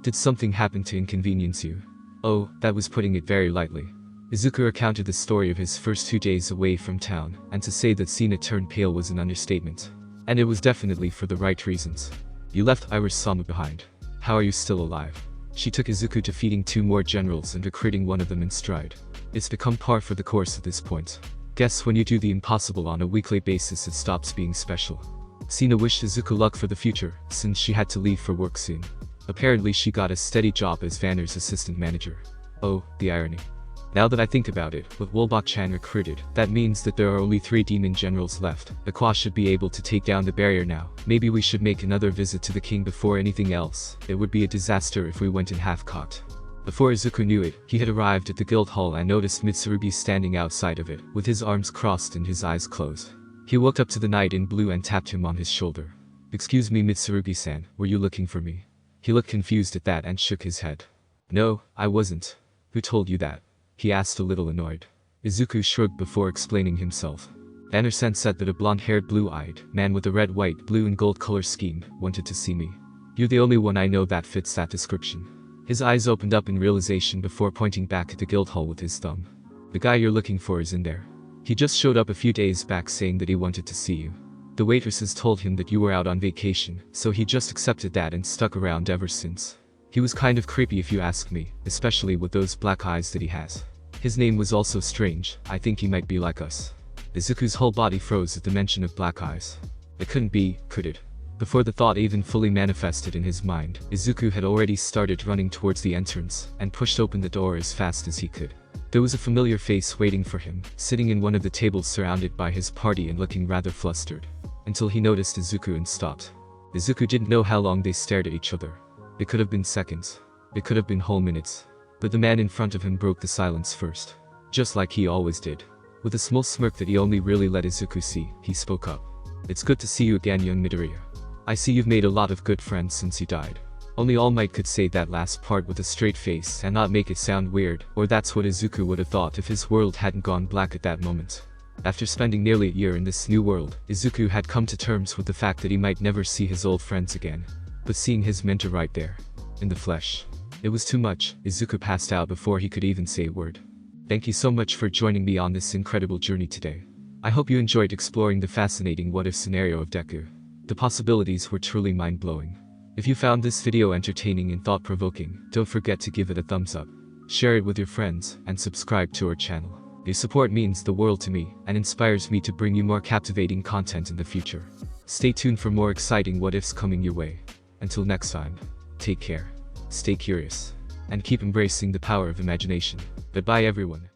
Did something happen to inconvenience you? Oh, that was putting it very lightly. Izuku recounted the story of his first 2 days away from town, and to say that Cena turned pale was an understatement. And it was definitely for the right reasons. You left Iris-sama behind. How are you still alive? She took Izuku to defeating 2 more generals and recruiting one of them in stride. It's become par for the course at this point. Guess when you do the impossible on a weekly basis it stops being special. Cena wished Izuku luck for the future, since she had to leave for work soon. Apparently she got a steady job as Vanner's assistant manager. Oh, the irony. Now that I think about it, with Wolbach-chan recruited, that means that there are only 3 demon generals left. Aqua should be able to take down the barrier now. Maybe we should make another visit to the king before anything else. It would be a disaster if we went in half-cocked. Before Izuku knew it, he had arrived at the guild hall and noticed Mitsurugi standing outside of it, with his arms crossed and his eyes closed. He walked up to the knight in blue and tapped him on his shoulder. "Excuse me, Mitsurugi-san, were you looking for me?" He looked confused at that and shook his head. "No, I wasn't. Who told you that?" he asked, a little annoyed. Izuku shrugged before explaining himself. Vanner-san said that a blonde-haired blue-eyed man with a red, white, blue and gold color scheme wanted to see me. You're the only one I know that fits that description. His eyes opened up in realization before pointing back at the guild hall with his thumb. The guy you're looking for is in there. He just showed up a few days back saying that he wanted to see you. The waitresses told him that you were out on vacation, so he just accepted that and stuck around ever since. He was kind of creepy if you ask me, especially with those black eyes that he has. His name was also strange. I think he might be like us. Izuku's whole body froze at the mention of black eyes. It couldn't be, could it? Before the thought even fully manifested in his mind, Izuku had already started running towards the entrance, and pushed open the door as fast as he could. There was a familiar face waiting for him, sitting in one of the tables surrounded by his party and looking rather flustered. Until he noticed Izuku and stopped. Izuku didn't know how long they stared at each other. It could have been seconds. It could have been whole minutes. But the man in front of him broke the silence first. Just like he always did. With a small smirk that he only really let Izuku see, he spoke up. "It's good to see you again, young Midoriya. I see you've made a lot of good friends since you died." Only All Might could say that last part with a straight face and not make it sound weird, or that's what Izuku would have thought if his world hadn't gone black at that moment. After spending nearly a year in this new world, Izuku had come to terms with the fact that he might never see his old friends again. But seeing his mentor right there, in the flesh, it was too much. Izuku passed out before he could even say a word. Thank you so much for joining me on this incredible journey today. I hope you enjoyed exploring the fascinating what-if scenario of Deku. The possibilities were truly mind-blowing. If you found this video entertaining and thought-provoking, don't forget to give it a thumbs up, share it with your friends, and subscribe to our channel. Your support means the world to me, and inspires me to bring you more captivating content in the future. Stay tuned for more exciting what-ifs coming your way. Until next time, take care, stay curious, and keep embracing the power of imagination. Goodbye everyone.